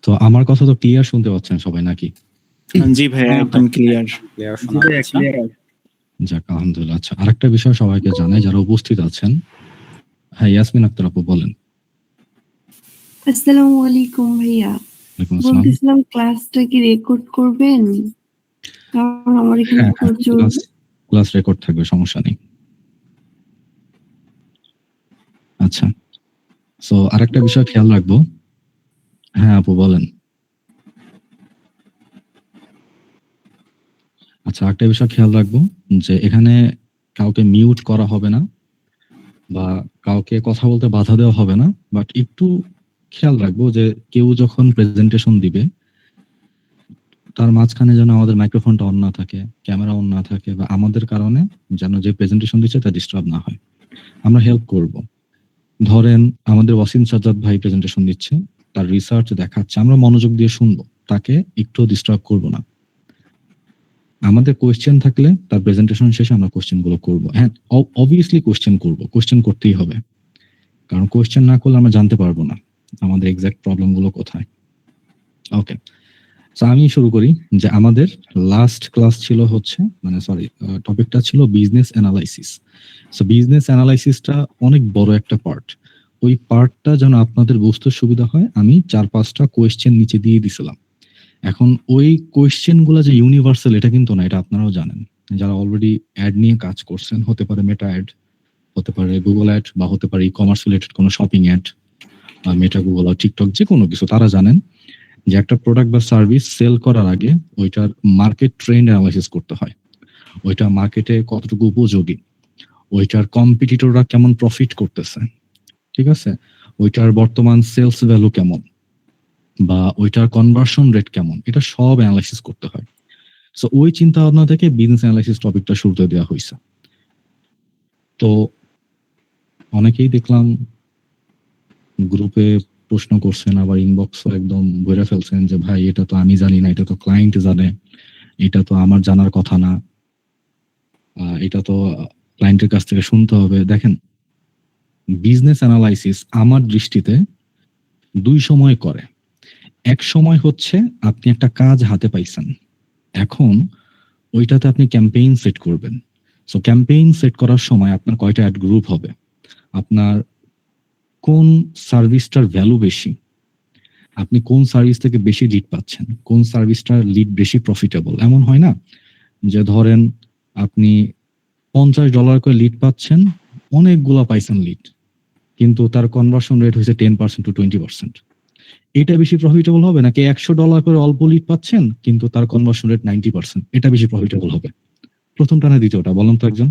তো আমার কথা তো ক্লিয়ার শুনতে পাচ্ছেন সবাই নাকি? জি ভাইয়া, একদম ক্লিয়ার শোনা যাচ্ছে। যাক আলহামদুলিল্লাহ। আচ্ছা, আরেকটা বিষয় সবাইকে জানাই যারা উপস্থিত আছেন। হ্যাঁ, ইয়াসমিন আক্তার আপু বলেন। আসসালামু আলাইকুম ভাইয়া। ওয়ালাইকুম আসসালাম। বলতেছিলাম ক্লাসটা কি রেকর্ড করবেন? কারণ আমার এখানে হ্যাঁ, প্রচুর ক্লাস রেকর্ড থাকবে, সমস্যা নেই। আচ্ছা, সো আরেকটা বিষয় খেয়াল রাখবো। হ্যাঁ আপু বলেন। আচ্ছা, একটা বিষয় খেয়াল রাখবো যে এখানে কাউকে মিউট করা হবে না বা কাউকে কথা বলতে বাধা দেওয়া হবে না, বাট একটু খেয়াল রাখবো যে কেউ যখন প্রেজেন্টেশন দিবে তার মাঝখানে যেন আমাদের মাইক্রোফোনটা অন না থাকে, ক্যামেরা অন না থাকে, বা আমাদের কারণে যেন যে প্রেজেন্টেশন দিচ্ছে তা ডিস্টার্ব না হয়। আমরা হেল্প করব। ধরেন আমাদের ওয়াসিম সাজ্জাদ ভাই প্রেজেন্টেশন দিচ্ছে, তার রিসার্চ দেখাচ্ছে, আমরা মনোযোগ দিয়ে শুনবো, তাকে একটু ডিস্টার্ব করব না। আমাদের কোয়েশ্চেন থাকলে তার প্রেজেন্টেশন শেষে আমরা কোয়েশ্চেন গুলো করবো। হ্যাঁ, অবভিয়াসলি কোয়েশ্চেন করবো, কোয়েশ্চেন করতেই হবে, কারণ কোয়েশ্চেন না করলে আমরা জানতে পারবো না আমাদের এক্সাক্ট প্রবলেম গুলো কোথায়। ওকে, তো আমি শুরু করি যে আমাদের লাস্ট ক্লাস ছিল হচ্ছে টপিকটা ছিল বিজনেস অ্যানালাইসিস। সো বিজনেস অ্যানালাইসিসটা অনেক বড় একটা পার্ট। ওই পার্টটা যেন আপনাদের বুঝতে সুবিধা হয়, আমি 4-5টা কোয়েশ্চেন নিচে দিয়ে দিছিলাম। এখন ওই কোয়েশ্চেন গুলা যে ইউনিভার্সাল এটা কিন্তু না, এটা আপনারাও জানেন যারা অলরেডি অ্যাড নিয়ে কাজ করছেন। হতে পারে মেটা অ্যাড, হতে পারে গুগল অ্যাড, বা হতে পারে ই কমার্স রিলেটেড কোনো শপিং অ্যাড, মেটা, গুগল আর টিকটক, যে কোনো কিছু। তারা জানেন যে একটা প্রোডাক্ট বা সার্ভিস সেল করার আগে ওইটার মার্কেট ট্রেন্ড অ্যানালাইসিস করতে হয়। ওইটা মার্কেটে কতটুকু উপযোগী, ওইটার কম্পিটিটররা কেমন প্রফিট করতেছে, ঠিক আছে, ওইটার বর্তমান সেলস ভ্যালু কেমন, বা ওইটার কনভার্সন রেট কেমন, এটা সব অ্যানালাইসিস করতে হয়। সো ওই চিন্তা ভাবনা থেকে বিজনেস অ্যানালাইসিস টপিকটা শুরুতে দেওয়া হয়েছে। তো অনেকেই দেখলাম গ্রুপে প্রশ্ন করছেন, আবার ইনবক্সও একদম ভরে ফেলছেন যে ভাই এটা তো আমি জানি না, এটা তো ক্লায়েন্ট জানে, এটা তো আমার জানার কথা না, এটা তো ক্লায়েন্টের কাছ থেকে শুনতে হবে। দেখেন, বিজনেস অ্যানালাইসিস আমার দৃষ্টিতে দুই সময় করে। এক সময় হচ্ছে আপনি একটা কাজ হাতে পাইছেন, এখন ওইটাতে আপনি ক্যাম্পেইন সেট করবেন। সো ক্যাম্পেইন সেট করার সময় আপনার কয়টা অ্যাড গ্রুপ হবে, আপনার কোন সার্ভিসটার ভ্যালু বেশি, আপনি কোন সার্ভিস থেকে বেশি লিড পাচ্ছেন, কোন সার্ভিসটার লিড বেশি প্রফিটেবল। এমন হয় না যে ধরেন আপনি $50 করে লিড পাচ্ছেন, অনেকগুলা পাইছেন লিড, কিন্তু তার কনভার্সন রেট হয়েছে 10% to 20%। এটা বেশি প্রফিটেবল হবে নাকি $100 করে অল্প লিড পাচ্ছেন কিন্তু তার কনভার্সন রেট 90%, এটা বেশি প্রফিটেবল হবে? প্রথমটা না দ্বিতীয়টা, বলুন তো একজন।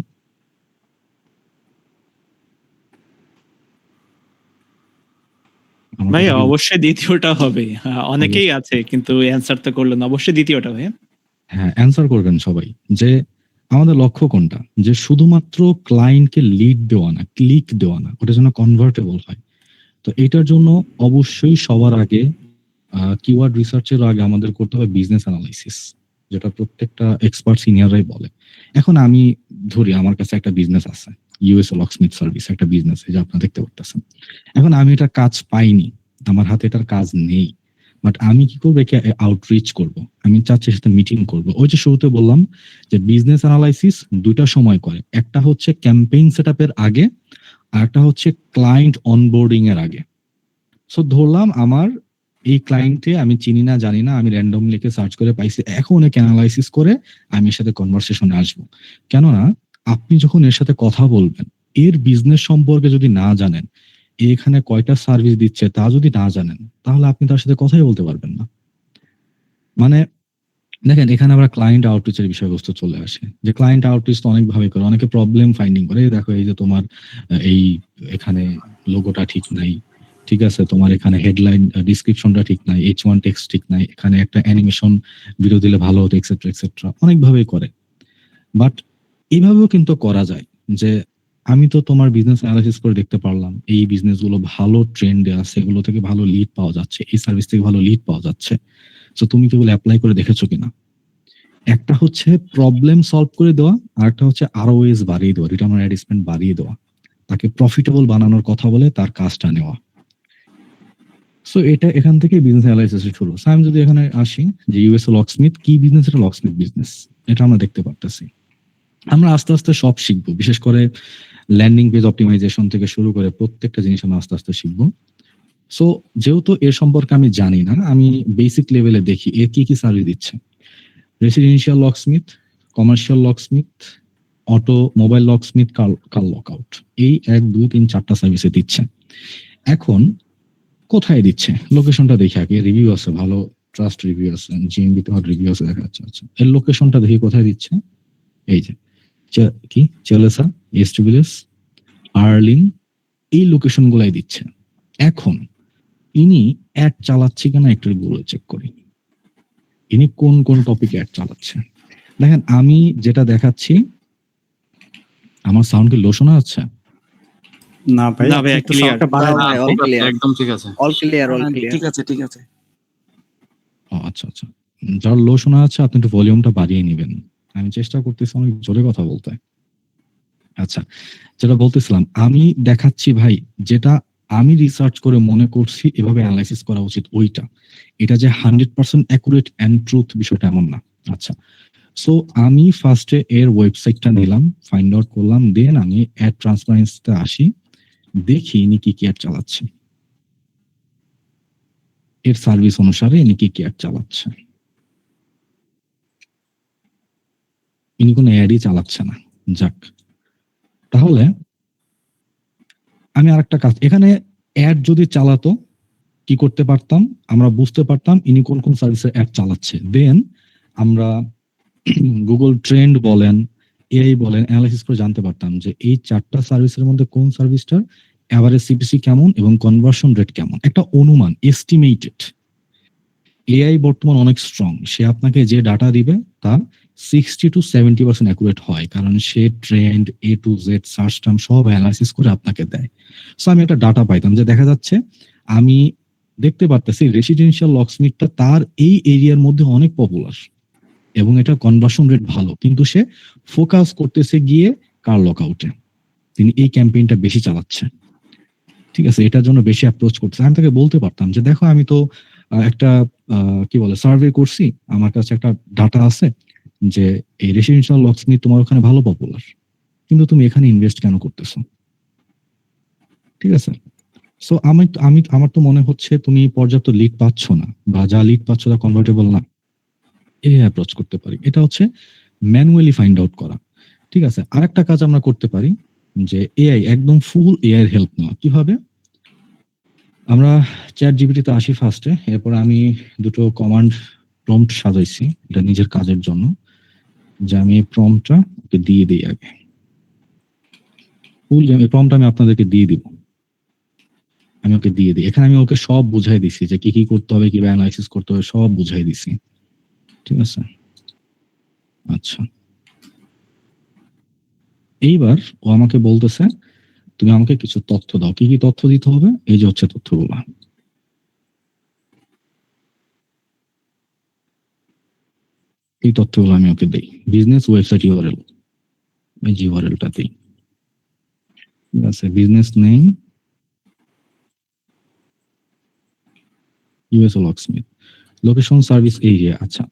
ভাইয়া অবশ্যই দ্বিতীয়টা হবে। অনেকেই আছে কিন্তু অ্যান্সার তো করলো না, অবশ্যই দ্বিতীয়টা ভাইয়া। হ্যাঁ, অ্যান্সার করবেন সবাই যে আমাদের লক্ষ্য কোনটা, যে শুধুমাত্র ক্লায়েন্টকে লিড দেওয়া না, ক্লিক দেওয়া না, ওটা যেন কনভার্টেবল হয়। তো এটার জন্য অবশ্যই সবার আগে কিওয়ার্ড রিসার্চের আগে আমাদের করতে হবে বিজনেস অ্যানালাইসিস, যেটা প্রত্যেকটা এক্সপার্ট সিনিয়ররাই বলে। এখন আমি ধরি আমার কাছে একটা বিজনেস আছে, ইউএস লকস্মিথ সার্ভিস একটা বিজনেস, এই যে আপনারা দেখতে পারতেছেন। এখন আমি এটা কাজ পাইনি, আমার হাতে এটার কাজ নেই, বাট আমি কি করবো, একে আউটরিচ করব, আমি চাচ্ছি সাথে মিটিং করব। ওই যে শুরুতে বললাম যে বিজনেস অ্যানালাইসিস দুইটা সময় করে, একটা হচ্ছে ক্যাম্পেইন সেটআপের আগে, আর একটা হচ্ছে ক্লায়েন্ট অনবোর্ডিং এর আগে। সো ধরলাম আমার এই ক্লায়েন্টে আমি চিনি না, জানি না, আমি র্যান্ডম লিখে সার্চ করে পাইছি, এখন একে অ্যানালাইসিস করে আমি এর সাথে কনভারসেশনে আসবো। কেননা আপনি যখন এর সাথে কথা বলবেন, এর বিজনেস সম্পর্কে যদি না জানেন, এখানে কয়টা সার্ভিস দিচ্ছে তা যদি না জানেন, তাহলে আপনি তার সাথে কথাই বলতে পারবেন না। মানে দেখেন, এখানে আবার ক্লায়েন্ট আউটরিচের বিষয়বস্তু চলে আসে, যে ক্লায়েন্ট আউটরিচ তো অনেক ভাবে করে, অনেকে প্রবলেম ফাইন্ডিং করে। দেখো এই যে তোমার এই এখানে লোগোটা ঠিক নাই, ঠিক আছে, তোমার এখানে হেডলাইন ডিসক্রিপশনটা ঠিক নাই, H1 টেক্সট ঠিক নাই, এখানে একটা অ্যানিমেশন ভিডিও দিলে ভালো হতো, এক্সেট্রা এক্সেট্রা, অনেক ভাবেই করে। বাট এইভাবেও কিন্তু করা যায় যে আমি তো তোমার বিজনেস অ্যানালাইসিস করে দেখতে পারলাম এই বিজনেস গুলো ভালো ট্রেন্ডে আছে, এগুলো থেকে ভালো লিড পাওয়া যাচ্ছে, এই সার্ভিস থেকে ভালো লিড পাওয়া যাচ্ছে, তো তুমি কি এগুলো অ্যাপ্লাই করে দেখেছো কিনা। একটা হচ্ছে প্রবলেম সলভ করে দেওয়া, আর একটা হচ্ছে ROAS বাড়িয়ে দেওয়া, রিটার্ন অন অ্যাড স্পেন্ড বাড়িয়ে দেওয়া, তাকে প্রফিটেবল বানানোর কথা বলে তার কাজটা নেওয়া। সো এটা এখান থেকে বিজনেস অ্যানালাইসিস শুরু। সো আমি যদি এখানে আসি যে ইউএসএ লকস্মিথ কি বিজনেস, এটা লকস্মিথ বিজনেস, এটা আমরা দেখতে পারতেছি। আমরা আস্তে আস্তে সব শিখবো, বিশেষ করে ল্যান্ডিং পেজ অপটিমাইজেশন থেকে শুরু করে প্রত্যেকটা জিনিস আমরা আস্তে আস্তে শিখবো। সো যেহেতু এর সম্পর্কে আমি জানি না, আমি বেসিক লেভেলে দেখি এ কি কি সার্ভিস দিচ্ছে। Residential locksmith, commercial locksmith, automobile locksmith, car lockout, এই 1 2 3 4টা সার্ভিসে দিচ্ছে। এখন কোথায় দিচ্ছে লোকেশনটা দেখে আগে, রিভিউ আছে ভালো, ট্রাস্ট রিভিউ আছে, জিএমবি তে রিভিউ আছে, দেখা যাচ্ছে। আচ্ছা, এর লোকেশনটা দেখি কোথায় দিচ্ছে। এই যে কি চেলেসা, এসটিবিলিস, আর্লিং, এই লোকেশন গুলাই দিচ্ছে। এখন ইনি অ্যাড চালাচ্ছে কিনা একটু গুগলে চেক করি, ইনি কোন কোন টপিকে অ্যাড চালাচ্ছে। দেখেন আমি যেটা দেখাচ্ছি, আমার সাউন্ড কি লো শোনা যাচ্ছে? না ভাই, না ভাই, একটু clear. সাউন্ডটা বাড়ায় না, দাও। all clear, একদম ঠিক আছে। অল ক্লিয়ার, অল হ্যাঁ, ক্লিয়ার। ঠিক আছে, ঠিক আছে। ও আচ্ছা আচ্ছা, যার লো শোনা যাচ্ছে আপনি একটু ভলিউমটা বাড়িয়ে নেবেন। আমি চেষ্টা করতেছি অনেক জোরে কথা বলতে। আচ্ছা, যেটা বলতেছিলাম, আমি দেখাচ্ছি ভাই যেটা আমি রিসার্চ করে মনে করছি এভাবে অ্যানালাইসিস করা উচিত ওইটা। এটা যে 100% অ্যাকুরেট এন্ড ট্রুথ বিষয়টা এমন না। আচ্ছা, সো আমি ফার্স্টে এর ওয়েবসাইটটা নিলাম, ফাইন্ড আউট করলাম, দেন আমি অ্যাড ট্রান্সপারেন্সিতে আসি, দেখি ইনি কি কি অ্যাড চালাচ্ছে, এর সার্ভিস অনুসারে ইনি কি কি অ্যাড চালাচ্ছে। ইনি কোনো অ্যাডই চালাচ্ছে না। যাক, তাহলে আমি আরেকটা কাজ, এখানে অ্যাড যদি চালাতো কি করতে পারতাম, আমরা বুঝতে পারতাম ইনি কোন কোন সার্ভিসে অ্যাড চালাচ্ছে। দেন আমরা গুগল ট্রেন্ড বলেন, এআই বলেন, অ্যানালাইসিস করে জানতে পারতাম যে এই 4টা সার্ভিসের মধ্যে কোন সার্ভিসটার এভারেজ সিপিসি কেমন এবং কনভার্সন রেট কেমন, একটা অনুমান, এস্টিমেটেড। এআই বর্তমান অনেক স্ট্রং, সে আপনাকে যে ডাটা দিবে তা 60 to 70% অ্যাকুরেট হয়, কারণ সে trend A to Z search term সব অ্যানালাইসিস করে আপনাকে দেয়। সো আমি একটা ডাটা পাইতাম যে দেখা যাচ্ছে, আমি দেখতে পারতেছি রেসিডেন্সিয়াল লকস্মিথটা তার এই এরিয়ার মধ্যে অনেক পপুলার এবং এটা কনভার্সন রেট ভালো, কিন্তু সে ফোকাস করতেছে গিয়ে কার লকআউটে, তিনি এই ক্যাম্পেইনটা বেশি চালাচ্ছে। ঠিক আছে, এটার জন্য বেশি অ্যাপ্রোচ করতেছে। আমি তাকে বলতে পারতাম যে দেখো আমি তো একটা কি বলে সার্ভে করছি, আমার কাছে একটা ডাটা আছে যে এই রেসিডেন্সিয়াল লকস্মিথ তোমার ওখানে ভালো পপুলার, কিন্তু তুমি এখানে ইনভেস্ট কেন করতেছো? ঠিক আছে, সো আমি আমি আমার তো মনে হচ্ছে তুমি পর্যাপ্ত লিড পাচ্ছ না, বা যা লিড পাচ্ছ তা কনভার্টেবল না, এই অ্যাপ্রোচ করতে পারি। এটা হচ্ছে ম্যানুয়ালি ফাইন্ড আউট করা। ঠিক আছে, আরেকটা কাজ আমরা করতে পারি যে এআই, একদম ফুল এআই এর হেল্প নেওয়া। কিভাবে? আমরা চ্যাট জিপিটিতে আসি ফার্স্টে, এরপর আমি দুটো কমান্ড প্রম্পট সাজাইছি এটা নিজের কাজের জন্য, যে আমি এই প্রম্পটটা ওকে দিয়ে দিই আগে, ফুল এই প্রম্পট আমি আপনাদেরকে দিয়ে দিব, আমি ওকে দিয়ে দিই। এখানে আমি ওকে সব বুঝাই দিছি যে কি কি করতে হবে, কিভাবে অ্যানালাইসিস করতে হবে, সব বুঝাই দিছি। ঠিক আছে, আচ্ছা, এইবার ও আমাকে বলতেছে তুমি আমাকে কিছু তথ্য দাও। কি কি তথ্য দিতে হবে? এই যে হচ্ছে তথ্যগুলো, এই তথ্যগুলো আমি ওকে দেই। বিজনেস ওয়েবসাইট ইউআরএল, এই যে ইউআরএলটা দিই। ঠিক আছে, business name USA locksmith, location, service area. আচ্ছা,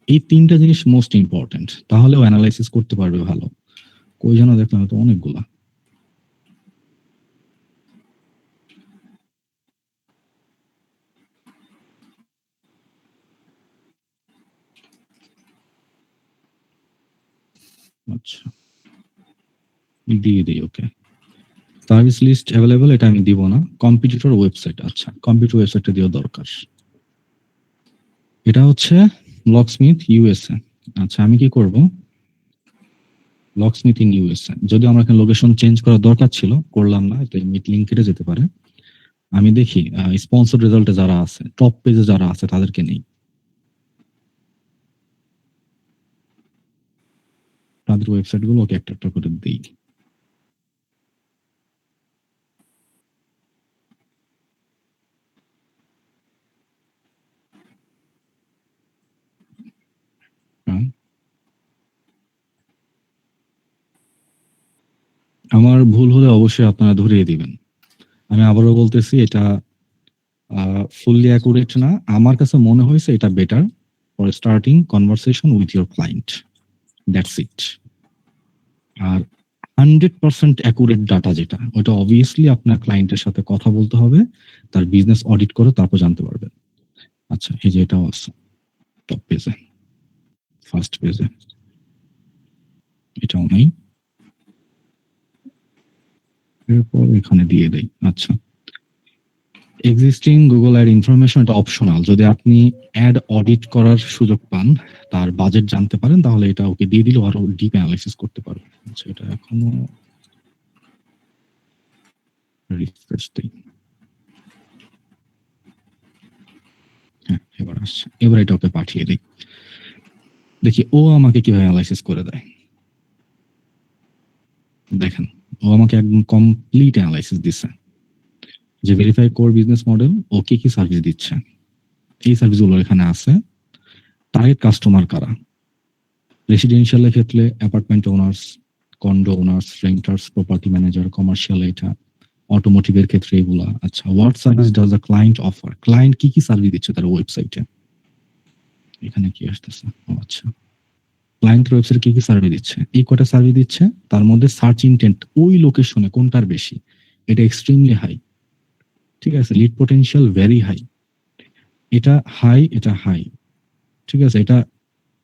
এই 3টা জিনিস মোস্ট ইম্পর্টেন্ট, তাহলে ও অ্যানালাইসিস করতে পারবে ভালো। কই যেন দেখলাম তো অনেকগুলা। আচ্ছা, দিয়ে দিই ওকে। সার্ভিস লিস্ট অ্যাভেলেবল, এটা আমি দিব না। কম্পিটিটর ওয়েবসাইট, আচ্ছা কম্পিটিটর ওয়েবসাইটটা দেওয়া দরকার। এটা হচ্ছে লকস্মিথ ইউএসএ। আচ্ছা, আমি কি করব, লকস্মিথ ইন ইউএসএ, যদি আমার এখানে লোকেশন চেঞ্জ করার দরকার ছিল, করলাম না, তো মিট লিঙ্ক কেটে যেতে পারে। আমি দেখি স্পন্সর রেজাল্টে যারা আছে, টপ পেজে যারা আছে তাদেরকে নেই, তাদের ওয়েবসাইট গুলো ওকে একটা একটা করে দিই। হ্যাঁ। আমার ভুল হলে অবশ্যই আপনারা ধরিয়ে দিবেন। আমি আবারও বলতেছি, এটা ফুললি অ্যাকুরেট না, আমার কাছে মনে হয়েছে এটা better for starting conversation with your client, that's it. আর 100% অ্যাকুরেট ডাটা যেটা, ওটা অবভিয়াসলি আপনার ক্লায়েন্টের সাথে কথা বলতে হবে, তার বিজনেস অডিট করে তারপর জানতে পারবেন। আচ্ছা, এই যে এটাও আছে টপ পেজে, ফার্স্ট পেজে, এটাও নেই, এরপর এখানে দিয়ে দেই। আচ্ছা, এক্সিস্টিং গুগল অ্যাড ইনফরমেশন, এটা অপশনাল, যদি আপনি অ্যাড অডিট করার সুযোগ পান, তার বাজেট জানতে পারেন, তাহলে এটা ওকে দিয়ে দিলে আরো ডিপ অ্যানালাইসিস করতে পারবে। আচ্ছা, এটা এখনো রিফ্রেশ দিই। হ্যাঁ, এবার আসছে, এবার এটা ওকে পাঠিয়ে দিই, দেখি ও আমাকে কিভাবে অ্যানালাইসিস করে দেয়। দেখেন, ও আমাকে একদম কমপ্লিট অ্যানালাইসিস দিচ্ছে যে ভেরিফাই কোর বিজনেস মডেল, ও কি কি সার্ভিস দিচ্ছে, এই সার্ভিসগুলো এখানে আছে। টার্গেট কাস্টমার কারা, রেসিডেন্সিয়ালের ক্ষেত্রে apartment owners, condo owners, renters, property manager, commercial এটা, অটোমোটিভের ক্ষেত্রে এগুলা। আচ্ছা, what service does the client offer, client কি কি সার্ভিস দিচ্ছে তার ওয়েবসাইটে, এখানে কি আসতেছে, আচ্ছা, ক্লায়েন্টের ওয়েবসাইটে কি কি সার্ভিস দিচ্ছে, এই কটা সার্ভিস দিচ্ছে, তার মধ্যে সার্চ ইন্টেন্ট ওই লোকেশনে কোনটার বেশি, এটা এক্সট্রিমলি হাই, ঠিক আছে, লিড পোটেনশিয়াল ভেরি হাই, এটা হাই, এটা হাই, ঠিক আছে, এটা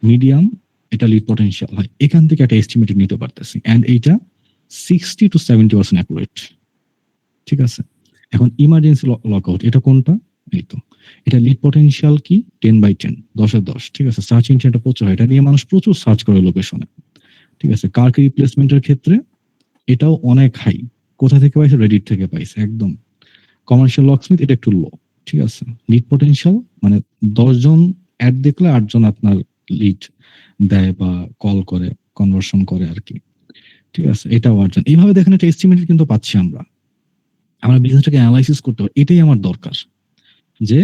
মিডিয়াম, এটা লিড পোটেনশিয়াল হাই, এখান থেকে একটা এস্টিমেটেড নিতে পারতেছি, এন্ড এইটা 60-70% অ্যাকুরেট, ঠিক আছে। এখন ইমার্জেন্সি লকআউট, এটা কোনটা, এই তো, এটা লিড পোটেনশিয়াল কি 10/10, 10-10, ঠিক আছে, সার্চ ইন্টেন্টটা প্রচুর, এটা নিয়ে মানুষ প্রচুর সার্চ করে লোকেশনে, ঠিক আছে। কার্কি রিপ্লেসমেন্টের ক্ষেত্রে এটাও অনেক হাই, কোথা থেকে পাইছে, রেডিট থেকে পাইছে একদম। কমার্শিয়াল লকস্মিথ, এটা একটু লো, ঠিক আছে। লিড পোটেনশিয়াল মানে 10 জন অ্যাড দেখলে 8 জন আপনার লিড দেয় বা কল করে, কনভার্সন করে আর কি, ঠিক আছে, এটাও 8 জন। এইভাবে দেখেন একটা এস্টিমেট কিন্তু পাচ্ছি আমরা বিজনেসটাকে অ্যানালাইসিস করতে পারি। এটাই আমার দরকার, যে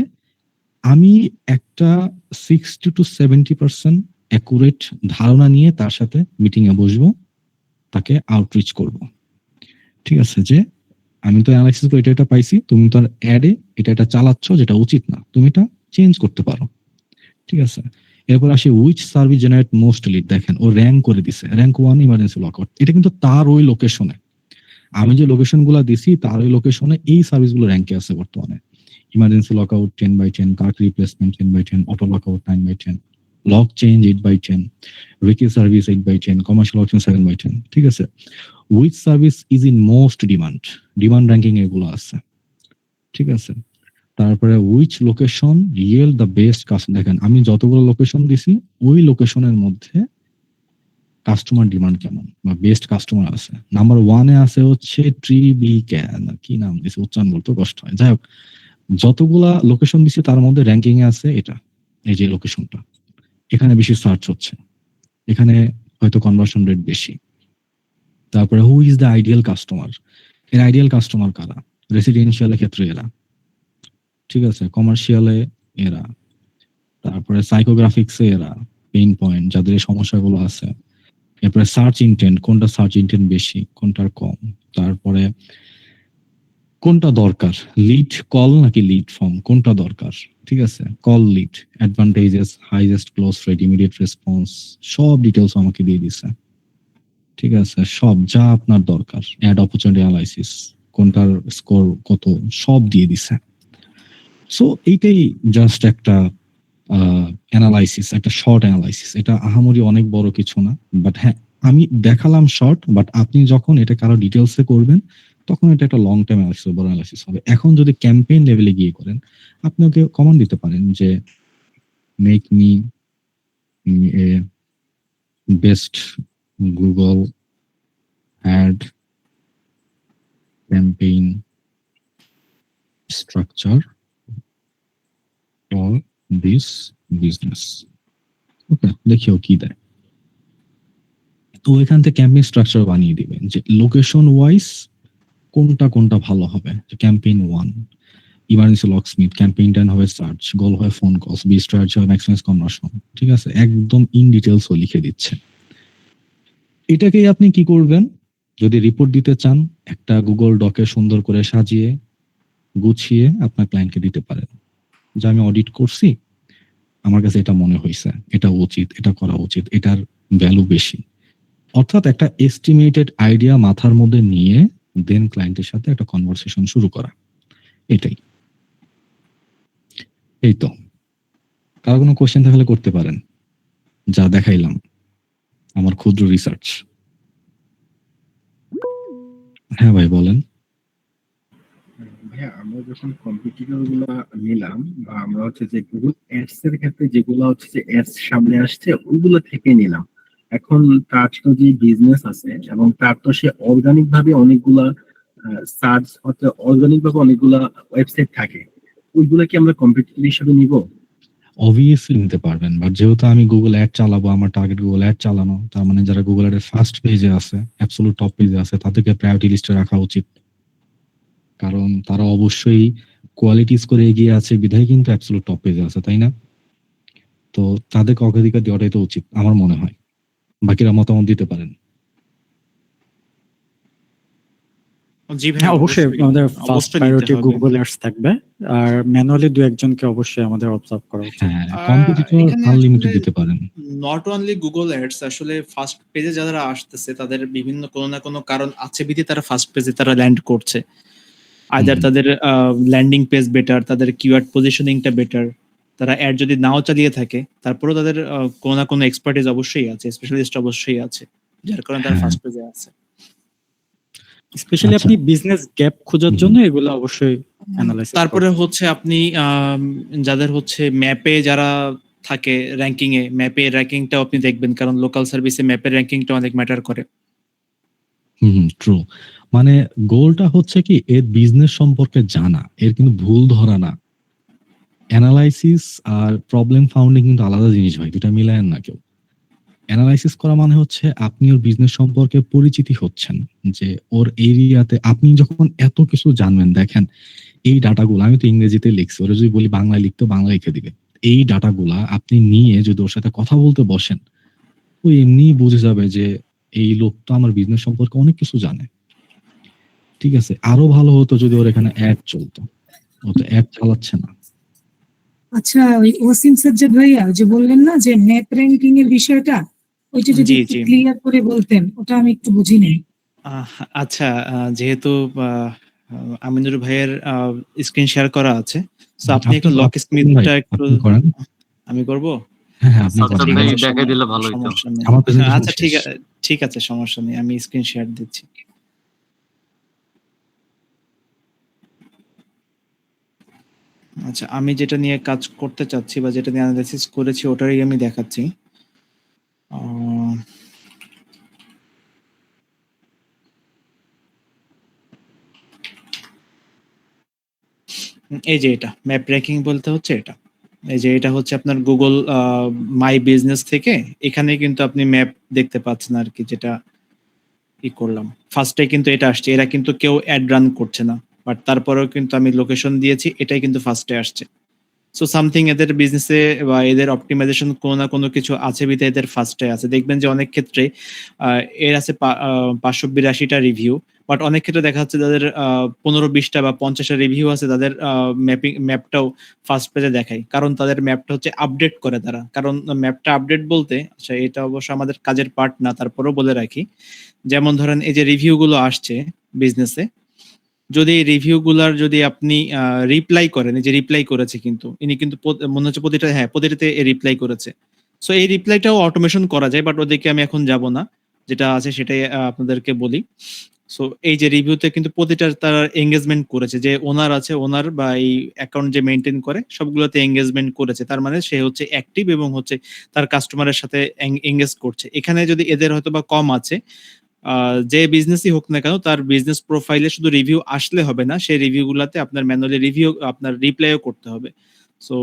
আমি একটা 60-70% অ্যাকুরেট ধারণা নিয়ে তার সাথে মিটিং এ বসবো, তাকে আউটরিচ করব, ঠিক আছে, যে আমি তো অ্যানালাইসিস করে এটা পাইছি, তুমি তো অ্যাডে এটা চালাচ্ছ যেটা উচিত না, তুমি এটা চেঞ্জ করতে পারো, ঠিক আছে। এরপর আসি which service generate most lead, দেখেন ও র্যাঙ্ক করে দিছে, র্যাঙ্ক 1 ইমার্জেন্সি লকআউট, এটা কিন্তু তার ওই লোকেশনে, আমি যে লোকেশন গুলা দিছি তার ওই লোকেশনে এই সার্ভিস গুলো র্যাঙ্কে আছে বর্তমানে। Emergency lockout 10/10, Kirk replacement 10/10, auto lockout 9/10, lock change 8/10, Ricky service 8/10, commercial option 7/10, ঠিক আছে। Which service is in most demand, demand ranking এগুলো আছে, ঠিক আছে। তারপরে which location real the best customer, দেখেন আমি যতগুলো লোকেশন দিছি ওই লোকেশনের মধ্যে কাস্টমার ডিমান্ড কেমন বা বেস্ট কাস্টমার আছে। নাম্বার 1-এ আছে হচ্ছে ট্রিবি ক্যান, কি নাম দিছে, উচ্চারণ বলতে কষ্ট হয়, যাই হোক, যতগুলা লোকেশন দিছে তার মধ্যে র্যাঙ্কিং এ আছে এটা, এই যে লোকেশনটা, এখানে বেশি সার্চ হচ্ছে, এখানে হয়তো কনভার্সন রেট বেশি। তারপরে who is the ideal customer, এর আইডিয়াল কাস্টমার কারা, রেসিডেন্সিয়ালের ক্ষেত্রে এরা, ঠিক আছে, কমার্শিয়ালে এরা, তারপরে সাইকোগ্রাফিক্সে এরা, পেইন পয়েন্ট যাদের এই সমস্যাগুলো আছে। এরপরে সার্চ ইন্টেন্ট, কোনটা সার্চ ইন্টেন্ট বেশি, কোনটার কম। তারপরে কোনটা দরকার, লিড কল নাকি লিড ফর্ম, কোনটা দরকার, ঠিক আছে, call lead, advantages, highest close rate, immediate response, সব ডিটেলস আমাকে দিয়ে দিছে, ঠিক আছে, সব যা আপনার দরকার, অ্যাড অপরচুনিটি অ্যানালাইসিস, কোনটার স্কোর কত, সব দিয়ে দিছে। সো এইটাই জাস্ট একটা অ্যানালাইসিস, একটা শর্ট অ্যানালাইসিস, এটা আহামরি অনেক বড় কিছু না, বাট হ্যাঁ আমি দেখালাম শর্ট, বাট আপনি যখন এটা কারো ডিটেলসে করবেন তখন এটা একটা লং টাইম অ্যানালাইসিস, বড় অ্যানালাইসিস হবে। এখন যদি ক্যাম্পেইন লেভেলে গিয়ে করেন, আপনি ওকে কমান্ড দিতে পারেন যে make me a best Google ad campaign structure for this business, okay, দেখিও কি দেয়। তো এখান থেকে ক্যাম্পেইন স্ট্রাকচার বানিয়ে দিবেন যে লোকেশন ওয়াইজ কোনটা কোনটা ভালো হবে। ক্যাম্পেইন 1 ইমার্জেন্সি লকস্মিথ, ক্যাম্পেইন 10 হবে সার্চ, গোল হয় ফোন কলস, বি স্ট্র্যাটেজি হয় ম্যাক্সিমাইজ কনভার্সন, ঠিক আছে, একদম ইন ডিটেলস ও লিখে দিচ্ছে। এটাকেই আপনি কি করবেন, যদি রিপোর্ট দিতে চান, একটা গুগল ডকে সুন্দর করে সাজিয়ে গুছিয়ে আপনার ক্লায়েন্টকে দিতে পারেন যে আমি অডিট করছি, আমার কাছে এটা মনে হয়েছে, এটা উচিত, এটা করা উচিত, এটার ভ্যালু বেশি। অর্থাৎ একটা এস্টিমেটেড আইডিয়া মাথার মধ্যে নিয়ে দেন ক্লায়েন্টের সাথে একটা কনভারসেশন শুরু করা, এটাই। এই তো, কারো কোনো কোশ্চেন থাকলে করতে পারেন, যা দেখাইলাম আমার ক্ষুদ্র রিসার্চ। হ্যাঁ ভাই বলেন। ভাইয়া আমরা যখন কম্পিটিটর গুলা নিলাম, বা আমরা হচ্ছে যে গুগল অ্যাডস এর ক্ষেত্রে যেগুলো হচ্ছে যে অ্যাডস সামনে আসছে ওইগুলো থেকে নিলাম, এখন তার তো যে বিজনেস আছে এবং তার তো সে অর্গানিক ভাবে অনেকগুলা সার্চ হতে অর্গানিক ভাবে অনেকগুলা ওয়েবসাইট থাকে, ওইগুলা কি আমরা কম্পিটিটর হিসেবে নিব? অবভিয়াসলি নিতে পারবেন, বাট যেহেতু আমি গুগল অ্যাড চালাবো, আমার টার্গেট গুগল অ্যাড চালানো, তার মানে যারা গুগল অ্যাডের ফার্স্ট পেজে আছে, অ্যাবসলিউট টপ পেজে আছে, তাদেরকে প্রায়োরিটি লিস্টে রাখা উচিত। কারণ তারা অবশ্যই কোয়ালিটি স্কোরে এগিয়ে আছে বিধায় কিন্তু অ্যাবসলিউট টপ পেজে আছে, তাই না? তো তাদেরকে অগ্রাধিকার দেওয়াটাই তো উচিত আমার মনে হয়। বাকিরা মতামত দিতে পারেন। জি ভাই, হ্যাঁ, অবশ্যই আমাদের ফার্স্ট অবশ্যই নিতে প্রায়োরিটি হবে। গুগল অ্যাডস থাকবে, আর ম্যানুয়ালি দু একজনকে অবশ্যই আমাদের অবজার্ভ করা উচিত। হ্যাঁ, কম্পিটিটর এখানে আনলিমিটেড আসলে দিতে পারেন। নট অনলি গুগল অ্যাডস, আসলে ফার্স্ট পেজে যারা আসতেছে তাদের বিভিন্ন কোনো না কোনো কারণ আছে বিধি তারা ফার্স্ট পেজে তারা ল্যান্ড করছে। আইদার তাদের ল্যান্ডিং পেজ বেটার, তাদের কিওয়ার্ড পজিশনিংটা বেটার, তারা অ্যাড যদি নাও চালিয়ে থাকে তারপরেও তাদের কোনো না কোনো এক্সপার্টিজ অবশ্যই আছে, স্পেশালিস্ট অবশ্যই আছে, যার কারণে তারা হ্যাঁ। ফার্স্ট পেজে আছে। স্পেশালি আচ্ছা। আপনি বিজনেস গ্যাপ খোঁজার জন্য এগুলো অবশ্যই অ্যানালাইজ। তারপরে হচ্ছে আপনি যাদের হচ্ছে ম্যাপে যারা থাকে র্যাঙ্কিং এ, ম্যাপে র্যাঙ্কিংটাও আপনি দেখবেন, কারণ লোকাল সার্ভিসে ম্যাপের র্যাঙ্কিংটা অনেক ম্যাটার করে। ট্রু। মানে গোলটা হচ্ছে কি এর বিজনেস সম্পর্কে জানা, এর কিন্তু ভুল ধরা না। অ্যানালাইসিস আর প্রবলেম ফাউন্ডিং কিন্তু আলাদা জিনিস ভাই, দুটা মিলায়েন না কেউ। অ্যানালাইসিস করা মানে হচ্ছে আপনি ওর বিজনেস সম্পর্কে পরিচিতি হচ্ছেন, যে ওর এরিয়াতে আপনি যখন এত কিছু জানবেন, দেখেন এই ডাটাগুলো আমি তো ইংরেজিতে লিখছি, ওরা যদি বলি বাংলায় লিখতে বাংলা লিখে দিবে। এই ডাটাগুলা আপনি নিয়ে যদি ওর সাথে কথা বলতে বসেন, ও এমনিই বুঝে যাবে যে এই লোক তো আমার বিজনেস সম্পর্কে অনেক কিছু জানে। ঠিক আছে, আরো ভালো হতো যদি ওর এখানে অ্যাড চলতো, ও তো অ্যাড চালাচ্ছে না। আচ্ছা, ওই ওসিম সাজ্জাদ ভাইয়া যে বললেন না যে ম্যাপ র্যাঙ্কিং এর বিষয়টা, ওইটা যদি জি, একটু জি। ক্লিয়ার করে বলতেন, ওটা আমি একটু বুঝি নাই। আচ্ছা, যেহেতু আমিনুর ভাইয়ের স্ক্রিন শেয়ার করা আছে, সো আপনি একটু লক স্মিথটা একটু করেন। আমি করব। হ্যাঁ হ্যাঁ, আপনি সাজ্জাদ করেন। ভাই সমস্যা দেখাই নেই, দিলে ভালো হতো। সমস্যা নেই। আমার presentation আচ্ছা শেষ। ঠিক আছে, সমস্যা নেই, আমি স্ক্রিন শেয়ার দিচ্ছি। আচ্ছা, আমি যেটা নিয়ে কাজ করতে চাচ্ছি বা যেটা নিয়ে অ্যানালাইসিস করেছি ওটারই আমি দেখাচ্ছি। এই যে এটা ম্যাপ র্যাঙ্কিং বলতে হচ্ছে এটা, এই যে এটা হচ্ছে আপনার গুগল মাই বিজনেস থেকে, এখানে কিন্তু আপনি ম্যাপ দেখতে পাচ্ছেন আর কি, যেটা ই করলাম ফার্স্টে কিন্তু এটা আসছে, এরা কিন্তু কেউ অ্যাড রান করছে না, বাট তারপরেও কিন্তু আমি লোকেশন দিয়েছি, এটাই কিন্তু ফার্স্টে আসছে। সো সামথিং এদের বিজনেসে বা এদের অপটিমাইজেশন কোনো না কোনো কিছু আছে বিধে এদের ফার্স্টে আছে। দেখবেন যে অনেক ক্ষেত্রে এর আছে 582টা রিভিউ, বাট অনেক ক্ষেত্রে দেখা যাচ্ছে যাদের 15-20টা বা 50টা রিভিউ আছে, তাদের ম্যাপটাও ফার্স্ট পেজে দেখায়, কারণ তাদের ম্যাপটা হচ্ছে আপডেট করে তারা। কারণ ম্যাপটা আপডেট বলতে, আচ্ছা এটা অবশ্য আমাদের কাজের পার্ট না, তারপরেও বলে রাখি, যেমন ধরেন এই যে রিভিউ গুলো আসছে বিজনেসে, যদি এই রিভিউ গুলার যদি আপনি রিপ্লাই করেন, এই যে রিপ্লাই করেছে কিন্তু ইনি কিন্তু মনে হচ্ছে প্রতিটাতে রিপ্লাই করেছে। সো এই রিপ্লাইটাও অটোমেশন করা যায়, বাট ওদিকে আমি এখন যাব না, যেটা আছে সেটাই আপনাদেরকে বলি। সো এই যে রিভিউতে কিন্তু প্রতিটা তার এঙ্গেজমেন্ট করেছে, যে ওনার আছে, ওনার বা এই অ্যাকাউন্ট যে মেনটেন করে সবগুলোতে এঙ্গেজমেন্ট করেছে, তার মানে সে হচ্ছে অ্যাক্টিভ এবং হচ্ছে তার কাস্টমারের সাথে এঙ্গেজ করছে। এখানে যদি এদের হয়তো বা কম আছে, যে বিজনেসই হোক না কেন, তার বিজনেস প্রোফাইলে শুধু রিভিউ আসলে হবে না, সেই রিভিউ গুলাতে আপনার ম্যানুয়ালি রিভিউ আপনার রিপ্লাইও করতে হবে। সো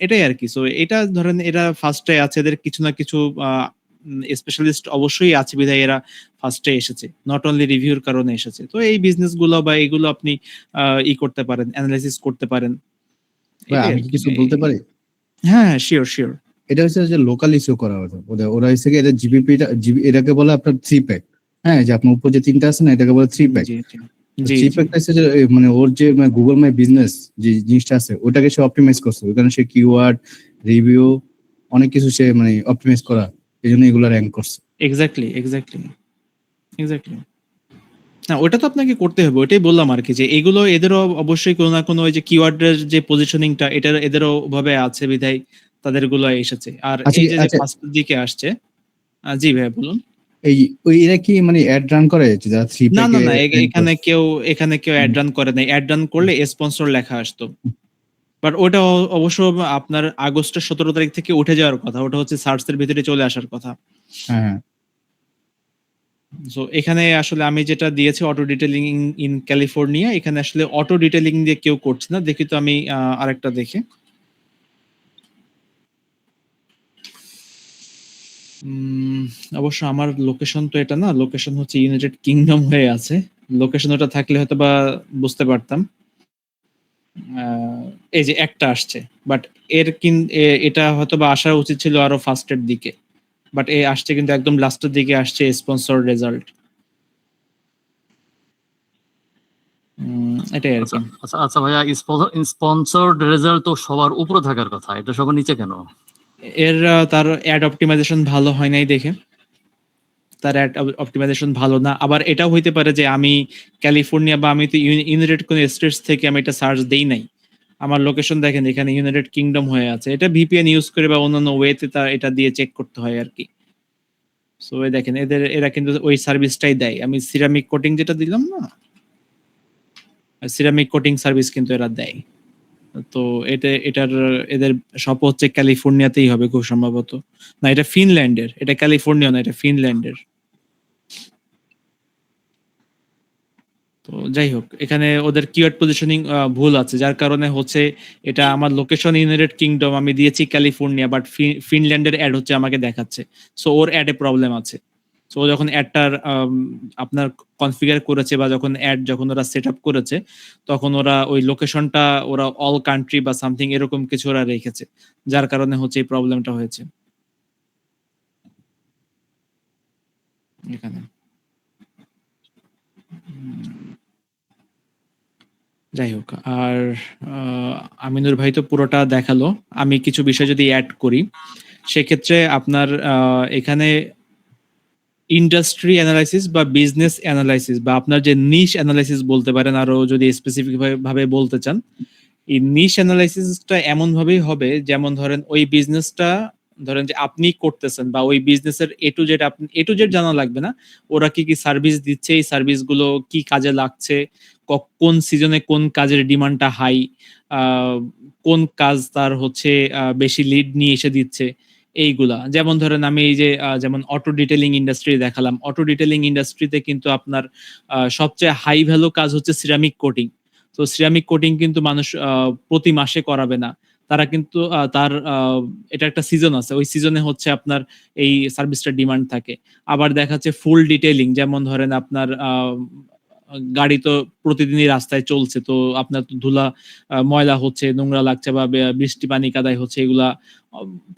এটাই আর কি। সো এটা ধরেন এরা ফার্স্টে আছে, এদের কিছু না কিছু স্পেশালিস্ট অবশ্যই আছে বিধায় এরা ফার্স্টে এসেছে, নট অনলি রিভিউর কারণে এসেছে। তো এই বিজনেস গুলো বা এইগুলো আপনি ই করতে পারেন, অ্যানালাইসিস করতে পারেন। ভাই, আমি কি কিছু বলতে পারি? হ্যাঁ, শিওর। এটা হচ্ছে যে লোকাল ইস্যু করা হতো, ওরা হচ্ছে কি এদের জিবিপিটা, এটাকে বলে আপনার 3 প্যাক। হ্যাঁ, যে আপনার উপর যে 3টা আছে না, এটাকে বলে 3 প্যাক। জি। জি চিপ একটা আছে যে মানে ওর যে গুগল মাই বিজনেস যে জিনিসটা আছে ওটাকে সে অপটিমাইজ করছে, ওখানে সে কিওয়ার্ড রিভিউ অনেক কিছু সে মানে অপটিমাইজ করা, এই জন্য এগুলো র্যাঙ্ক করছে। এক্স্যাক্টলি। না ওটা তো আপনাকে করতে হবে, ওটাই বললাম আর কি, যে এগুলো এদেরও অবশ্যই কোনো না কোনো ওই যে কিওয়ার্ডের যে পজিশনিংটা এদেরও ভাবে আছে বিধায় তাদের গুলো এসেছে। আর আচ্ছা এই যে আচ্ছা, ফার্স্টের দিকে আসছে, জি ভাই বলুন। এই ওই এরা কি মানে অ্যাড রান করে যে যারা থ্রি না প্যাকে এখানে কেউ অ্যাড রান করে নাই, অ্যাড রান করলে স্পন্সর লেখা আসতো। বাট ওটা অবশ্য আপনার আগস্টের 17 তারিখ থেকে উঠে যাওয়ার কথা, ওটা হচ্ছে সার্চের ভিতরে চলে আসার কথা। হ্যাঁ সো এখানে আসলে আমি যেটা দিয়েছি অটো ডিটেইলিং ইন ক্যালিফোর্নিয়া, এখানে আসলে অটো ডিটেইলিং দিয়ে কেউ করছে না। দেখি তো আমি আরেকটা দেখে, অবশ্য আমার লোকেশন তো এটা না, লোকেশন হচ্ছে ইউনাইটেড কিংডম হয়ে আছে। লোকেশন ওটা থাকলে হয়তো বা বুঝতে পারতাম। এই যে একটা আসছে, বাট এটা হয়তো বা আসা উচিত ছিল আরো ফার্স্টের দিকে, বাট এ আসছে কিন্তু একদম লাস্টের দিকে আসছে স্পন্সর রেজাল্ট। এটাই আর আচ্ছা কি। আচ্ছা আচ্ছা ভাইয়া, স্পন্সরড রেজাল্ট তো সবার উপরে থাকার কথা, এটা সবার নিচে কেন? তার অ্যাড অপটিমাইজেশন ভালো হয় নাই দেখে, তার অ্যাড অপটিমাইজেশন ভালো না। আবার এটাও হইতে পারে যে আমি ক্যালিফোর্নিয়া বা আমি তো ইউনাইটেড কোন স্টেটস থেকে আমি এটা সার্চ দেই নাই। আমার লোকেশন দেখেন এখানে ইউনাইটেড কিংডম হয়ে আছে, এটা ভিপিএন ইউজ করে বা অন্যান্য ওয়েতে এটা দিয়ে চেক করতে হয় আর কি। সো দেখেন এরা কিন্তু ওই সার্ভিসটাই দেয়। আমি সিরামিক কোটিং যেটা দিলাম না, সিরামিক কোটিং সার্ভিস কিন্তু এরা দেয়। তো এদের সব হচ্ছে ক্যালিফোর্নিয়াতেই হবে খুব সম্ভবত। না, এটা ফিনল্যান্ডের, এটা ক্যালিফোর্নিয়া না, এটা ফিনল্যান্ডের। তো যাই হোক, এখানে ওদের কিওয়ার্ড পজিশনিং ভুল আছে, যার কারণে হচ্ছে এটা আমার লোকেশন ইউনাইটেড কিংডম, আমি দিয়েছি ক্যালিফোর্নিয়া, বাট ফিনল্যান্ডের অ্যাড হচ্ছে আমাকে দেখাচ্ছে। সো ওর অ্যাডে প্রবলেম আছে। সো যখন অ্যাডটার আপনার কনফিগার করেছে বা যখন ওরা সেট আপ করেছে, তখন ওরা ওই লোকেশনটা ওরা অল কান্ট্রি বা সামথিং এরকম কিছু ওরা রেখেছে, যার কারণে হচ্ছে এই প্রবলেমটা হয়েছে এখানে। যাই হোক, আর আমিনুর ভাই তো পুরোটা দেখালো। আমি কিছু বিষয় যদি অ্যাড করি, সেক্ষেত্রে আপনার এখানে ইন্ডাস্ট্রি অ্যানালাইসিস বা বিজনেস অ্যানালাইসিস বা আপনার যে নিশ অ্যানালাইসিস বলতে পারেন, আরো যদি স্পেসিফিক ভাবে বলতে চান, এই নিশ অ্যানালাইসিসটা এমন ভাবেই হবে যেমন ধরেন ওই বিজনেসটা ধরেন যে আপনি করতেছেন, বা ওই বিজনেসের এ টু জেড জানা লাগবে না, ওরা কি কি সার্ভিস দিচ্ছে, এই সার্ভিসগুলো কি কাজে লাগছে, কোন সিজনে কোন কাজের ডিমান্ডটা হাই, কোন কাজ তার হচ্ছে বেশি লিড নিয়ে এসে দিচ্ছে, এইগুলা। যেমন ধরেন আমি এই যে যেমন অটো ডিটেলিং ইন্ডাস্ট্রি দেখালাম, অটো ডিটেলিং ইন্ডাস্ট্রিতে কিন্তু আপনার সবচেয়ে হাই ভ্যালু কাজ হচ্ছে সিরামিক কোটিং। তো সিরামিক কোটিং কিন্তু মানুষ প্রতি মাসে করাবে না, তারা কিন্তু এটা একটা সিজন আছে, ওই সিজনে হচ্ছে আপনার এই সার্ভিসটা ডিমান্ড থাকে। আবার দেখাচ্ছে ফুল ডিটেইলিং, যেমন ধরেন আপনার গাড়ি তো প্রতিদিনই রাস্তায় চলছে, তো আপনার তো ধুলা ময়লা হচ্ছে, নোংরা লাগছে বা বৃষ্টি পানি কাদায় হচ্ছে, এগুলা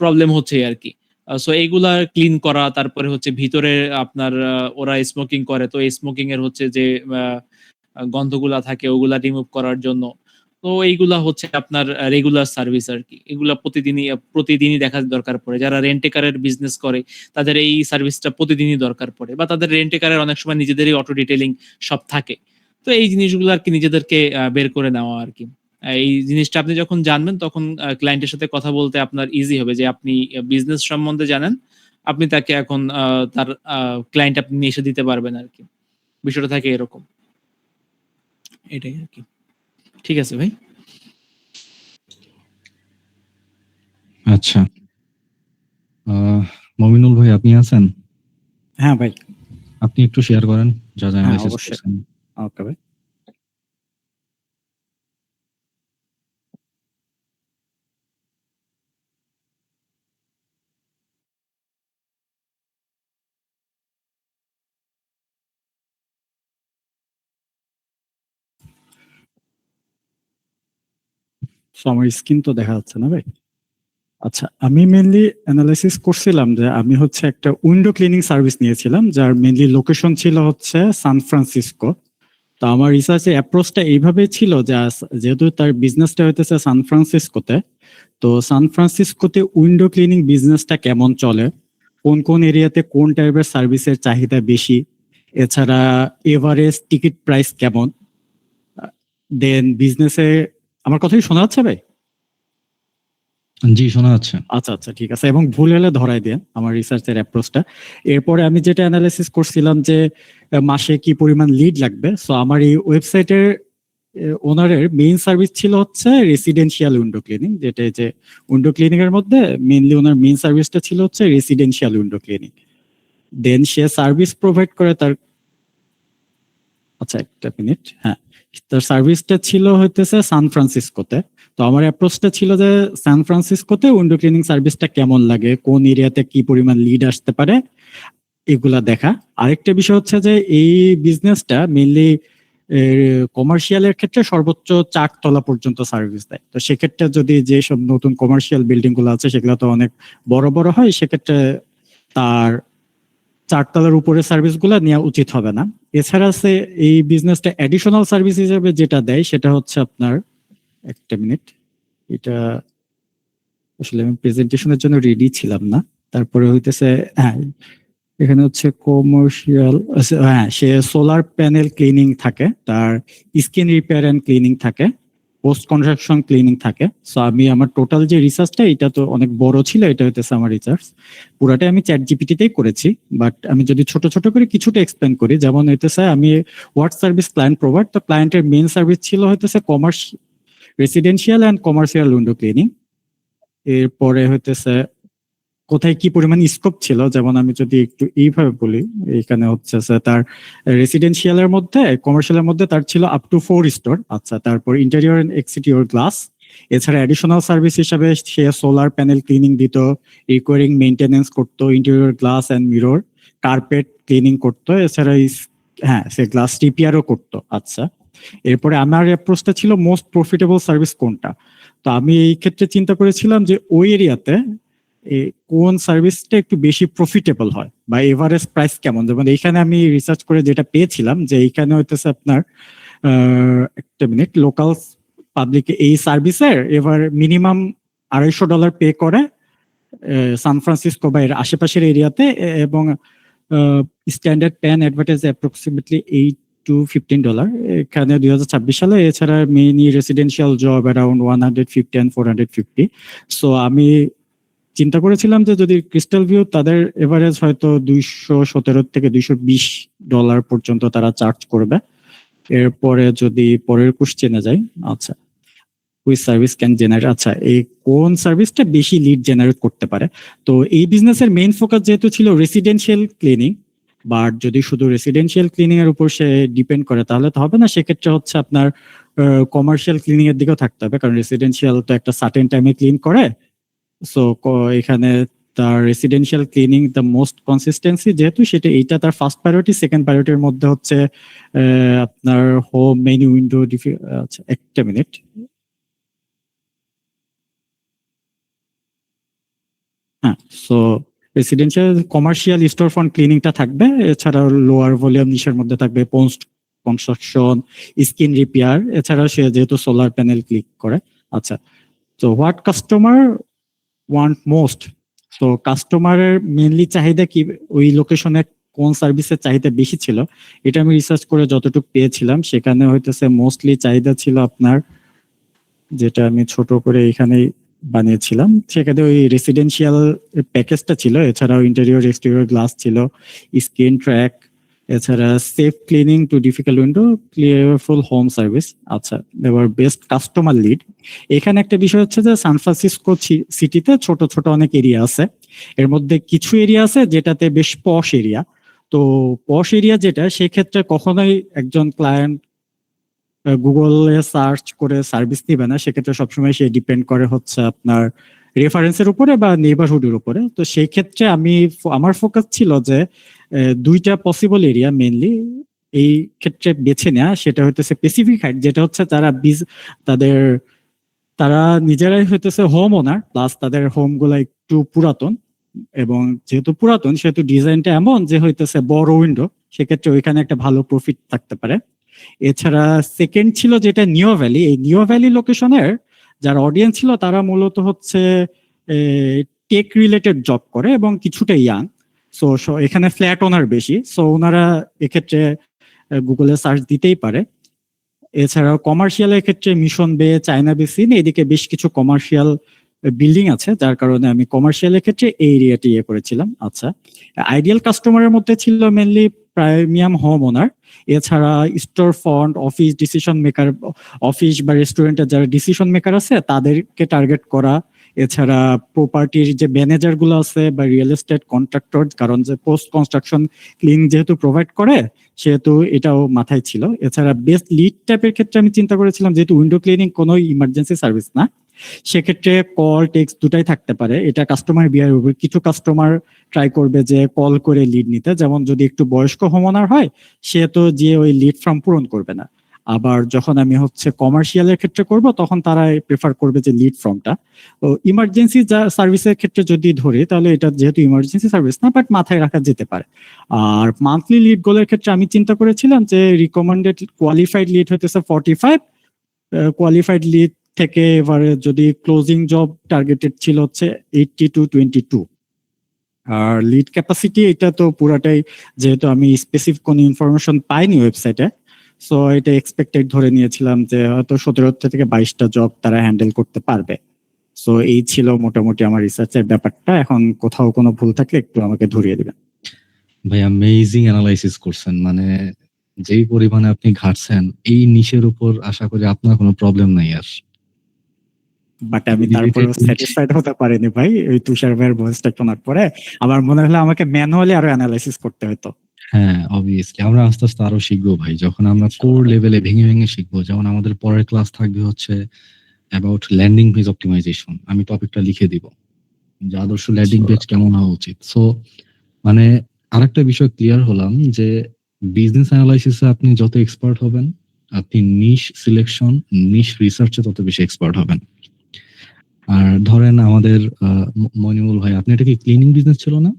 প্রবলেম হচ্ছে আর কি। সো এইগুলা ক্লিন করা, তারপরে হচ্ছে ভিতরে আপনার ওরা স্মোকিং করে, তো স্মোকিং এর হচ্ছে যে গন্ধগুলা থাকে ওগুলা রিমুভ করার জন্য। তো এইগুলা হচ্ছে আপনার রেগুলার সার্ভিস আর কি, এগুলা প্রতিদিনই দেখা দরকার পড়ে। যারা রেন্টে কারের বিজনেস করে তাদের এই সার্ভিসটা প্রতিদিনই দরকার পড়ে, বা তাদের রেন্টে কারের অনেক সময় নিজেদেরই অটো ডিটেইলিং সব থাকে। তো এই জিনিসগুলো আর কি নিজেদেরকে বের করে নেওয়া আর কি। এই জিনিসটা আপনি যখন জানবেন তখন ক্লায়েন্টের সাথে কথা বলতে আপনার ইজি হবে, যে আপনি বিজনেস সম্বন্ধে জানেন, আপনি তাকে এখন তার ক্লায়েন্ট আপনি নিয়ে এসে দিতে পারবেন আর কি। বিষয়টা থাকে এরকম, এটাই আর কি। ঠিক আছে ভাই। আচ্ছা, মমিনুল ভাই আপনি আছেন? হ্যাঁ ভাই। আপনি একটু শেয়ার করেন যা যা অ্যানালাইসিস অবশ্যই। করছেন। ওকে ভাই। আমার স্ক্রিন তো দেখা যাচ্ছে না ভাই। আচ্ছা, আমি মেনলি অ্যানালাইসিস করছিলাম যে আমি হচ্ছে একটা উইন্ডো ক্লিনিং সার্ভিস নিয়েছিলাম, যার মেনলি লোকেশন ছিল হচ্ছে সান ফ্রান্সিসকো। তো তো আমার রিসার্চের অ্যাপ্রোচটা এইভাবেই ছিল যে যেহেতু তার বিজনেসটা হইতেছে সান ফ্রান্সিসকোতে, তো সান ফ্রান্সিসকোতে উইন্ডো ক্লিনিং বিজনেসটা কেমন চলে, কোন কোন এরিয়াতে কোন টাইপের সার্ভিসের চাহিদা বেশি, এছাড়া এভারেজ টিকিট প্রাইস কেমন, দেন বিজনেসে আমার কথাই শোনা যাচ্ছে ভাই? জি, শোনা যাচ্ছে। আচ্ছা আচ্ছা, ঠিক আছে, এবং ভুল হলে ধরাই দেন আমার রিসার্চের অ্যাপ্রোচটা। এরপরে আমি যেটা অ্যানালাইসিস করছিলাম যে মাসে কি পরিমাণ লিড লাগবে। সো আমার এই ওয়েবসাইটের ওনারের মেইন সার্ভিস ছিল হচ্ছে রেসিডেন্সিয়াল উইন্ডো ক্লিনিং, যেটা যে উইন্ডো ক্লিনিং এর মধ্যে মেইনলি ওনার মেইন সার্ভিসটা ছিল হচ্ছে রেসিডেন্সিয়াল উইন্ডো ক্লিনিং। দেন সে সার্ভিস প্রোভাইড করে তার, আচ্ছা একটা মিনিট, হ্যাঁ, তার সার্ভিসটা ছিল হইতেছে সান ফ্রান্সিসকোতে। তো আমার অ্যাপ্রোচটা ছিল যে সান ফ্রান্সিসকোতে উইন্ডো ক্লিনিং সার্ভিসটা কেমন লাগে, কোন এরিয়াতে কি পরিমাণ লিড আসতে পারে, এগুলা দেখা। আরেকটা বিষয় হচ্ছে যে এই বিজনেসটা মেইনলি কমার্শিয়ালের ক্ষেত্রে সর্বোচ্চ 4 তলা পর্যন্ত সার্ভিস দেয়। তো সেক্ষেত্রে যদি যেসব নতুন কমার্শিয়াল বিল্ডিং গুলো আছে সেগুলো তো অনেক বড় বড় হয়, সেক্ষেত্রে তার 4 তলার উপরে সার্ভিস গুলা নেওয়া উচিত হবে না। এছাড়া সে এই বিজনেসটা অ্যাডিশনাল সার্ভিস হিসেবে যেটা দেয় সেটা হচ্ছে আপনার, একটা মিনিট, এটা আসলে আমি প্রেজেন্টেশনের জন্য রেডি ছিলাম না। তারপরে হইতেছে, হ্যাঁ এখানে হচ্ছে কমার্শিয়াল, হ্যাঁ সে সোলার প্যানেল ক্লিনিং থাকে, তার স্কিন রিপেয়ার এন্ড ক্লিনিং থাকে, পোস্ট কনস্ট্রাকশন ক্লিনিং থাকে। সো আমি আমার টোটাল যে রিসার্চটা, এটা তো অনেক বড় ছিল, এটা হইতেছে আমার রিসার্চ পুরাটাই আমি চ্যাট জিপিটিতেই করেছি। বাট আমি যদি ছোট ছোট করে কিছুটা এক্সপ্লেন করি, যেমন হইতেছে আমি হোয়াট সার্ভিস ক্লায়েন্ট প্রোভাইড, তো ক্লায়েন্টের মেইন সার্ভিস ছিল হইতেছে residential and commercial window cleaning. এরপরে হইতেছে কোথায় কি পরিমাণ স্কোপ ছিল, যেমন আমি যদি একটু এইভাবে বলি, এখানে হচ্ছে তার রেসিডেন্সিয়ালের মধ্যে, কমার্শিয়ালের মধ্যে তার ছিল আপ টু 4 স্টোর। আচ্ছা, তারপর ইন্টেরিয়র এন্ড এক্সটিরিয়র গ্লাস। এছাড়া অ্যাডিশনাল সার্ভিস হিসাবে সে সোলার প্যানেল ক্লিনিং দিত, রিকোয়ারিং মেইনটেনেন্স করতো, interior glass and mirror, carpet cleaning করতো, এছাড়া হ্যাঁ সে গ্লাস রিপেয়ারও করতো। আচ্ছা, এরপরে আমার অ্যাপ্রোচটা ছিল মোস্ট প্রফিটেবল সার্ভিস কোনটা। তো আমি এই ক্ষেত্রে চিন্তা করেছিলাম যে ওই এরিয়াতে কোন সার্ভিসটা একটু বেশি প্রফিটেবল হয় বা এভারেজ প্রাইস কেমন। যেমন এইখানে আমি রিসার্চ করে যেটা পেয়েছিলাম যে এইখানে হইতেছে আপনার একটা মিনিট, লোকাল পাবলিক এই সার্ভিসের এবার মিনিমাম $250 পে করে সান ফ্রান্সিসকো বা এর আশেপাশের এরিয়াতে, এবং standard pan advertise approximately $8 to $15 এখানে 2026 সালে। এছাড়া mainly residential job around 150 and 450। So আমি চিন্তা করেছিলাম যে যদি ক্রিস্টাল ভিউ তাদের এভারেজ হয়তো $217 থেকে $220 পর্যন্ত তারা চার্জ করবে। এরপরে যদি পরের কোশ্চেনে যাই, আচ্ছা হুইচ সার্ভিস ক্যান জেনারেট, আচ্ছা এই কোন সার্ভিসটা বেশি লিড জেনারেট করতে পারে। তো এই বিজনেসের মেইন ফোকাস যেহেতু ছিল রেসিডেন্সিয়াল ক্লিনিং, বাট যদি শুধু রেসিডেন্সিয়াল ক্লিনিং এর উপর সে ডিপেন্ড করে তাহলে তো হবে না, সেক্ষেত্রে হচ্ছে আপনার কমার্শিয়াল ক্লিনিং এর দিকেও থাকতে হবে, কারণ রেসিডেন্সিয়াল তো একটা সার্টেন টাইমে ক্লিন করে। সো এখানে তার residential cleaning the most consistency, যেহেতু সেটা এইটা তার ফার্স্ট প্রায়োরিটি। সেকেন্ড প্রায়োরিটির মধ্যে হচ্ছে আপনার হোম মেনু উইন্ডো, আচ্ছা একটা মিনিট, হ্যাঁ so residential commercial store front ক্লিনিংটা থাকবে। এছাড়া লোয়ার ভলিউম নিশের মধ্যে থাকবে পোস্ট কনস্ট্রাকশন, স্কিন রিপেয়ার, এছাড়া সে যেহেতু সোলার প্যানেল ক্লিক করে। আচ্ছা, তো হোয়াট কাস্টমার ওয়ান্ট মোস্ট, তো কাস্টমারের মেইনলি চাহিদা কি, ওই লোকেশনে কোন সার্ভিসের চাহিদা বেশি ছিল, এটা আমি রিসার্চ করে যতটুকু পেয়েছিলাম সেখানে হইতেছে মোস্টলি চাহিদা ছিল আপনার, যেটা আমি ছোট করে এখানে বানিয়েছিলাম, সেখানে ওই রেসিডেন্সিয়াল প্যাকেজটা ছিল। এছাড়াও ইন্টেরিয়র এক্সটেরিয়র গ্লাস ছিল, স্ক্রিন ট্র্যাক, এছাড়া safe cleaning to difficult window, ক্লিয়ারফুল হোম সার্ভিস। আচ্ছা, এবার বেস্ট কাস্টমার লিড। এখানে একটা বিষয় হচ্ছে যে সান ফ্রান্সিসকো সিটিতে ছোট ছোট অনেক এরিয়া আছে, এর মধ্যে কিছু এরিয়া আছে যেটাতে বেশ পশ এরিয়া। তো পশ এরিয়া যেটা, সেক্ষেত্রে কখনোই একজন ক্লায়েন্ট গুগলে সার্চ করে সার্ভিস নিবে না, সেক্ষেত্রে সবসময় সে ডিপেন্ড করে হচ্ছে আপনার রেফারেন্সের উপরে বা নেইবারহুডের উপরে। তো সেই ক্ষেত্রে আমার ফোকাস ছিল যে দুইটা পসিবল এরিয়া মেইনলি এই ক্ষেত্রে বেছে নেওয়া, সেটা হইতেছে স্পেসিফিক হাইট, যেটা হচ্ছে তারা নিজেরাই হইতেছে হোম ওনার, প্লাস তাদের হোম গুলা একটু পুরাতন, এবং যেহেতু পুরাতন সেহেতু ডিজাইনটা এমন যে হইতেছে বড় উইন্ডো, সেক্ষেত্রে ওইখানে একটা ভালো প্রফিট থাকতে পারে। এছাড়া সেকেন্ড ছিল যেটা নিও ভ্যালি, এই নিও ভ্যালি লোকেশনের যারা অডিয়েন্স ছিল তারা মূলত হচ্ছে টেক রিলেটেড জব করে এবং কিছুটা ইয়াং। সো এখানে ফ্ল্যাট ওনার বেশি, সো ওনারা এক্ষেত্রে গুগলে সার্চ দিতেই পারে। এছাড়াও কমার্শিয়ালের ক্ষেত্রে মিশন বে, চায়না বেসিন, এদিকে বেশ কিছু কমার্শিয়াল বিল্ডিং আছে, যার কারণে আমি কমার্শিয়ালের ক্ষেত্রে এই এরিয়াটি করেছিলাম। আচ্ছা, আইডিয়াল কাস্টমারের মধ্যে ছিল মেনলি প্রিমিয়াম হোম ওনার, এছাড়া store front, office decision maker, office বা রেস্টুরেন্টের যারা ডিসিশন মেকার আছে তাদেরকে টার্গেট করা, এছাড়া প্রপার্টির যে ম্যানেজার গুলো আছে বা রিয়েল এস্টেট কন্ট্রাক্টর, কারণ যে পোস্ট কনস্ট্রাকশন ক্লিন যেহেতু প্রোভাইড করে সেহেতু এটাও মাথায় ছিল। এছাড়া বেস্ট লিড টাইপের ক্ষেত্রে আমি চিন্তা করেছিলাম যেহেতু উইন্ডো ক্লিনিং কোনো ইমার্জেন্সি সার্ভিস না, সেক্ষেত্রে কল টেক্সট দুটাই থাকতে পারে। এটা কাস্টমার বিহেভিয়ার উপর, কিছু কাস্টমার ট্রাই করবে যে কল করে লিড নিতে, যেমন যদি একটু বয়স্ক হোমওনার হয় সে তো যে ওই লিড ফর্ম পূরণ করবে না। আবার যখন আমি হচ্ছে কমার্শিয়ালের ক্ষেত্রে করব তখন তারা প্রেফার করবে যে লিড ফর্মটা। তো ইমার্জেন্সি সার্ভিসের ক্ষেত্রে যদি ধরি তাহলে এটা যেহেতু ইমার্জেন্সি সার্ভিস না, বাট মাথায় রাখা যেতে পারে। আর মান্থলি লিড গোলের ক্ষেত্রে আমি চিন্তা করেছিলাম যে রিকমেন্ডেড কোয়ালিফাইড লিড হইতেছে 45, কোয়ালিফাইড লিড থেকে এবারে যদি ক্লোজিং জব টার্গেটেড ছিল হচ্ছে 80 to 22। আর লিড ক্যাপাসিটি এটা তো পুরাটাই, যেহেতু আমি স্পেসিফিক কোনো ইনফরমেশন পাইনি ওয়েবসাইটে, সো এটা এক্সপেক্টেড ধরে নিয়েছিলাম যে হয়তো 17 থেকে 22টা জব তারা হ্যান্ডেল করতে পারবে। সো এই ছিল মোটামুটি আমার রিসার্চের ব্যাপারটা। এখন কোথাও কোনো ভুল থাকলে একটু আমাকে ধরিয়ে দিবেন। ভাই অ্যামেজিং অ্যানালাইসিস করছেন, মানে যেই পরিমাণে আপনি ঘাটছেন এই নিশের উপর, আশা করি আপনার কোনো প্রবলেম নাই আর। বাট আমি তারপরে স্যাটিসফাইড হতে পারিনি ভাই, ওই তুষার ভাইয়ের ভয়েসটা শোনার পরে আমার মনে হলো আমাকে ম্যানুয়ালি আরো অ্যানালাইসিস করতে হতো। হ্যাঁ, অবভিয়াসলি আমরা আস্তে আস্তে আরো শিখবো ভাই, যখন আমরা কোর লেভেলে ভেঙে ভেঙে শিখবো। যেমন আমাদের পরের ক্লাস থাকবে হচ্ছে অ্যাবাউট ল্যান্ডিং পেজ অপটিমাইজেশন, আমি টপিকটা লিখে দিব যে আদর্শ ল্যান্ডিং পেজ কেমন হওয়া উচিত। সো মানে আরেকটা বিষয় ক্লিয়ার হলাম যে বিজনেস অ্যানালাইসিসে আপনি যত এক্সপার্ট হবেন, আপনি নিশ সিলেকশন, নিশ রিসার্চে তত বেশি এক্সপার্ট হবেন। আর ধরেন আমাদের মনিমুল ভাই, আপনি এটা কি ক্লিনিং বিজনেস ছিল না?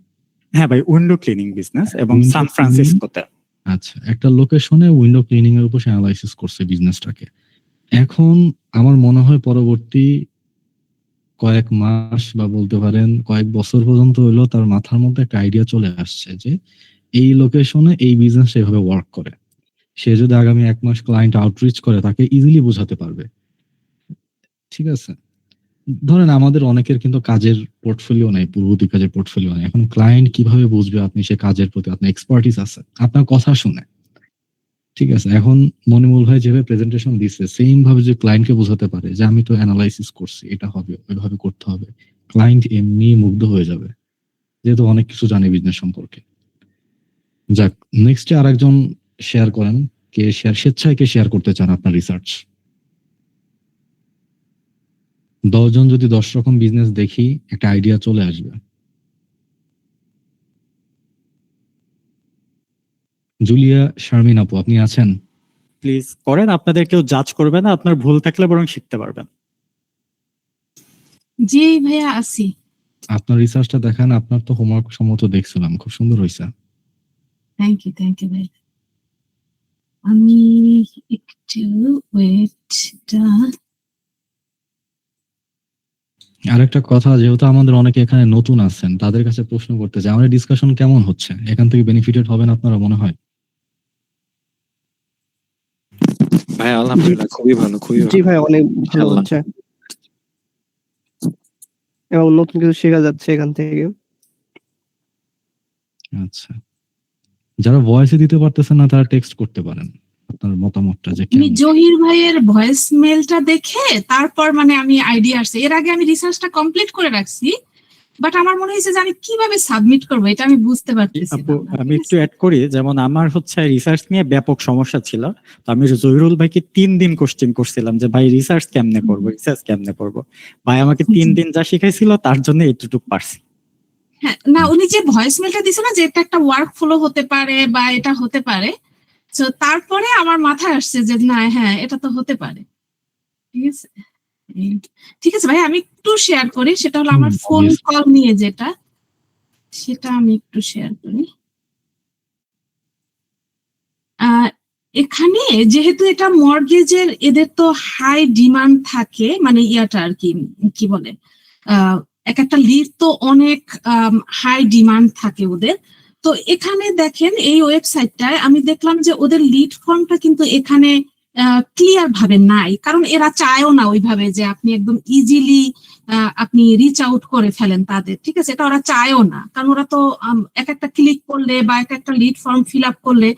হ্যাঁ ভাই, উইন্ডো ক্লিনিং বিজনেস এবং Window সান ফ্রান্সিসকোতে। আচ্ছা, একটা লোকেশনে উইন্ডো ক্লিনিং এর উপর অ্যানালাইসিস করছে বিজনেসটাকে। এখন আমার মনে হয় পরবর্তী কয়েক মাস বা বলতে পারেন কয়েক বছর পর্যন্ত হইলো তার মাথার মধ্যে একটা আইডিয়া চলে আসছে যে এই লোকেশনে এই বিজনেস এভাবে ওয়ার্ক করে। সে যদি আগামী 1 মাস ক্লায়েন্ট আউটরিচ করে তাকে ইজিলি বোঝাতে পারবে। ঠিক আছে, ধরেন আমাদের অনেকের কিন্তু কাজের পোর্টফোলিও নাই, পূর্ববর্তী কাজের পোর্টফোলিও নাই। এখন ক্লায়েন্ট কিভাবে বুঝবে আপনি সে কাজের প্রতি আপনার এক্সপার্টিস আছে, আপনার কথা শুনে। ঠিক আছে, এখন মনিমুল ভাই যেভাবে প্রেজেন্টেশন দিচ্ছে সেম ভাবে যে ক্লায়েন্টকে বোঝাতে পারে যে আমি তো অ্যানালাইসিস করছি, এটা হবে, ওইভাবে করতে হবে, ক্লায়েন্ট এমনি মুগ্ধ হয়ে যাবে, যেহেতু অনেক কিছু জানে বিজনেস সম্পর্কে। যাক, নেক্সটে আরেকজন শেয়ার করেন, কে শেয়ার, স্বেচ্ছায় কে শেয়ার করতে চান আপনার রিসার্চ? 10 জন যদি 10 রকম বিজনেস দেখি, একটা আইডিয়া চলে আসবে। জুলিয়া শারমিন আপু, আপনি আছেন? প্লিজ করেন, আপনাদের কেউ জাজ করবে না, আপনার ভুল থাকলে বরং শিখতে পারবেন। জি ভাইয়া আছি। আপনার রিসার্চটা দেখান, আপনার তো হোমওয়ার্ক সম্মত দেখছিলাম, খুব সুন্দর হয়েছে। থ্যাংক ইউ ভাই। আমি একটু ওয়েটটা। আরেকটা কথা, যেহেতু আমাদের অনেকে এখানে নতুন আছেন, তাদের কাছে প্রশ্ন করতে চাই, আমাদের ডিসকাশন কেমন হচ্ছে? এখান থেকে বেনিফিটেড হবেন আপনারা মনে হয়? ভাই আলহামদুলিল্লাহ খুবই ভালো, খুবই জি ভালো। ভাই, অনেক ভালো ইনশাআল্লাহ। হচ্ছে এবং নতুন কিছু শেখা যাচ্ছে এখান থেকে। আচ্ছা, যারা ভয়েসে দিতে পারতেছেন না তারা টেক্সট করতে পারেন আপনার মতামতটা যে আমি কেমন। জহির ভাইয়ের ভয়েস মেলটা দেখে তারপর মানে আমি আইডিয়া আসছে। এর আগে আমি রিসার্চটা কমপ্লিট করে রাখছি, বাট আমার মনে হয়েছে যে আমি কিভাবে সাবমিট করবো এটা আমি বুঝতে পারতেছি আপু না। আমি একটু অ্যাড করি, যেমন আমার হচ্ছে রিসার্চ নিয়ে ব্যাপক সমস্যা ছিল, তো আমি জহিরুল ভাইকে 3 দিন কোশ্চেন করছিলাম যে ভাই রিসার্চ কেমনে করবো, রিসার্চ কেমনে করবো। ভাই আমাকে 3 দিন যা শিখাইছিল তার জন্য এতটুকু পারছি। হ্যাঁ, না উনি যে ভয়েস মেলটা দিছে না যে এটা একটা ওয়ার্ক ফ্লো হতে পারে বা এটা হতে পারে, তো তারপরে আমার মাথায় আসছে যে না হ্যাঁ এটা তো হতে পারে। ঠিক আছে, ঠিক আছে ভাই, আমি একটু শেয়ার করি। সেটা হলো আমার ফোন কল নিয়ে যেটা, সেটা আমি একটু শেয়ার করি। এখানে যেহেতু এটা মর্গেজের এদের তো হাই ডিমান্ড থাকে, মানে ইয়াটা আর কি কি বলে এক একটা লিড তো অনেক হাই ডিমান্ড থাকে ওদের। তো এখানে দেখেন এই ওয়েবসাইটটায় আমি দেখলাম যে ওদের লিড ফর্মটা কিন্তু এখানে ক্লিয়ার ভাবে নাই, কারণ এরা চায়ও না ওইভাবে যে আপনি একদম ইজিলি আপনি রিচ আউট করে ফেলেন তাদের, ঠিক আছে, এটা ওরা চায়ও না, কারণ ওরা তো এক একটা ক্লিক করলে বা এক একটা লিড ফর্ম ফিল আপ করলে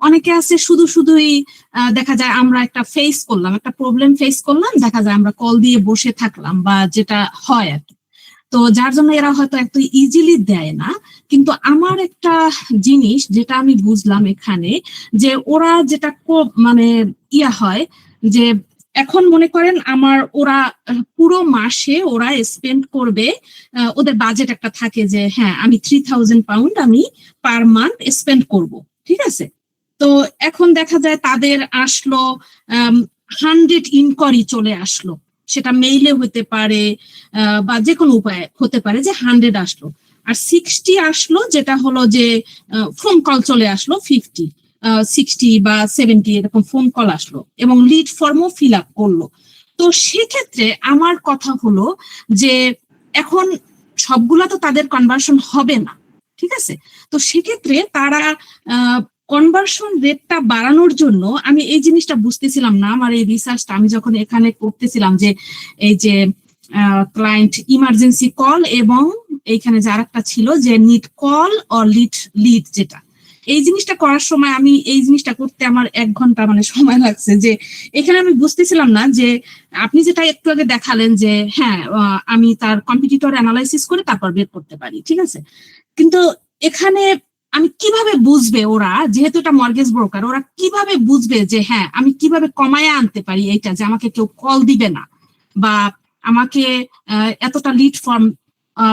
অনেকে আছে শুধুই দেখা যায় আমরা একটা ফেস করলাম, একটা প্রবলেম ফেস করলাম, দেখা যায় আমরা কল দিয়ে বসে থাকলাম বা যেটা হয় আর কি। তো যার জন্য এরা হয়তো এত ইজিলি দেয় না। কিন্তু আমার একটা জিনিস যেটা আমি বুঝলাম এখানে, যে ওরা যেটা মানে ইয়া হয় যে এখন মনে করেন আমার ওরা পুরো মাসে ওরা স্পেন্ড করবে, ওদের বাজেট একটা থাকে যে হ্যাঁ আমি 3000 পাউন্ড আমি পার মান্থ স্পেন্ড করব, ঠিক আছে। তো এখন দেখা যায় তাদের আসলো 100 ইনকোয়ারি চলে আসলো, সেটা মেইলে হতে পারে বা যে কোনো উপায়ে হতে পারে যে 100 আসলো, আর 60 আসলো যেটা হলো যে ফোন কল চলে আসলো 50, 60 বা 70 এরকম ফোন কল আসলো এবং লিড ফর্মও ফিল আপ করলো। তো সেক্ষেত্রে আমার কথা হলো যে এখন সবগুলা তো তাদের কনভার্সন হবে না, ঠিক আছে। তো সেক্ষেত্রে তারা কনভার্সন রেটটা বাড়ানোর জন্য আমি এই জিনিসটা বুঝতেছিলাম না, আমার এই রিসার্চটা আমি যখন এখানে করতেছিলাম যে এই যে ক্লায়েন্ট ইমার্জেন্সি কল এবং এইখানে যার একটা ছিল যে নিড কল অর লিড যেটা, এই জিনিসটা করার সময় আমি এই জিনিসটা করতে আমার 1 ঘন্টা মানে সময় লাগছে। যে এখানে আমি বুঝতেছিলাম না যে আপনি যেটা একটু আগে দেখালেন যে হ্যাঁ আমি তার কম্পিটিটর অ্যানালাইসিস করে তারপর বের করতে পারি, ঠিক আছে, কিন্তু এখানে আমি কিভাবে বুঝবে ওরা, যেহেতু এটা মর্গেজ ব্রোকার, ওরা কিভাবে বুঝবে যে হ্যাঁ আমি কিভাবে কমায় আনতে পারি এইটা, যে আমাকে কেউ কল দিবে না বা আমাকে এতটা লিড ফর্ম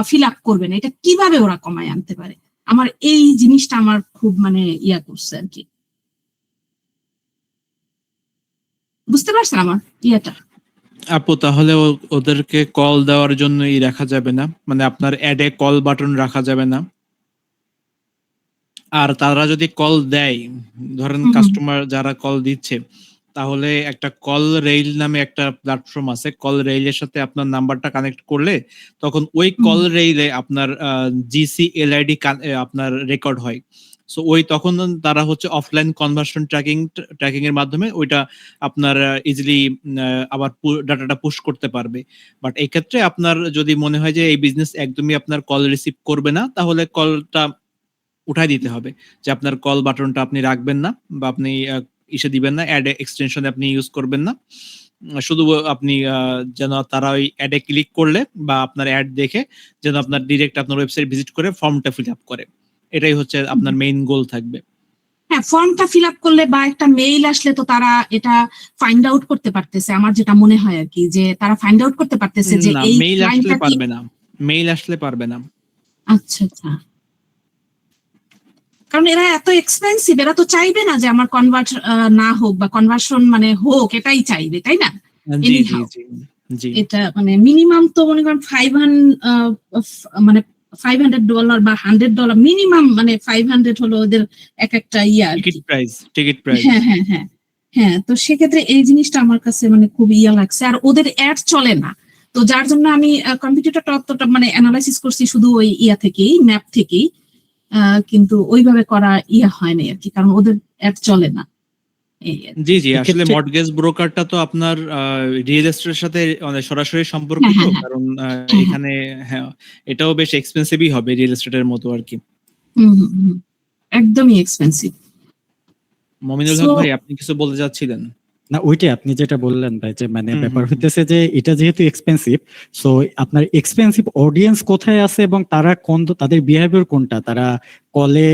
ফিল আপ করবে না, এটা কিভাবে ওরা কমায় আনতে পারে? আমার এই জিনিসটা আমার খুব মানে ইয়া করছে আর কি, বুঝতে পারছেন আমার ইয়াটা? আপু তাহলে ওদেরকে কল দেওয়ার জন্যই রাখা যাবে না, মানে আপনার অ্যাডে কল বাটন রাখা যাবে না। আর তারা যদি কল দেয়, ধরেন কাস্টমার যারা কল দিচ্ছে, তাহলে একটা কল রেইল নামে একটা প্ল্যাটফর্ম আছে, কল রেইলের সাথে আপনার নাম্বারটা কানেক্ট করলে তখন ওই কল রেইলে আপনার GCLID আপনার রেকর্ড হয়। সো ওই তখন তারা হচ্ছে অফলাইন কনভার্সন ট্র্যাকিং এর মাধ্যমে ওইটা আপনার ইজিলি আবার ডাটাটা পুশ করতে পারবে। বাট এই ক্ষেত্রে আপনার যদি মনে হয় যে এই বিজনেস একদমই আপনার কল রিসিভ করবে না, তাহলে কলটা উঠাই দিতে হবে, যে আপনার কল বাটনটা আপনি রাখবেন না বা আপনি ইসে দিবেন না, অ্যাড এক্সটেনশনে আপনি ইউজ করবেন না। শুধু আপনি যেন তারা ওই অ্যাডে ক্লিক করলে বা আপনার অ্যাড দেখে যেন আপনার ডিরেক্ট আপনার ওয়েবসাইট ভিজিট করে ফর্মটা ফিল আপ করে, এটাই হচ্ছে আপনার মেইন গোল থাকবে। হ্যাঁ, ফর্মটা ফিল আপ করলে বা একটা মেইল আসলে তো তারা এটা ফাইন্ড আউট করতে পারতেছে, আমার যেটা মনে হয় আর কি, যে তারা ফাইন্ড আউট করতে পারতেছে যে এই মেইল আসলে পারবে না, মেইল আসলে পারবে না। আচ্ছা আচ্ছা, কারণ এরা এত এক্সপেন্সিভ, এরা তো চাইবে না যে আমার কনভার্ট না হোক বা কনভার্সন মানে হোক, এটাই চাইবে, তাই না? জি জি জি, এটা মানে মিনিমাম তো মনে করেন মানে $500 বা $100 মিনিমাম, মানে 500 হলো ওদের এক একটা টিকিট প্রাইস। হ্যাঁ হ্যাঁ হ্যাঁ হ্যাঁ, তো সেক্ষেত্রে এই জিনিসটা আমার কাছে মানে খুব ইয়া লাগছে। আর ওদের অ্যাড চলে না, তো যার জন্য আমি কম্পিউটারটা অতটা মানে অ্যানালাইসিস করছি শুধু ওই ইয়া থেকেই, ম্যাপ থেকেই, কিন্তু ওইভাবে করা ইয়া হয় না আর কি, কারণ ওদের অ্যাড চলে না। জি জি, আসলে মর্টগেজ ব্রোকারটা তো আপনার রিয়েল এস্টেটের সাথে সরাসরি সম্পর্কিত, কারণ এখানে হ্যাঁ এটাও বেশ এক্সপেন্সিভই হবে রিয়েল এস্টেটের মতো আর কি। একদমই এক্সপেন্সিভ। মমিনুল হক ভাই, আপনি কিছু বলতে যাচ্ছিলেন? না, ওইটাই আপনি যেটা বললেন ভাই, যে মানে ব্যাপার হইতেছে যে এটা যেহেতু এক্সপেন্সিভ, সো আপনার এক্সপেন্সিভ অডিয়েন্স কোথায় আছে এবং তারা তাদের বিহেভিয়ার কোনটা, তারা কলে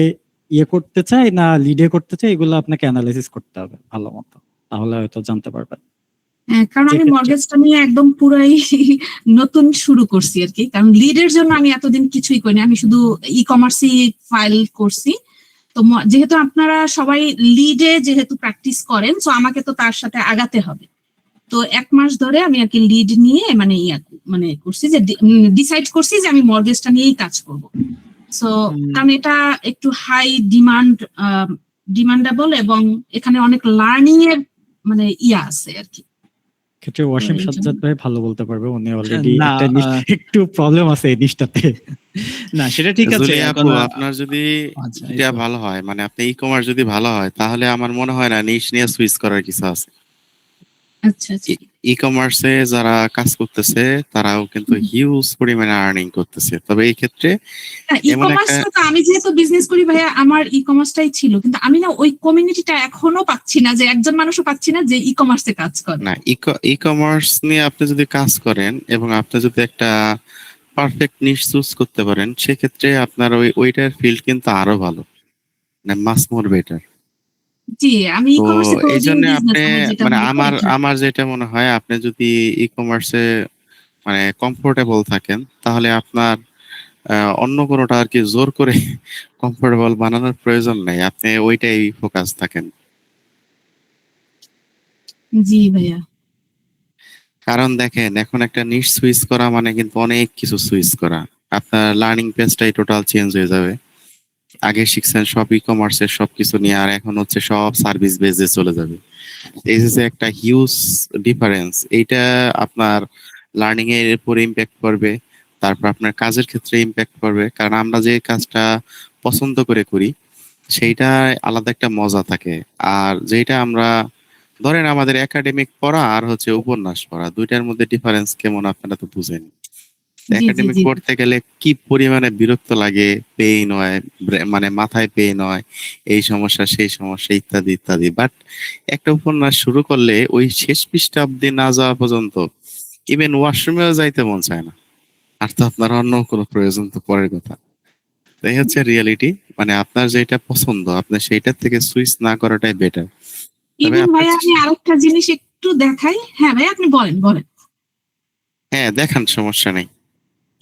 ইয়ে করতে চায় না লিডে করতে চায়, এগুলো আপনাকে অ্যানালাইসিস করতে হবে ভালো মতো, তাহলে হয়তো জানতে পারবেন। হ্যাঁ, কারণ আমি মর্গেজটা নিয়ে একদম পুরাই নতুন শুরু করছি আর কি, কারণ লিডের জন্য আমি এতদিন কিছুই করিনি, আমি শুধু ই কমার্সই ফাইল করছি। তো যেহেতু আপনারা সবাই লিডে যেহেতু প্র্যাকটিস করেন, তো আমাকে তো তার সাথে আগাতে হবে। তো 1 মাস ধরে আমি আর কি লিড নিয়ে মানে করছি, যে ডিসাইড করছি যে আমি মর্গেজটা নিয়েই কাজ করব। সো কারণ এটা একটু হাই ডিমান্ড ডিমান্ডেবল এবং এখানে অনেক লার্নিং এর মানে ইয়া আছে আর কি। ক্ষেত্রে ওয়াসিম এই জন্য- সাজ্জাদ ভাই ভালো বলতে পারবে, উনি অলরেডি না, একটু প্রবলেম আছে এই জিনিসটাতে। না সেটা ঠিক আছে। জুলি এখন আপু, আপনার যদি আচ্ছা, এটা ভালো হয়, মানে আপনি ই কমার্স যদি ভালো হয়, তাহলে আমার মনে হয় না নিশ নিয়ে সুইচ করার কিছু আছে। আচ্ছা আচ্ছা। ই কমার্সে যারা কাজ করতেছে তারাও কিন্তু হিউজ পরিমাণে আর্নিং করতেছে। তবে এই ক্ষেত্রে ই এমন কমার্স একটা তো আমি যেহেতু বিজনেস করি ভাইয়া, আমার ই কমার্সটাই ছিল, কিন্তু আমি না ওই কমিউনিটিটা এখনো পাচ্ছি না, যে একজন মানুষও পাচ্ছি না যে ই কমার্সে কাজ করে। না, ই কমার্স নিয়ে আপনি যদি কাজ করেন এবং আপনি যদি একটা পারফেক্ট নিশ চুজ করতে পারেন, সেক্ষেত্রে আপনার ওইটার ফিল্ড কিন্তু আরো ভালো, মানে মাস মোর বেটার। জি, আমি ই তো কমার্সে এই কোনোদিন জন্য বিজনেস আপনি, আমি যেটা মানে মনে করি আমার যেটা মনে হয়, আপনি যদি ই কমার্সে মানে কমফোর্টেবল থাকেন, তাহলে আপনার অন্য কোনোটা আর কি জোর করে কমফোর্টেবল বানানোর প্রয়োজন নেই, আপনি ওইটাই ফোকাস থাকেন। জি ভাইয়া। কারণ দেখেন, এখন একটা নিশ সুইচ করা মানে কিন্তু অনেক কিছু সুইচ করা। আপনার লার্নিং পেজটাই টোটাল চেঞ্জ হয়ে যাবে। আগে শিখছেন সব ই কমার্সের সবকিছু নিয়ে, আর এখন হচ্ছে সব সার্ভিস বেজে চলে যাবে। এই যে একটা হিউজ ডিফারেন্স, এইটা আপনার লার্নিং এর উপর ইম্প্যাক্ট করবে, তারপর আপনার কাজের ক্ষেত্রে ইম্প্যাক্ট করবে। কারণ আমরা যে কাজটা পছন্দ করে করি, সেইটা আলাদা একটা মজা থাকে। আর যেটা আমরা ধরেন আমাদের একাডেমিক পড়া আর হচ্ছে উপন্যাস পড়া, দুইটার মধ্যে ডিফারেন্স কেমন আপনারা তো বুঝেন। জি জি একাডেমিক জি। পড়তে গেলে কি পরিমাণে বিরক্ত লাগে, পেইন হয়, মানে মাথায় পেইন হয়, এই সমস্যা সেই সমস্যা ইত্যাদি ইত্যাদি। বাট একটা উপন্যাস শুরু করলে ওই শেষ পৃষ্ঠা অব্দি না যাওয়া পর্যন্ত ইভেন ওয়াশরুমেও যাইতে মন চায় না। আর তো আপনার অন্য কোনো প্রয়োজন তো পরের কথা। তাই হচ্ছে রিয়েলিটি, মানে আপনার যেটা পছন্দ আপনি সেইটার থেকে সুইচ না করাটাই বেটার। তবে ইভেন আপনার, ভাইয়া আমি আরেকটা জিনিস একটু দেখাই। হ্যাঁ ভাইয়া আপনি বলেন বলেন। হ্যাঁ দেখান, সমস্যা নেই।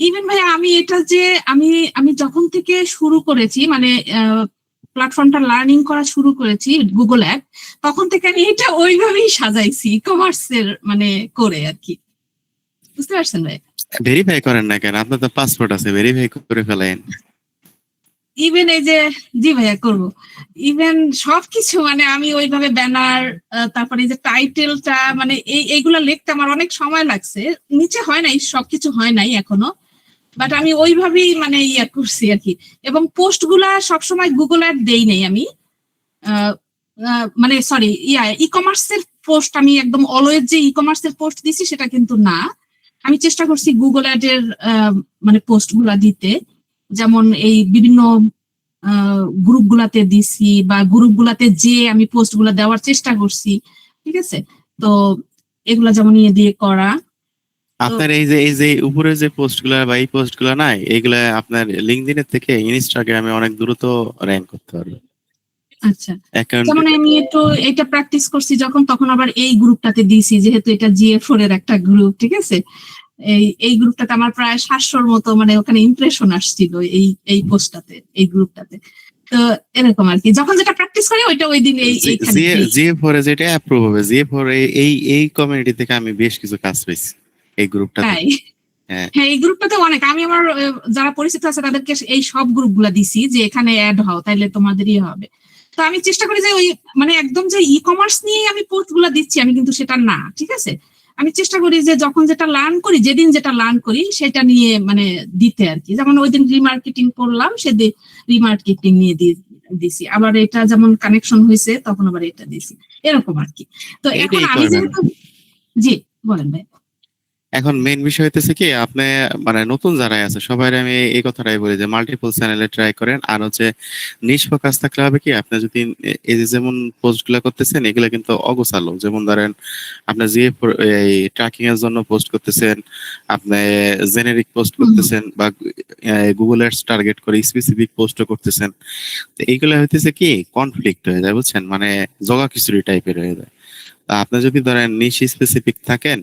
ইভেন ভাইয়া আমি এটা যে আমি আমি যখন থেকে শুরু করেছি মানে প্ল্যাটফর্মটা লার্নিং করা শুরু করেছি গুগল অ্যাপ, তখন থেকে আমি এটা ওইভাবেই সাজাইছি কমার্সের মানে করে আর কি। বুঝতে পারছেন ভাই? ভেরিফাই করেন না কেন? আপনার তো পাসপোর্ট আছে, ভেরিফাই করে ফেলেন। ইভেন এই যে, জি ভাইয়া করব, ইভেন সবকিছু মানে আমি ওইভাবে ব্যানার, তারপরে এই যে টাইটেলটা মানে এইগুলা লিখতে আমার অনেক সময় লাগছে। নিচে হয় নাই, সবকিছু হয় নাই এখনো, বাট আমি ওইভাবেই মানে ইয়া করছি আর কি। এবং পোস্ট গুলা সবসময় গুগল অ্যাড দেই নাই আমি, মানে সরি ই কমার্সের পোস্ট আমি একদম অলওয়েজ যে ই কমার্সের পোস্ট দিছি সেটা কিন্তু না। আমি চেষ্টা করছি গুগল অ্যাড এর মানে পোস্ট গুলা দিতে, যেমন এই বিভিন্ন গ্রুপ গুলাতে দিছি বা গ্রুপ গুলাতে যে আমি পোস্ট গুলা দেওয়ার চেষ্টা করছি। ঠিক আছে, তো এগুলা যেমন ইয়ে দিয়ে করা। আপনার এই যে উপরে যে পোস্টগুলা বা এই পোস্টগুলা নাই, এগুলা আপনার লিঙ্কডইনের থেকে ইনস্টাগ্রামে অনেক দ্রুত র্যাঙ্ক করতে পারবে। আচ্ছা, অ্যাকাউন্ট যেমন আমি একটু এটা প্র্যাকটিস করছি যখন, তখন আবার এই গ্রুপটাতে দিছি, যেহেতু এটা জিএফ4 এর একটা গ্রুপ। ঠিক আছে, এই গ্রুপটাতে আমার প্রায় 700-র মতো মানে ওখানে ইমপ্রেশন আসছিল এই পোস্টটাতে, এই গ্রুপটাতে। তো এরকম আর কি, যখন যেটা প্র্যাকটিস করি ওইটা ওই দিন এইখানে দিই। জিএ4 এ যেটা অ্যাপ্রুভ হবে, জিএ4 এই কমিউনিটি থেকে আমি বেশ কিছু কাজ পেয়েছি এই গ্রুপটাতে। তাই? হ্যাঁ, হ্যাঁ, এই গ্রুপটাতে অনেক, আমি আমার যারা পরিচিত আছে তাদেরকে এই সব গ্রুপগুলা দিছি যে এখানে অ্যাড হও, তাইলে তোমাদেরই হবে। তো আমি চেষ্টা করি যে ওই মানে একদম যে ই কমার্স নিয়ে আমি পোস্ট গুলা দিচ্ছি, আমি কিন্তু সেটা না। ঠিক আছে, আমি চেষ্টা করি যে যখন যেটা লার্ন করি, যেদিন যেটা লার্ন করি সেটা নিয়ে মানে দিতে আর কি। যেমন ওই দিন রিমার্কেটিং করলাম, সেদিন রিমার্কেটিং নিয়ে দিছি, আবার এটা যেমন কানেকশন হয়েছে তখন আবার এটা দিছি, এরকম আর কি। তো এখন এইটাই আমি করবেন। যেহেতু, জি বলেন ভাই। এখন মেইন বিষয় হইতেছে কি, আপনি মানে নতুন যারা আছে সবাই আমি এই কথাটাই বলি যে মাল্টিপল চ্যানেলে ট্রাই করেন। আর হচ্ছে নিশ ফোকাস থাকলে হবে কি, আপনি যদি এই যে যেমন পোস্ট গুলা করতেছেন এগুলো কিন্তু অগোছালো, যেমন ধরেন আপনি যে এই ট্র্যাকিং এর জন্য পোস্ট করতেছেন, আপনি জেনেরিক পোস্ট করতেছেন, বা গুগল অ্যাডস টার্গেট করে স্পেসিফিক পোস্টও করতেছেন। তো এইগুলো হইতেছে কি কনফ্লিক্ট হয়ে যায়, বুঝছেন, মানে জগা খিচুড়ি টাইপের হয়ে যায়। তা আপনি যদি ধরেন নিশ স্পেসিফিক থাকেন,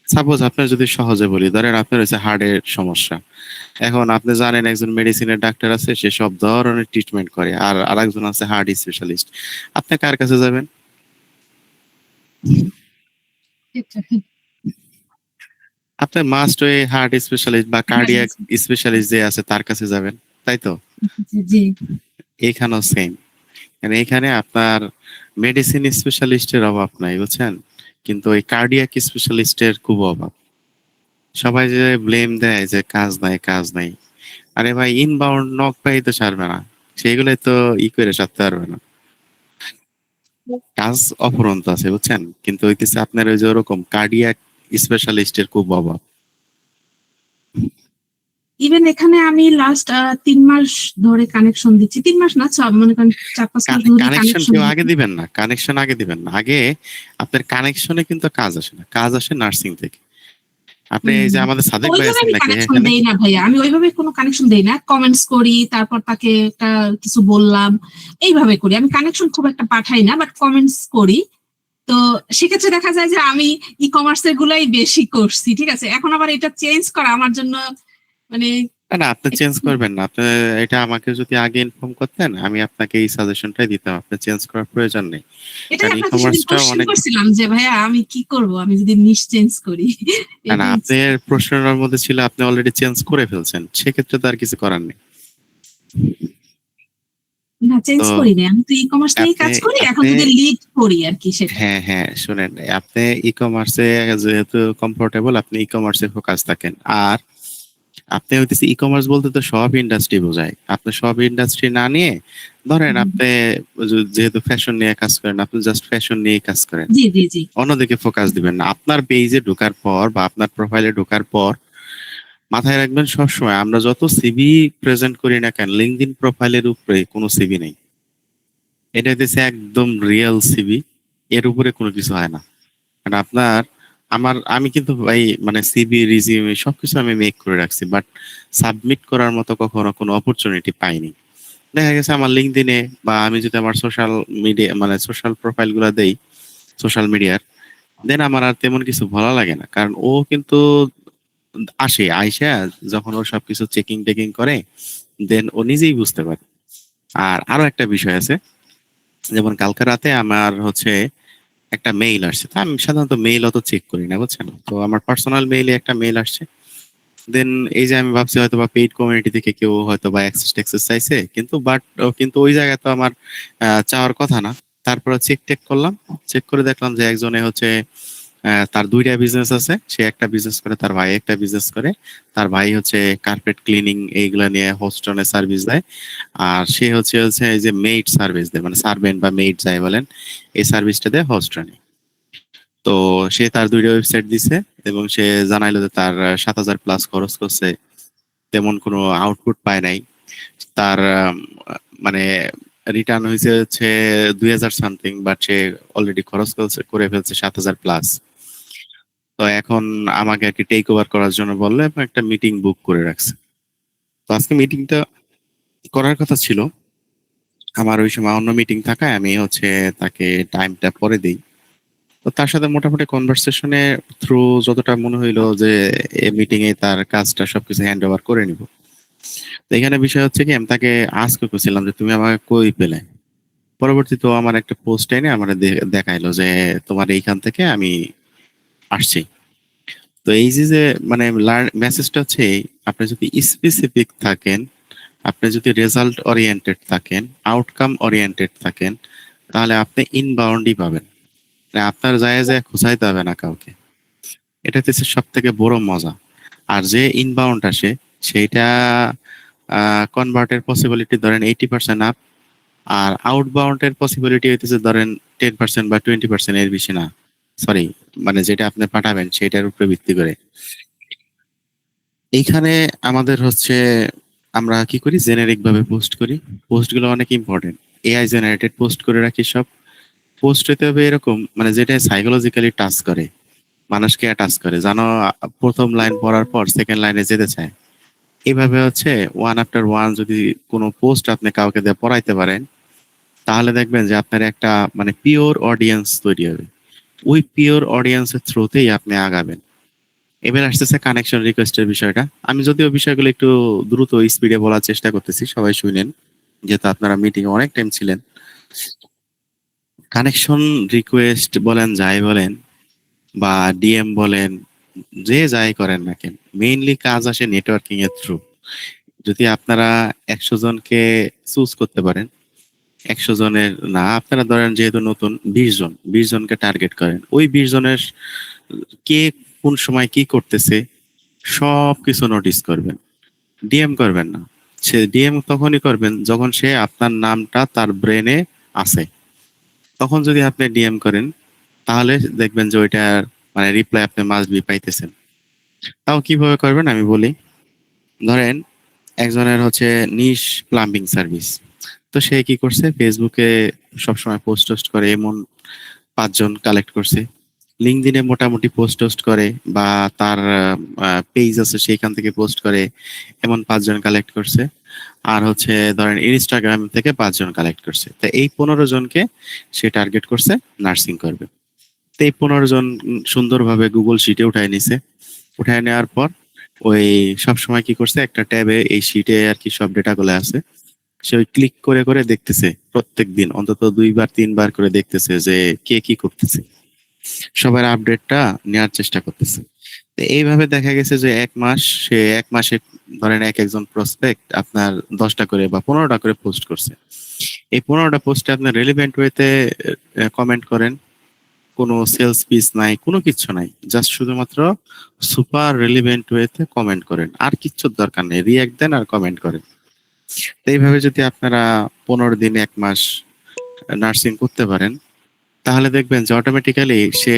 সাপোজ আপনার যদি সহজে বলি, ধরেন আপনার হচ্ছে হার্টের সমস্যা। এখন আপনি জানেন একজন মেডিসিনের ডাক্তার আছে, সে সব ধরনের ট্রিটমেন্ট করে, আর আরেকজন আছে হার্ট স্পেশালিস্ট। আপনি কার কাছে যাবেন? আপনি মাস্ট ওই হার্ট স্পেশালিস্ট বা কার্ডিয়াক স্পেশালিস্ট যে আছে তার কাছে যাবেন, তাই তো? জি। এখানেও সেম। মানে এখানে আপনার মেডিসিন স্পেশালিস্টের অভাব নাই, বুঝছেন, কিন্তু ওই কার্ডিয়াক স্পেশালিস্টের খুব অভাব। সবাই যে ব্লেম দেয় যে কাজ নাই কাজ নাই, আরে ভাই ইনবাউন্ড নক পাই তো ছাড়বে না, সেইগুলোই তো করে সারতে পারবে না। কাজ অফুরন্ত আছে, বুঝছেন, কিন্তু হইতেছে আপনার ওই যে ওরকম কার্ডিয়াক স্পেশালিস্টের খুব অভাব। ইভেন এখানে আমি লাস্ট 3 মাস ধরে কানেকশন দিচ্ছি, 3 মাস না, মনে করেন 4-5 মাস ধরে কানেকশন কানেকশন কেউ আগে দিবেন না, কানেকশন আগে দিবেন না। আগে আপনার কানেকশনে কিন্তু কাজ আসে না, কাজ আসে নার্সিং থেকে। আপনি এই যে আমাদের সাদেক ভাই ওইভাবে আছেন আমি নাকি কানেকশন এখানে? দেই না ভাইয়া, আমি ওইভাবে কোনো কানেকশন দেই না, কমেন্টস করি, তারপর তাকে একটা কিছু বললাম, এইভাবে করি। আমি কানেকশন খুব একটা পাঠাই না, বাট কমেন্টস করি। তো সেক্ষেত্রে দেখা যায় যে আমি ই কমার্সের গুলাই বেশি করছি, ঠিক আছে। এখন আবার এটা চেঞ্জ করা আমার জন্য মানে না না, আপনি চেঞ্জ করবেন না। আপনি এটা আমাকে যদি আগে ইনফর্ম করতেন, আমি আপনাকে এই সাজেশনটাই দিতাম, আপনি চেঞ্জ করার প্রয়োজন নেই। এটাই কারণ ই আপনাকে সেদিন কমার্সটা কোশ্চেন অনেক, করছিলাম যে ভাইয়া আমি কি করব আমি যদি নিশ চেঞ্জ করি। না না, এটাই আপনার প্রশ্নের মধ্যে ছিল আপনি অলরেডি চেঞ্জ করে ফেলছেন, সেক্ষেত্রে তো আর কিছু করার নেই। না, চেঞ্জ তো করি না, আমি তো ই কমার্স নিয়ে আপনি কাজ করি, এখন আপনি যদি লিড করি আর কি সেটা। হ্যাঁ হ্যাঁ, শুনেন, আপনি ই কমার্সে যেহেতু কমফোর্টেবল, আপনি ই কমার্সে ফোকাস থাকেন। আর আপনি হইতেছে ই কমার্স বলতে তো সব ইন্ডাস্ট্রি বোঝায়, আপনি সব ইন্ডাস্ট্রি না নিয়ে ধরেন আপনি যেহেতু ফ্যাশন নিয়ে কাজ করেন, আপনি জাস্ট ফ্যাশন নিয়ে কাজ করেন, জি জি জি। অন্যদিকে ফোকাস দিবেন না। আপনার পেজে ঢোকার পর বা আপনার প্রোফাইলে ঢোকার পর মাথায় রাখবেন সবসময়, আমরা যত সিভি প্রেজেন্ট করি না কেন, লিঙ্কডইন প্রোফাইলের উপরে কোনো সিভি নেই। এটা হচ্ছে একদম রিয়েল সিভি, এর উপরে কোনো কিছু হয় না। কারণ আমি কিন্তু ভাই মানে সিভি রিজিউমে সবকিছু আমি মেক করে রাখছি, বাট সাবমিট করার মতো কখনো কোনো অপরচুনিটি পাইনি। দেখা গেছে আমার লিঙ্কডইনে বা আমি যদি আমার সোশ্যাল মিডিয়া মানে সোশ্যাল প্রোফাইল গুলা দেই সোশ্যাল মিডিয়ার, দেন আমার আর তেমন কিছু ভালো লাগে না। কারণ ও কিন্তু আইসা যখন ও সবকিছু চেকিং টেকিং করে, দেন ও নিজেই বুঝতে পারে। আর আরো একটা বিষয় আছে, যেমন কালকে রাতে আমার হচ্ছে একটা মেইল আসছে, তা আমি সাধারণত মেইল অত চেক করি না, বুঝছেন, তো আমার পার্সোনাল মেইলে একটা মেইল আসছে। দেন এই যে আমি ভাবছি হয়তো বা পেইড কমিউনিটি থেকে কেউ হয়তো বা অ্যাক্সেস ট্যাক্সেস চাইছে, কিন্তু ওই জায়গায় তো আমার চাওয়ার কথা না। তারপরে চেক টেক করলাম, চেক করে দেখলাম যে একজনে হচ্ছে তার 2টা বিজনেস আছে, সে একটা বিজনেস করে, তার ভাই একটা বিজনেস করে। তার ভাই হচ্ছে কার্পেট ক্লিনিং এইগুলা নিয়ে হোস্টনে সার্ভিস দেয়, আর সে হচ্ছে হচ্ছে এই যে মেইড সার্ভিস দেয়, মানে সার্ভেন্ট বা মেইড যাই বলেন, এই সার্ভিসটা দেয় হোস্টনে। তো সে তার 2টা ওয়েবসাইট দিছে এবং সে জানাইলো যে তার 7,000+ খরচ করছে, তেমন কোনো আউটপুট পায় নাই। তার মানে রিটার্ন হয়েছে হচ্ছে 2,000 সামথিং, বাট সে অলরেডি খরচ করে ফেলছে 7,000+। তো এখন আমাকে আর কি টেক ওভার করার জন্য বললো এবং একটা মিটিং বুক করে রাখছে। তো আজকে মিটিংটা করার কথা ছিল, আমার ওই সময় অন্য মিটিং থাকায় আমি হচ্ছে তাকে টাইমটা পরে দিই। তো তার সাথে মোটামুটি কনভারসেশনে থ্রু যতটা মনে হইলো যে এই মিটিং এ তার কাজটা সবকিছু হ্যান্ড ওভার করে নিব। তো এখানে বিষয় হচ্ছে কি, আমি তাকে আজকে করছিলাম যে তুমি আমাকে কই পেলে। পরবর্তীতে ও আমার একটা পোস্ট এনে আমার দেখাইলো যে তোমার এইখান থেকে আমি আসছি। তো এই যে মানে মেসেজটা হচ্ছে এই, আপনি যদি স্পেসিফিক থাকেন, আপনি যদি রেজাল্ট ওরিয়েন্টেড থাকেন, আউটকাম ওরিয়েন্টেড থাকেন, তাহলে আপনি ইনবাউন্ডই পাবেন, মানে আপনার যায় খোঁজাইতে হবে না কাউকে। এটা হচ্ছে সব থেকে বড় মজা। আর যে ইনবাউন্ড আসে সেইটা কনভার্টের পসিবিলিটি ধরেন 80% আপ, আর আউটবাউন্ডের পসিবিলিটি হইতেছে ধরেন 10% বা 20%, এর বেশি না। সরি, মানে যেটা আপনি পাঠাবেন সেটার উপরে ভিত্তি করে। এইখানে আমাদের হচ্ছে আমরা কি করি, জেনারিক ভাবে পোস্ট করি, পোস্টগুলো অনেক ইম্পর্টেন্ট। এআই জেনারেটেড পোস্ট করে রাখি সব। পোস্ট হতে হবে এরকম মানে যেটা সাইকোলজিক্যালি টাচ করে, মানুষকে টাচ করে, জানো, প্রথম লাইন পড়ার পর সেকেন্ড লাইনে যেতে চায়। এইভাবে হচ্ছে ওয়ান আফটার ওয়ান যদি কোনো পোস্ট আপনি কাউকে দিয়ে পড়াইতে পারেন, তাহলে দেখবেন যে আপনার একটা মানে পিওর অডিয়েন্স তৈরি হবে। ওই পিওর অডিয়েন্সের থ্রুতেই আপনি আগাবেন। এবার আসতেছে কানেকশন রিকোয়েস্টের বিষয়টা। আমি যদিও বিষয়গুলো একটু দ্রুত স্পিডে বলার চেষ্টা করতেছি, সবাই শুনেন, যেহেতু আপনারা মিটিং অনেক টাইম ছিলেন। কানেকশন রিকোয়েস্ট বলেন, যাই বলেন, বা ডিএম বলেন, যে যাই করেন না কেন, মেইনলি কাজ আসে নেটওয়ার্কিং এর থ্রু। যদি আপনারা 100 জনকে চুজ করতে পারেন, 100 জনের না, আপনারা ধরেন যেহেতু নতুন 20 জনকে টার্গেট করেন। ওই 20 জনের কে কোন সময় কি করতেছে সবকিছু নোটিস করবেন, ডিএম করবেন না। সে ডিএম তখনই করবেন যখন সে আপনার নামটা তার ব্রেনে আছে, তখন যদি আপনি ডিএম করেন তাহলে দেখবেন যে ওইটার মানে রিপ্লাই আপনি মাস্ট বি পাইতেছেন। তাও কিভাবে করবেন আমি বলি। ধরেন একজনের হচ্ছে নিশ প্লাম্বিং সার্ভিস, তো সে কি করছে, ফেসবুকে সবসময় পোস্ট টোস্ট করে এমন 5 জন কালেক্ট করছে। লিঙ্কডইনে মোটামুটি পোস্ট টোস্ট করে বা তার পেজ আছে সেইখান থেকে পোস্ট করে এমন 5 জন কালেক্ট করছে। আর হচ্ছে ধরেন ইনস্টাগ্রাম থেকে 5 জন কালেক্ট করছে। তো এই 15 জনকে সে টার্গেট করছে নার্সিং করবে। তো এই 15 জন সুন্দরভাবে গুগল শিটে উঠায় নিছে। উঠায় নেওয়ার পর ওই সবসময় কি করছে, একটা ট্যাবে এই শিটে আর কি সব ডেটাগুলো আছে, সে ওই ক্লিক করে করে দেখতেছে প্রত্যেক দিন অন্তত 2 বার 3 বার করে দেখতেছে যে কে কি করতেছে, সবার আপডেটটা নেওয়ার চেষ্টা করতেছে। তো এইভাবে দেখা গেছে যে 1 মাস, সে 1 মাসে ধরেন একজন প্রসপেক্ট আপনার 10টা করে বা 15টা করে পোস্ট করছে। এই 15টা পোস্টে আপনার রেলিভেন্ট ওয়েতে কমেন্ট করেন, কোনো সেলস পিচ নাই, কোনো কিছু নাই, জাস্ট শুধুমাত্র সুপার রেলিভেন্ট ওয়েতে কমেন্ট করেন, আর কিচ্ছুর দরকার নেই, রিয়াক্ট দেন আর কমেন্ট করেন। তো এইভাবে যদি আপনারা 15 দিন 1 মাস নার্সিং করতে পারেন তাহলে দেখবেন যে অটোমেটিক্যালি সে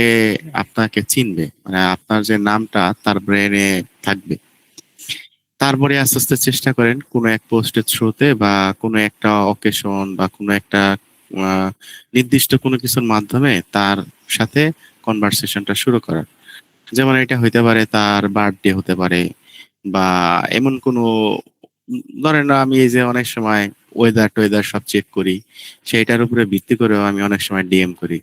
আপনাকে চিনবে, মানে আপনার যে নামটা তার ব্রেনে থাকবে। তারপরে আস্তে আস্তে চেষ্টা করেন কোনো এক পোস্টের থ্রুতে বা কোনো একটা অকেশন বা কোনো একটা নির্দিষ্ট কোনো কিছুর মাধ্যমে তার সাথে কনভারসেশনটা শুরু করার। যেমন এটা হইতে পারে তার বার্থডে হতে পারে, বা এমন কোনো ধরেন আমি এই যে অনেক সময় ওয়েদার সব চেক করি, সেইটার উপরে ভিত্তি করেও আমি অনেক সময় ডিএম করি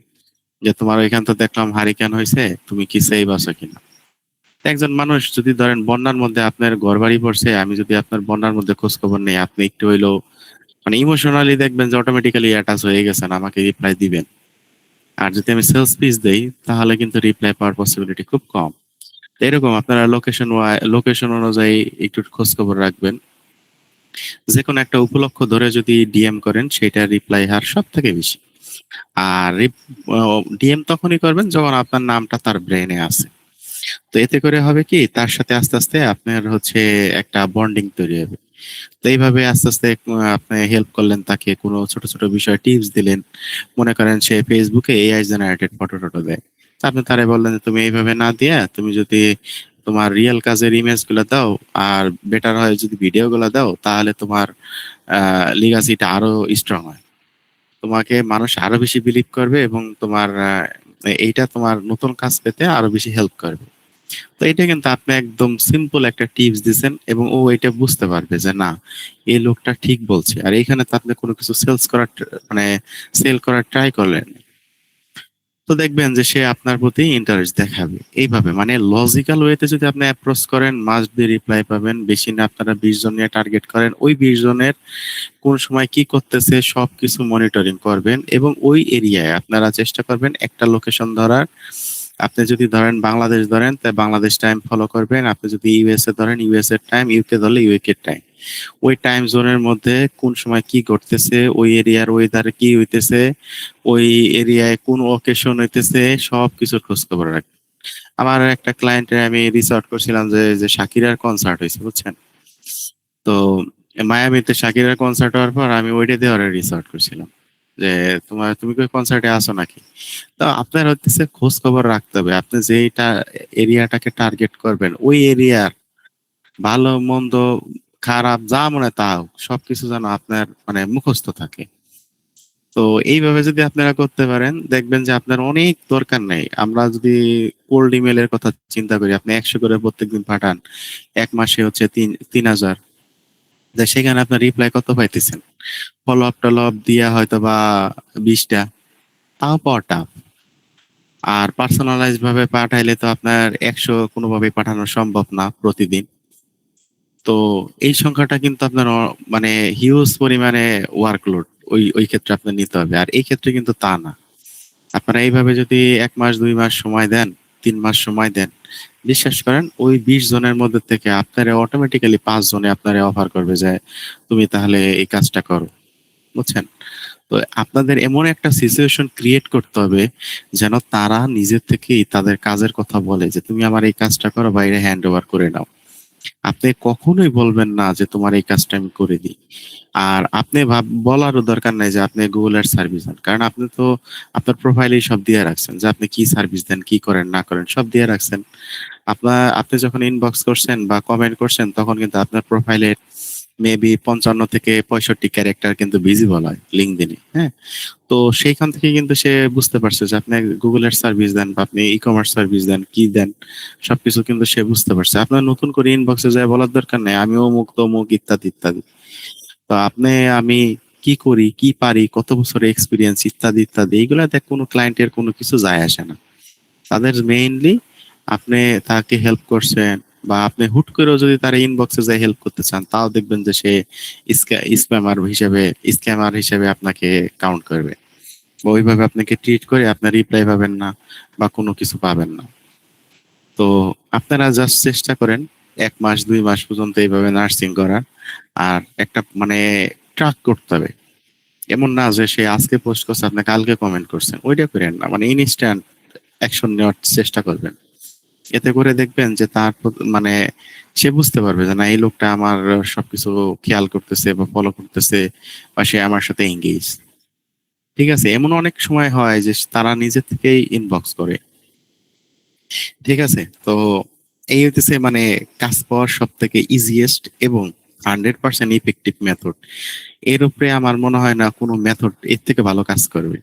যে তোমার ওইখান তো দেখলাম হারিকেন হয়েছে, তুমি কি সেভ আছো কিনা। একজন মানুষ যদি ধরেন বন্যার মধ্যে আপনার ঘরবাড়ি পড়ছে, আমি যদি আপনার বন্যার মধ্যে খোঁজ খবর নেই, আপনি একটু হইলেও মানে ইমোশনালি দেখবেন যে অটোমেটিক্যালি অ্যাটাচ হয়ে গেছেন, আমাকে রিপ্লাই দিবেন। আর যদি আমি সেলস পিচ দেই তাহলে কিন্তু রিপ্লাই পাওয়ার পসিবিলিটি খুব কম। তো এরকম আপনারা লোকেশন অনুযায়ী একটু খোঁজ খবর রাখবেন। যে কোনো একটা উপলক্ষ ধরে যদি ডিএম করেন সেটা রিপ্লাই হার সব থেকে বেশি। আর ডিএম তখনই করবেন যখন আপনার নামটা তার ব্রেনে আছে। তো এতে করে হবে কি, তার সাথে আস্তে আস্তে আপনার হচ্ছে একটা বন্ডিং তৈরি হবে। তো এইভাবে আস্তে আস্তে আপনি হেল্প করলেন তাকে, কোনো ছোট ছোট বিষয় টিপস দিলেন। মনে করেন সে ফেসবুকে এআই জেনারেটেড ফটো টটো দেয়, তো আপনি তারে বললেন যে তুমি এইভাবে না দিয়া তুমি যদি তোমার রিয়েল কাজের ইমেজ গুলো দাও, আর বেটার হয় যদি ভিডিও গুলো দাও, তাহলে তোমার লিগাসিটা আরো স্ট্রং হয়, তোমাকে মানুষ আরো বেশি বিলিভ করবে এবং তোমার এইটা তোমার নতুন কাজ পেতে আরো বেশি হেল্প করবে। তো এটা কিন্তু আপনি একদম সিম্পল একটা টিপস দিছেন এবং ও এটা বুঝতে পারবে যে না, এই লোকটা ঠিক বলছে। আর এখানে তো আপনি কোনো কিছু মানে সেল করার ট্রাই করলেন, তো দেখবেন যে সে আপনার প্রতি ইন্টারেস্ট দেখাবে। এইভাবে মানে লজিক্যাল ওয়েতে যদি আপনি অ্যাপ্রোচ করেন মাস্ট বি রিপ্লাই পাবেন। বেশি না, আপনারা 20 জন নিয়ে টার্গেট করেন, ওই 20 জনের কোন সময় কি করতেছে সবকিছু মনিটরিং করবেন এবং ওই এরিয়ায় আপনারা চেষ্টা করবেন একটা লোকেশন ধরার। আপনি যদি ধরেন বাংলাদেশ ধরেন তাই বাংলাদেশ টাইম ফলো করবেন, আপনি যদি ইউএসএ ধরেন ইউএস এর টাইম, ইউকে ধরলে ইউকে টাইম। ওই টাইম জোনের মধ্যে কোন সময় কি ঘটতেছে, ওই এরিয়ার ওয়েদারে কি হইতেছে, ওই এরিয়ায় কোন অকেশন হইতেছে, সবকিছুর খোঁজ খবর রাখবেন। আমার একটা ক্লায়েন্টের আমি রিসার্চ করছিলাম যে শাকিরার কনসার্ট হয়েছে বুঝছেন, তো মায়ামিতে শাকিরার কনসার্ট হওয়ার পর আমি ওইটা দিয়ে ওরা রিসার্চ করছিলাম যে তুমি কি কনসার্টে আসো নাকি। তো আপনার হচ্ছে খোঁজ খবর রাখতে হবে, আপনি যেটা এরিয়াটাকে টার্গেট করবেন ওই এরিয়ার ভালো মন্দ খারাপ যা মনে তা হোক সবকিছু যেন আপনার মানে মুখস্থ থাকে। তো এইভাবে যদি আপনারা করতে পারেন দেখবেন যে আপনার অনেক দরকার নেই। আমরা যদি কোল্ড ইমেলের কথা চিন্তা করি, আপনি 100 করে প্রত্যেকদিন পাঠান, 1 মাসে হচ্ছে 3000, সেখানে আপনার রিপ্লাই কত পাইতেছেন? ফলো আপ টলো আপ দিয়া হয়তো বা 20টা, তাও পাওয়া টাফ। আর পার্সোনালাইজ ভাবে পাঠাইলে তো আপনার 100 কোনোভাবেই পাঠানো সম্ভব না প্রতিদিন। তো এই সংখ্যাটা কিন্তু আপনার মানে হিউজ পরিমাণে ওয়ার্কলোড ওই ক্ষেত্রে আপনার নিতে হবে। আর এই ক্ষেত্রে কিন্তু তা না। আপনারা এইভাবে যদি 1 মাস 2 মাস সময় দেন, 3 মাস সময় দেন, বিশ্বাস করেন ওই 20 জনের মধ্যে থেকে আপনারা অটোমেটিক্যালি 5 জনে আপনারা অফার করবে যে তুমি তাহলে এই কাজটা করো, বুঝছেন? তো আপনাদের এমন একটা সিচুয়েশন ক্রিয়েট করতে হবে যেন তারা নিজের থেকেই তাদের কাজের কথা বলে যে তুমি আমার এই কাজটা করো, বাইরে হ্যান্ড ওভার করে নাও। আপনি কখনোই বলবেন না যে তোমার এই কাজটা আমি করে দিই। আর আপনি বলারও দরকার নাই যে আপনি গুগলের সার্ভিস দেন, কারণ আপনি তো আপনার প্রোফাইলেই সব দিয়ে রাখছেন যে আপনি কি সার্ভিস দেন, কি করেন না করেন সব দিয়ে রাখছেন। আপনি যখন ইনবক্স করছেন বা কমেন্ট করছেন তখন কিন্তু আপনার প্রোফাইলের মেবি 55 থেকে 65 ক্যারেক্টার কিন্তু ভিজিবল হয় লিঙ্কডইনে, হ্যাঁ। তো সেইখান থেকে কিন্তু সে বুঝতে পারছে যে আপনি গুগলের সার্ভিস দেন বা আপনি ই কমার্স সার্ভিস দেন, কি দেন সবকিছু কিন্তু সে বুঝতে পারছে। আপনার নতুন করে ইনবক্সে যায় বলার দরকার নেই আমি অমুক তমুক ইত্যাদি ইত্যাদি। তো আমি কি করি, কি পারি, কত বছরের এক্সপিরিয়েন্স ইত্যাদি ইত্যাদি এইগুলাতে কোনো ক্লায়েন্টের কোনো কিছু যায় আসে না। তাদের মেইনলি আপনি তাকে হেল্প করছেন বা আপনি হুট করেও যদি তার ইনবক্সে যায় হেল্প করতে চান, তাও দেখবেন যে সে স্ক্যামার হিসেবে আপনাকে কাউন্ট করবে বা ওইভাবে আপনাকে ট্রিট করে আপনার রিপ্লাই পাবেন না বা কোনো কিছু পাবেন না। তো আপনারা জাস্ট চেষ্টা করেন 1 মাস 2 মাস পর্যন্ত এইভাবে নার্সিং করার, আর একটা মানে ট্র্যাক করতে হবে। এমন না যে সে আজকে পোস্ট করছে আপনি কালকে কমেন্ট করছেন, ওইটা করেন না, মানে ইনস্ট্যান্ট অ্যাকশন নেওয়ার চেষ্টা করবেন। এতে করে দেখবেন যে তার মানে সে বুঝতে পারবে যে না এই লোকটা আমার সবকিছু খেয়াল করতেছে বা ফলো করতেছে বা সে আমার সাথে এঙ্গেজ। ঠিক আছে, এমন অনেক সময় হয় যে তারা নিজে থেকেই ইনবক্স করে। ঠিক আছে, তো এই হইতেছে মানে কাজ পাওয়ার সব থেকে ইজিয়েস্ট এবং 100% ইফেক্টিভ মেথড। এর উপরে আমার মনে হয় না কোনো মেথড এর থেকে ভালো কাজ করবে।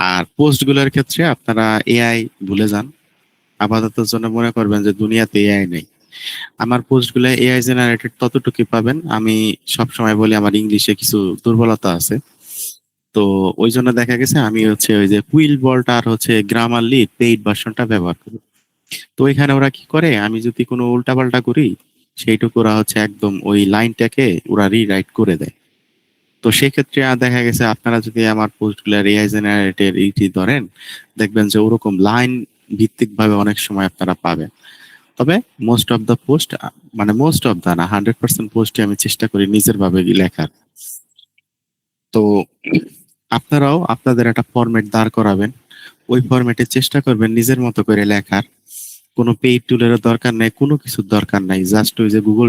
আর পোস্ট গুলোর ক্ষেত্রে আপনারা এআই ভুলে যান, আপাতত জন্য মনে করবেন যে দুনিয়াতে এআই নেই। আমার পোস্ট গুলো এআই জেনারেটেড ততটুকুই পাবেন। আমি সব সময় বলি আমার ইংলিশে কিছু দুর্বলতা আছে, তো ওই জন্য দেখা গেছে আমি হচ্ছে ওই যে কুইল বলটা আর হচ্ছে গ্রামারলি পেইড ভার্সনটা ব্যবহার করি। তো এখানে ওরা কি করে, আমি যদি কোনো উল্টাপাল্টা করি সেইটুকু ওরা হচ্ছে একদম ওই লাইনটাকে ওরা রিরাইট করে দেয়। তো সেক্ষেত্রে দেখা গেছে আপনারা যদি আমার পোস্টগুলো এআই জেনারেটেড এইটি ধরেন, দেখবেন যে ওরকম লাইন ভিত্তিক ভাবে অনেক সময় আপনারা পাবেন। তবে মোস্ট অফ দ্য পোস্ট, মানে মোস্ট অফ দ্য না 100% পোস্টে আমি চেষ্টা করি নিজের ভাবে লেখার। তো আপনারাও আপনাদের একটা ফরম্যাট দাঁড় করাবেন, ওই ফরম্যাটে চেষ্টা করবেন নিজের মতো করে লেখার। কোনো পেইড টুলেরও দরকার নেই, কোনো কিছুর দরকার নাই, জাস্ট ওই যে গুগল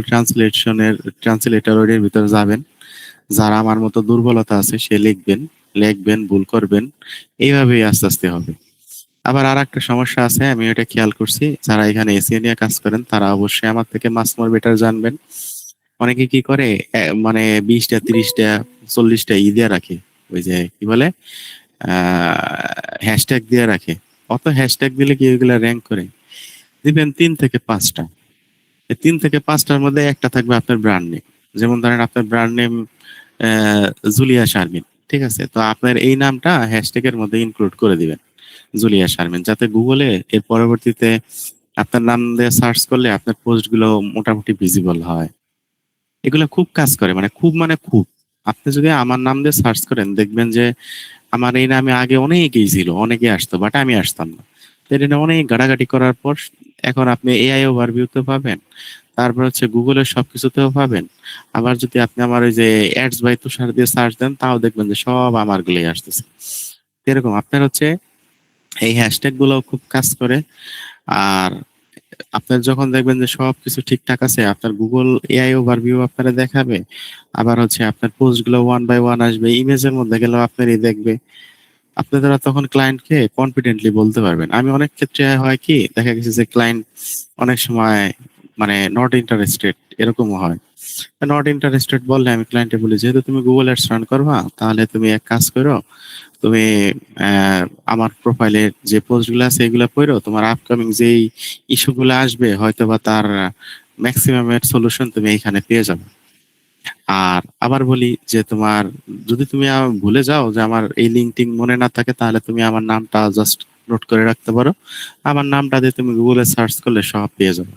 ট্রান্সলেটরের ভিতরে যাবেন, যারা আমার মতো দুর্বলতা আছে সে লিখবেন ভুল করবেন, এইভাবেই আস্তে আস্তে হবে। আবার আর একটা সমস্যা আছে, আমি এটা খেয়াল করছি, যারা এখানে এসিও নিয়ে কাজ করেন তারা অবশ্যই আমার থেকে মাস মোর বেটার জানবেন। অনেকে কি করে মানে 20টা 30টা 40টা দিয়ে রাখে, ওই যে কি বলে হ্যাশট্যাগ দিয়ে রাখে। অত হ্যাশট্যাগ দিলে কি ওইগুলা র্যাঙ্ক করে? দিবেন 3 থেকে 5টা, এই 3 থেকে 5টার মধ্যে একটা থাকবে আপনার ব্র্যান্ড নেম। যেমন ধরেন আপনার ব্র্যান্ড নেম জুলিয়া শারমিন, ঠিক আছে, তো আপনার এই নামটা হ্যাশট্যাগের মধ্যে ইনক্লুড করে দিবেন জুলিয়া শারমিন, যাতে গুগলে এর পরবর্তীতে আপনার নাম দিয়ে সার্চ করলে আপনার পোস্ট গুলো মোটামুটি ভিজিবল হয়। এগুলো খুব কাজ করে, মানে খুব। আপনি যদি আমার নাম দিয়ে সার্চ করেন দেখবেন যে আমার এই নামে আগে অনেকেই ছিল, অনেকে আসতো, বাট আমি আসতাম না। তো এটা অনেক ঘাটাঘাটি করার পর এখন আপনি এআই ওভারভিউতে পাবেন, তারপর হচ্ছে গুগলের সবকিছুতেও পাবেন। আবার যদি আপনি আমার ওই যে অ্যাডস বাই তুষার দিয়ে সার্চ দেন, তাও দেখবেন যে সব আমার গুলোই আসতেছে। এরকম আপনার হচ্ছে এই হ্যাশট্যাগ গুলো খুব কাজ করে। আর আপনার যখন দেখবেন যে সবকিছু ঠিকঠাক আছে, আপনার গুগল এআই ওভারভিউ আপনারা দেখাবে। আবার হচ্ছে আপনার পোস্ট গুলো 1 বাই 1 আসবে, ইমেজের মধ্যে গেলেও আপনারই দেখবে। আপনারা তখন ক্লায়েন্টকে কনফিডেন্টলি বলতে পারবেন। আমি অনেক ক্ষেত্রে হয় কি দেখা গেছে যে ক্লায়েন্ট অনেক সময় মানে নট ইন্টারেস্টেড এরকমও হয়। নট ইন্টারেস্টেড বললে আমি ক্লায়েন্টে বলি, যেহেতু তুমি গুগল অ্যাডস রান করবা তাহলে তুমি এক কাজ করো, তুমি আমার প্রোফাইলের যে পোস্টগুলো আছে এগুলো পড়ো, তোমার আপকামিং যেই ইস্যুগুলো আসবে হয়তোবা তার ম্যাক্সিমামের সলিউশন তুমি এখানে পেয়ে যাবে। আর আবার বলি যে তোমার যদি তুমি ভুলে যাও যে আমার এই লিঙ্কটিং মনে না থাকে, তাহলে তুমি আমার নামটা জাস্ট নোট করে রাখতে পারো, আমার নামটা দিয়ে তুমি গুগলে সার্চ করলে সব পেয়ে যাবে।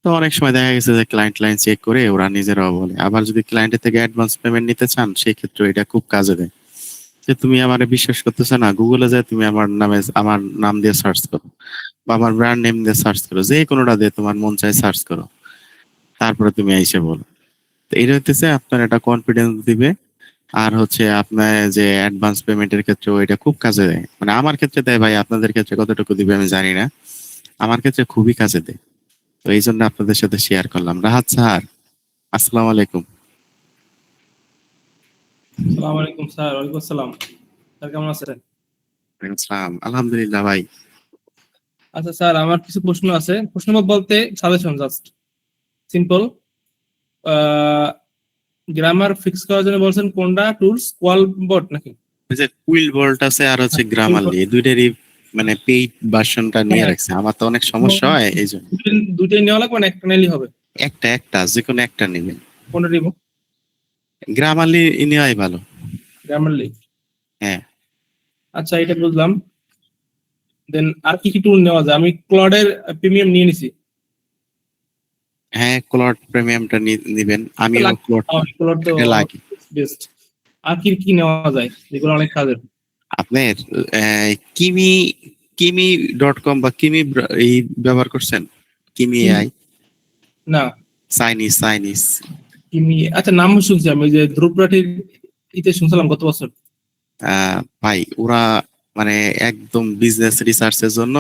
তো অনেক সময় দেখা গেছে যে ক্লায়েন্ট লাইন চেক করে ওরা নিজেরাও বলে। আবার যদি ক্লায়েন্টের থেকে অ্যাডভান্স পেমেন্ট নিতে চান সেই ক্ষেত্রে এটা খুব কাজে দেয়, যে তুমি আমারে বিশ্বাস করতেছো না, গুগলে যায় তুমি আমার নাম দিয়ে সার্চ করো বা আমার ব্র্যান্ড নেম দিয়ে সার্চ করো, যে কোনোটা দিয়ে তোমার মন চায় সার্চ করো, তারপরে তুমি এসে বলো। তো এটা হইতেছে আপনার একটা কনফিডেন্স দিবে আর হচ্ছে আপনার যে অ্যাডভান্স পেমেন্টের ক্ষেত্রে এটা খুব কাজে দেয়, মানে আমার ক্ষেত্রে দেয় ভাই, আপনাদের ক্ষেত্রে কতটুকু দিবে আমি জানি না, আমার ক্ষেত্রে খুবই কাজে দেয়। তো এই জন্য আপনাদের সাথে শেয়ার করলাম। রাহাত স্যার, আসসালামু আলাইকুম। আসসালামু আলাইকুম স্যার। ওয়ালাইকুম আসসালাম। স্যার কেমন আছেন? ওয়ালাইকুম আসসালাম, আলহামদুলিল্লাহ ভাই। আচ্ছা স্যার, আমার কিছু প্রশ্ন আছে। প্রশ্ন বলতে suggestion just simple. Grammar fix করার জন্য বলছেন কোনটা টুলস, কোয়াল বট নাকি? ওই যে কুইল বোল্ট আছে আর হচ্ছে গ্রামারলি, এই দুইটারই মানে পেইড ভার্সনটা নিয়ে রাখছে। আমার তো অনেক সমস্যা হয় এই জন্য। দুটোই নেওয়া লাগবে না একটা নিলেই হবে? একটা যে কোনো একটা নেবেন। কোনটা নিব? গ্রামারলি নেওয়াই ভালো। গ্রামারলি? হ্যাঁ। আচ্ছা, এটা বুঝলাম। দেন আর কি কি টুল নেওয়া যায়? আমি ক্লডের প্রিমিয়াম নিয়ে নিছি। হ্যাঁ, ক্লড প্রিমিয়ামটা নিবেন। আমিও ক্লড তো লাগি। বেস্ট। আর কি কি নেওয়া যায় যেগুলো অনেক কাজের? আপনার kimi.com বা কিমি এই ব্যবহার করছেন? কিমি এআই না। চাইনিজ। কিমি, আচ্ছা নাম শুনছি আমি, যে ধ্রুবরাটির ইতে শুনছিলাম গত বছর। ভাই ওরা মানে একদম বিজনেস রিসার্চের জন্য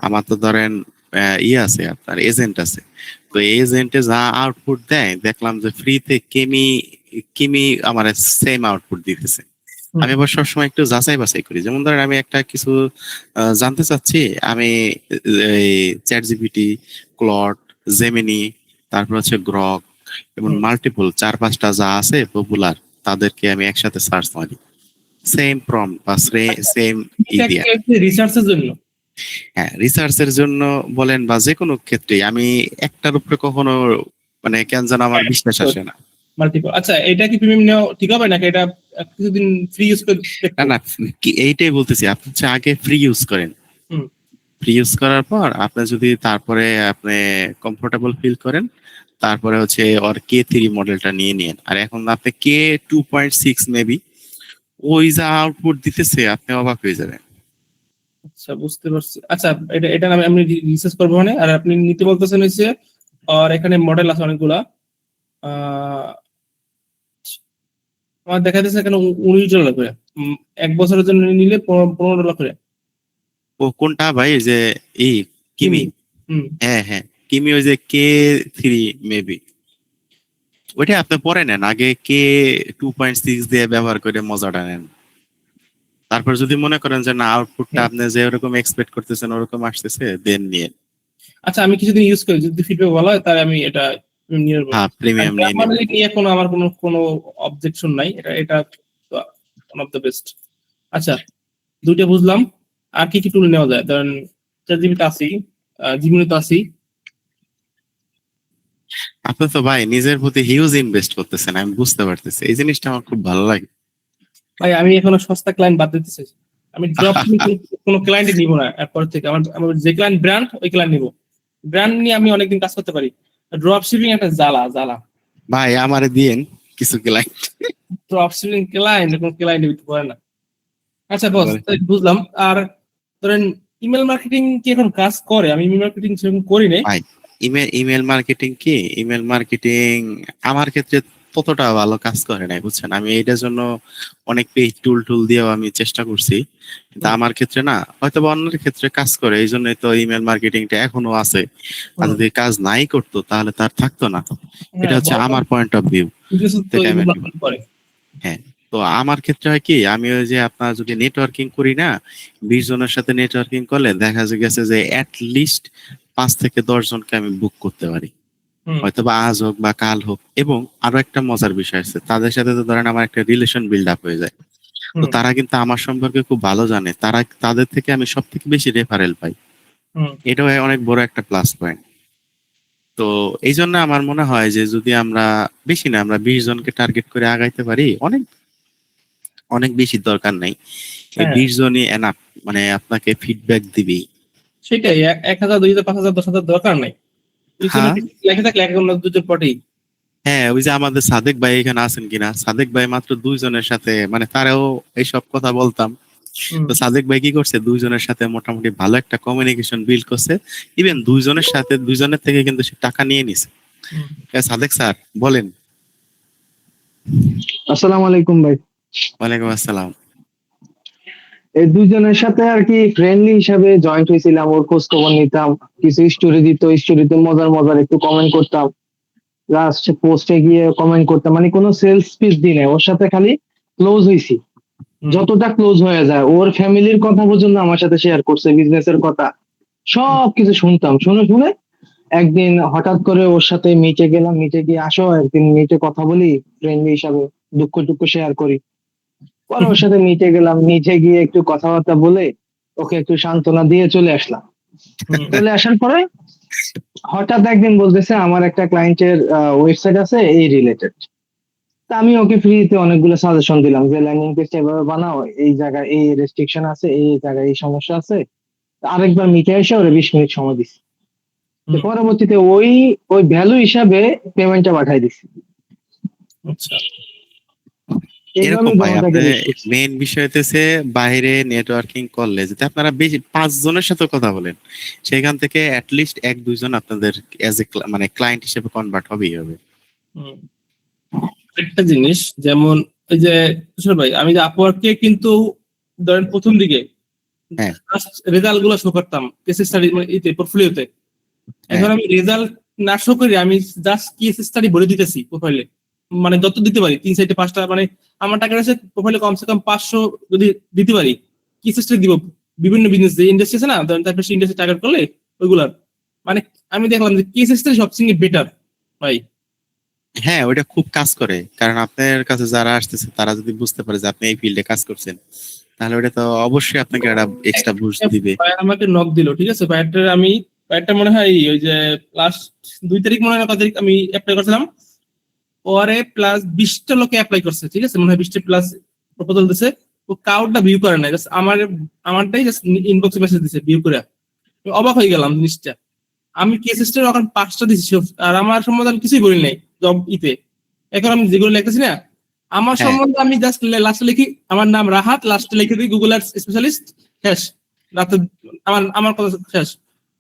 আমার তো ধরেন আছে, আপনার এজেন্ট আছে। তো এজেন্টে যা আউটপুট দেয় দেখলাম যে ফ্রিতে কিমি আমার সেম আউটপুট দিতেছে। আমি আবার সবসময় একটু যাচাই বাছাই করি। যেমন ধরেন আমি একটা কিছু জানতে চাচ্ছি, আমি চ্যাট জিপিটি, ক্লড, জেমিনি, তারপর হচ্ছে গ্রক এবং মাল্টিপল 4-5টা যা আছে পপুলার, তাদেরকে আমি একসাথে সার্চ মারি, সেম প্রম্পট বা সেম ইডিয়া। রিসার্চের জন্য? হ্যাঁ, রিসার্চের জন্য বলেন বা যে কোনো ক্ষেত্রে আমি একটার উপরে কখনো মানে কেন যেন আমার বিশ্বাস আসে না। মাল্টিপল। আচ্ছা, এটা কি প্রিমিয়াম নেওয়া ঠিক হবে নাকি এটা কিছুদিন ফ্রি ইউজ করে? না, এইটাই বলতেছি, আপনি হচ্ছে আগে ফ্রি ইউজ করেন। ফ্রি ইউজ করার পর আপনি যদি তারপরে আপনি কমফোর্টেবল ফিল করেন, তারপরে হচ্ছে ওর K3 মডেলটা নিয়ে নিন। আর এখন আপনি K2.6 মেবি ওই যা আউটপুট দিতেছে আপনি অবাক হয়ে যাবেন। আচ্ছা, বুঝতে পারছি। আচ্ছা, এটা আমি রিসার্চ করবো মানে। আর আপনি নিতে বলতেছেন হচ্ছে, আর এখানে মডেল আছে অনেকগুলা। আমার দেখা যাচ্ছে এখানে $19 করে, 1 বছরের জন্য নিলে $15 করে। ও কোনটা ভাই? যে এই কিমি? হ্যাঁ, কিমি ওই যে K3 মেবি, ওইটা আপনি পরে নেন। আগে K2.6 দিয়ে ব্যবহার করে মজাটা নেন। তারপর যদি মনে করেন যে না, আউটপুটটা আপনি যে ওরকম এক্সপেক্ট করতেছেন ওরকম আসতেছে, দেন নিয়ে। আচ্ছা, আমি কিছুদিন ইউজ করি, যদি ফিডব্যাক ভালো হয় তাহলে আমি এটা নিয়ে নেব। হ্যাঁ, প্রিমিয়াম নিয়ে নেবেন। নিয়ে আমার কোনো অবজেকশন নাই। এটা ওয়ান অফ দ্য বেস্ট। আচ্ছা, দুইটা বুঝলাম। আর কি কি টুল নেওয়া যায়? ধরেন চ্যাটজিপিটি আছি, জিমিনি তো আছি। আপনি তো ভাই নিজের প্রতি হিউজ ইনভেস্ট করতেছেন, আমি বুঝতে পারতেছি। এই জিনিসটা আমার খুব ভালো লাগে। ভাই আমি এখনো সস্তা ক্লায়েন্ট বাদ দিতে চাই। আমি ড্রপ কোনো ক্লায়েন্টই নিব না এরপর থেকে। আমার যে ক্লায়েন্ট ব্র্যান্ড, ওই ক্লায়েন্ট নিব। ব্র্যান্ড নিয়ে আমি অনেকদিন কাজ করতে পারি। ড্রপ শিপিং একটা জ্বালা। ভাই আমারে দিয়েন কিছু ক্লায়েন্ট। ড্রপ শিপিং ক্লায়েন্ট কোন ক্লায়েন্ট দিতে পারে না। আচ্ছা বস, বুঝলাম। আর ধরেন ইমেল মার্কেটিং কি এখন কাজ করে? আমি ইমেল মার্কেটিং সেরকম করি নাই। ভাই ইমেল মার্কেটিং কি? ইমেল মার্কেটিং আমার ক্ষেত্রে ততটা ভালো কাজ করে নাই, বুঝছেন। আমি এটার জন্য অনেক পেইড টুল দিয়েও আমি চেষ্টা করছি, কিন্তু আমার ক্ষেত্রে না, হয়তো অন্যের ক্ষেত্রে কাজ করে। এই জন্যই তো ইমেল মার্কেটিংটা এখনো আছে। আর যদি কাজ নাই করতো তাহলে তার থাকতো না। এটা হচ্ছে আমার পয়েন্ট অফ ভিউ। হ্যাঁ, তো আমার ক্ষেত্রে হয় কি, আমি ওই যে আপনার যদি নেটওয়ার্কিং করি না, 20 জনের সাথে নেটওয়ার্কিং করলে দেখা গেছে যে অ্যাটলিস্ট 5 থেকে 10 জনকে আমি বুক করতে পারি, হয়তো বা আজ হোক বা কাল হোক। এবং আরো একটা মজার বিষয় আছে, তাদের সাথে তো ধরেন আমার একটা রিলেশন বিল্ড আপ হয়ে যায়। তো তারা কিন্তু আমার সম্পর্কে খুব ভালো জানে, তাদের থেকে আমি সব থেকে বেশি রেফারেল পাই। এটাও অনেক বড় একটা প্লাস পয়েন্ট। তো এই জন্য আমার মনে হয় যে যদি আমরা বেশি না, আমরা 20 জনকে টার্গেট করে আগাইতে পারি, অনেক বেশি দরকার নাই। এই 20 জনই এনাফ, মানে আপনাকে ফিডব্যাক দিবি। সেটাই, 1000, 2000, 5000, 10,000 দরকার নাই। লেখা থাকলে একজন দুজন পটেই। হ্যাঁ, ওই যে আমাদের সাদেক ভাই এখানে আছেন কিনা, সাদেক ভাই মাত্র 2 জনের সাথে, মানে তারাও এইসব কথা বলতাম। তো সাদেক ভাই কি করছে, 2 জনের সাথে মোটামুটি ভালো একটা কমিউনিকেশন বিল্ড করছে। ইভেন 2 জনের থেকে কিন্তু সে টাকা নিয়ে নিছে। সাদেক স্যার বলেন। আসসালামু আলাইকুম ভাই। ওয়ালাইকুম আসসালাম। এই দুইজনের সাথে আর কি ফ্রেন্ডলি হিসাবে জয়েন্ট হয়েছিলাম, ওর খোঁজ খবর নিতাম, কিছু স্টোরি দিত, স্টোরিতে মজার মজার একটু কমেন্ট করতাম, লাস্ট পোস্টে গিয়ে কমেন্ট করতাম, মানে কোনো সেলস পিচ দিই নাই, ওর সাথে খালি ক্লোজ হয়েছি। যতটা ক্লোজ হয়ে যায়, ওর ফ্যামিলির কথা পর্যন্ত আমার সাথে শেয়ার করছে, বিজনেসের কথা সবকিছু শুনতাম। শুনে শুনে একদিন হঠাৎ করে ওর সাথে মিটে গেলাম, মিটে গিয়ে আসো একদিন মিটে কথা বলি, ফ্রেন্ডলি হিসাবে দুঃখ টুক্ষ শেয়ার করি। পরে ওর সাথে মিটে গেলাম, মিটে গিয়ে একটু কথাবার্তা বলে ওকে একটু সান্ত্বনা দিয়ে চলে আসলাম। চলে আসার পরে হঠাৎ একদিন বলতেছে আমার একটা ক্লায়েন্টের ওয়েবসাইট আছে এই রিলেটেড। তা আমি ওকে ফ্রিতে অনেকগুলো সাজেশন দিলাম যে ল্যান্ডিং পেজটা এভাবে বানাও, এই জায়গায় এই রেস্ট্রিকশন আছে, এই জায়গায় এই সমস্যা আছে। তা আরেকবার মিটে এসে ওরা 20 মিনিট সময় দিছি। তো পরবর্তীতে ওই ওই ভ্যালু হিসাবে পেমেন্টটা পাঠাই দিছি। আচ্ছা, এরকম এইভাবে ভাই জমাটাকে আপনি বেশ করছি। মেইন বিষয় হইতেছে বাইরে নেটওয়ার্কিং করলে যদি আপনারা বেশি 5 জনের সাথে কথা বলেন, সেখান থেকে অ্যাটলিস্ট 1-2 জন আপনাদের এজ এ মানে ক্লায়েন্ট হিসেবে কনভার্ট হবেই হবে। হুম। একটা জিনিস যেমন ওই যে তুষার ভাই, আমি যে আপওয়ার্কে কিন্তু ধরেন প্রথম দিকে হ্যাঁ রেজাল্ট গুলো শো করতাম কেস স্টাডি ইতে পোর্টফোলিওতে। এখন আমি রেজাল্ট না শো করি, আমি জাস্ট কেস স্টাডি ভরে দিতেছি প্রোফাইলে, মানে যত দিতে পারি 3-4-5টা, মানে আমার টাকা আছে প্রোফাইলে কমসে কম 500 যদি দিতে পারি কেস স্টাডি দিব বিভিন্ন বিজনেস যে ইন্ডাস্ট্রি আছে না, ধরেন তারপর ইন্ডাস্ট্রি টার্গেট করলে ওইগুলার, মানে আমি দেখলাম যে কেস স্টাডি সবচেয়ে বেটার ভাই। হ্যাঁ, ওইটা খুব কাজ করে, কারণ আপনার কাছে যারা আসতেছে তারা যদি বুঝতে পারে যে আপনি এই ফিল্ডে কাজ করছেন, তাহলে ওটা তো অবশ্যই আপনাকে একটা এক্সট্রা বুস্ট দিবে। ভাই আমাকে নক দিল, ঠিক আছে, ভাইয়ারটা মনে হয় ওই যে লাস্ট 2 তারিখ মনে হয় না, কত তারিখ আমি অ্যাপ্লাই করছিলাম, পরে প্লাস 20টা লোকে অ্যাপ্লাই করছে, ঠিক আছে, মনে হয় 20টা প্লাস প্রপোজাল দিছে, ও কাউটটা ভিউ করে নাই, জাস্ট আমারটাই জাস্ট ইনবক্সে মেসেজ দিছে ভিউ করে। আমি অবাক হয়ে গেলাম জিনিসটা। আমি কেস স্টাডি এখন 5টা দিছি আর আমার সম্বন্ধে আমি কিছুই বলি নাই জব ইতে। এখন আমি যেগুলো লিখতেছি না আমার সম্বন্ধে, আমি জাস্ট লাস্টে লিখি আমার নাম রাহাত, লাস্টে লিখে দিই গুগল অ্যাডস স্পেশালিস্ট, শেষ। রাতে আমার কথা শেষ।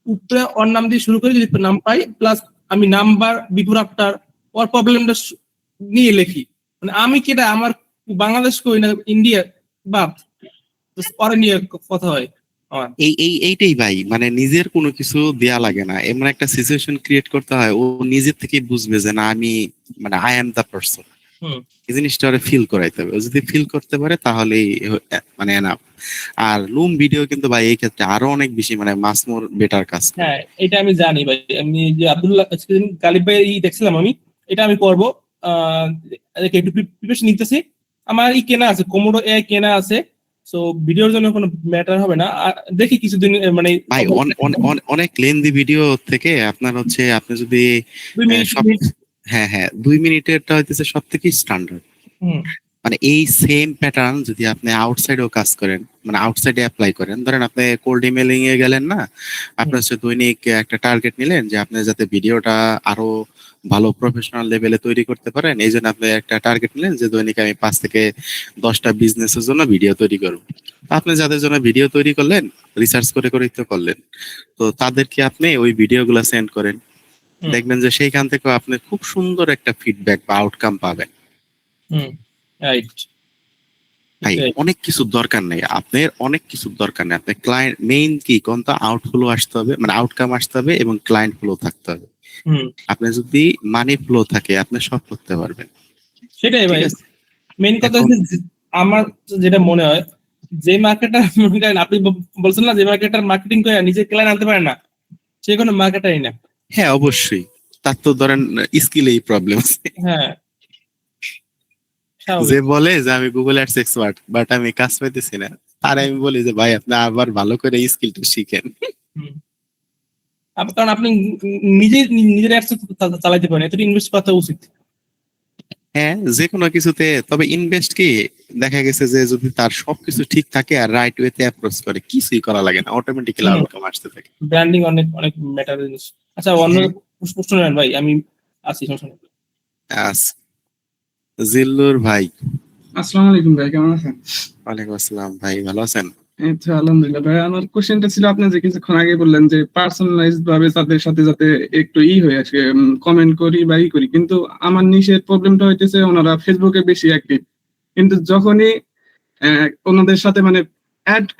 উপরে ওর নাম দিয়ে শুরু করি, যদি নাম পাই প্লাস আমি নাম্বার বিফোর আফটার ওর প্রবলেমটা নিয়ে লিখি। মানে আমি কেটা আমার বাংলাদেশ কই না ইন্ডিয়া বাপ পরে নিয়ে কথা হয় আমার। এইটাই ভাই, মানে নিজের কোনো কিছু দেয়া লাগে না, এমন একটা সিচুয়েশন ক্রিয়েট করতে হয় ও নিজের থেকেই বুঝবে যে না আমি মানে আই এম দা পারসন। এই জিনিসটা ওরা ফিল করাইতে হবে, ও যদি ফিল করতে পারে তাহলেই মানে এনাফ। আর লুম ভিডিও কিন্তু ভাই এই ক্ষেত্রে আরো অনেক বেশি মানে মাসমোর বেটার কাজ করে। হ্যাঁ, এটা আমি জানি ভাই। আমি যে আব্দুল্লাহ গালিব ভাই দেখছিলাম, আমি এটা আমি করবো, একটু প্রিপারেশন নিতেছি। আমার কেনা আছে, কোমোডো এআই কেনা আছে, সো ভিডিওর জন্য কোনো ম্যাটার হবে না। দেখি কিছুদিন মানে ভাই অনেক লেন্দি ভিডিও থেকে আপনার হচ্ছে আপনি যদি 2 মিনিট হ্যাঁ 2 মিনিটেরটা হইতেছে সব থেকে স্ট্যান্ডার্ড। মানে এই সেম প্যাটার্ন যদি আপনি আউটসাইডেও কাজ করেন, মানে আউটসাইডে অ্যাপ্লাই করেন, ধরেন আপনি কোল্ড ইমেলিং এ গেলেন না, আপনার হচ্ছে দৈনিক একটা টার্গেট নিলেন যে আপনি যাতে ভিডিওটা আরো ভালো প্রফেশনাল লেভেলে তৈরি করতে পারেন, এই জন্য আপনি একটা টার্গেট নিলেন যে দৈনিক আমি 5 থেকে 10টা বিজনেসের জন্য ভিডিও তৈরি করব। আপনি যাদের জন্য ভিডিও তৈরি করলেন, রিসার্চ করে করে তো করলেন, তো তাদেরকে আপনি ওই ভিডিওগুলো সেন্ড করেন, দেখবেন যে সেইখান থেকে আপনি খুব সুন্দর একটা ফিডব্যাক বা আউটকাম পাবেন। রাইট ভাই অনেক কিছু দরকার নেই, আপনার অনেক কিছু দরকার নেই, আপনার ক্লায়েন্ট মেইন কি কোনটা আউটফ্লো আসতে হবে, মানে আউটকাম আসতে হবে এবং ক্লায়েন্ট ফ্লো থাকতে হবে। আপনার যদি মানি ফ্লো থাকে আপনি সব করতে পারবেন। সেটাই ভাই, মেইন কথা হচ্ছে আমার যেটা মনে হয়, যে মার্কেটার মনে করেন আপনি বলছেন না, যে মার্কেটার মার্কেটিং করে নিজে ক্লায়েন্ট আনতে পারে না, সে কোনো মার্কেটারই না। হ্যাঁ অবশ্যই, তার তো ধরেন স্কিলেই প্রবলেম আছে। হ্যাঁ, যে বলে যে আমি গুগল অ্যাডস এক্সপার্ট বাট আমি কাজ পাইতেছি না, আর আমি বলি যে ভাই আপনি আবার ভালো করে স্কিলটা শিখেন। কারণ আপনি নিজের অ্যাডস চালাইতে পারেন, এত ইনভেস্ট করা উচিত। হ্যাঁ, যে কোনো কিছুতে, তবে ইনভেস্ট কি দেখা গেছে যে যদি তার সবকিছু ঠিক থাকে আর রাইট ওয়েতে অ্যাপ্রোচ করে, কিছুই করা লাগে না, অটোমেটিক্যালি আউটকাম আসতে থাকে। ব্র্যান্ডিং অনেক অনেক ম্যাটার জিনিস। আচ্ছা, অন্য প্রশ্ন নেন ভাই, আমি আসি সমস্যা নেই। জিল্লুর ভাই, আসসালামু আলাইকুম ভাই, কেমন আছেন? ওয়ালাইকুম আসসালাম ভাই, ভালো আছেন? এই তো আলহামদুলিল্লাহ ভাই। আমার কোশ্চেনটা ছিল, আপনি যে কিছুক্ষণ আগে বললেন যে পার্সোনালাইজ ভাবে তাদের সাথে যাতে একটু হয়ে আছে, কমেন্ট করি বা করি, কিন্তু আমার নিশের প্রবলেমটা হইতেছে ওনারা ফেসবুকে বেশি অ্যাক্টিভ, কিন্তু যখনই ওনাদের সাথে মানে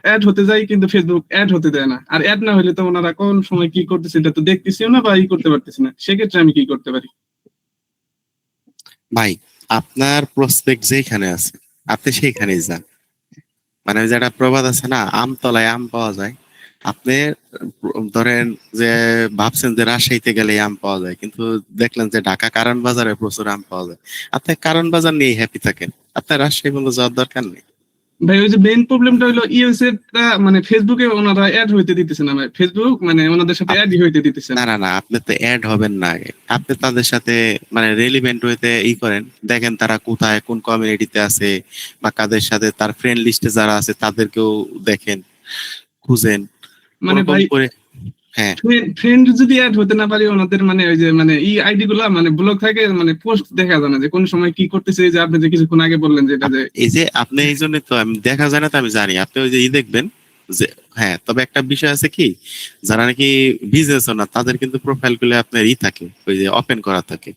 অ্যাড হতে যাই কিন্তু ফেসবুক অ্যাড হতে দেয় না। আর অ্যাড না হলে তো ওনারা কোন সময় কি করতেছে এটা তো দেখতেছিও না বা করতে পারতেছি না, সেক্ষেত্রে আমি কি করতে পারি? ভাই, আপনার প্রসপেক্ট যেখানে আছে আপনি সেইখানেই যান। মানে ওই যে একটা প্রবাদ আছে না, আমতলায় আম পাওয়া যায়। আপনি ধরেন যে ভাবছেন যে রাজশাহীতে গেলে আম পাওয়া যায়, কিন্তু দেখলেন যে ঢাকা কারণ বাজারে প্রচুর আম পাওয়া যায়। আপনি কারণ বাজার নিয়ে হ্যাপি থাকেন, আপনার রাজশাহী বন্ধু যাওয়ার দরকার নেই। ভাই ওই যে মেইন প্রবলেমটা হলো ইউএসএ মানে ফেসবুকে ওনারা অ্যাড হইতে দিতেছে না ভাই, ফেসবুক মানে ওনাদের সাথে অ্যাড হইতে দিতেছে না না। না না, আপনি তো অ্যাড হবেন না আগে, আপনি তাদের সাথে মানে রেলিভেন্ট হইতে করেন, দেখেন তারা কোথায় কোন কমিউনিটিতে আছে, বা কাদের সাথে তার ফ্রেন্ড লিস্টে যারা আছে তাদেরকেও দেখেন, খুঁজেন মানে ওরকম ভাই করে। হ্যাঁ ফ্রেন্ড যদি অ্যাড হতে না পারি ওনাদের মানে ওই যে মানে আইডি গুলা মানে ব্লক থাকে, মানে পোস্ট দেখা যায় না যে কোন সময় কি করতেছে। এই যে আপনি যে কিছুক্ষণ আগে বললেন যেটা যে এই যে আপনি এই জন্য তো আমি দেখা যায় না, তো আমি জানি আপনি ওই যে দেখবেন যে হ্যাঁ। তবে একটা বিষয় আছে কি, যারা নাকি বিজনেস ওনার তাদের কিন্তু প্রোফাইল গুলো আপনার থাকে, ওই যে ওপেন করা থাকে।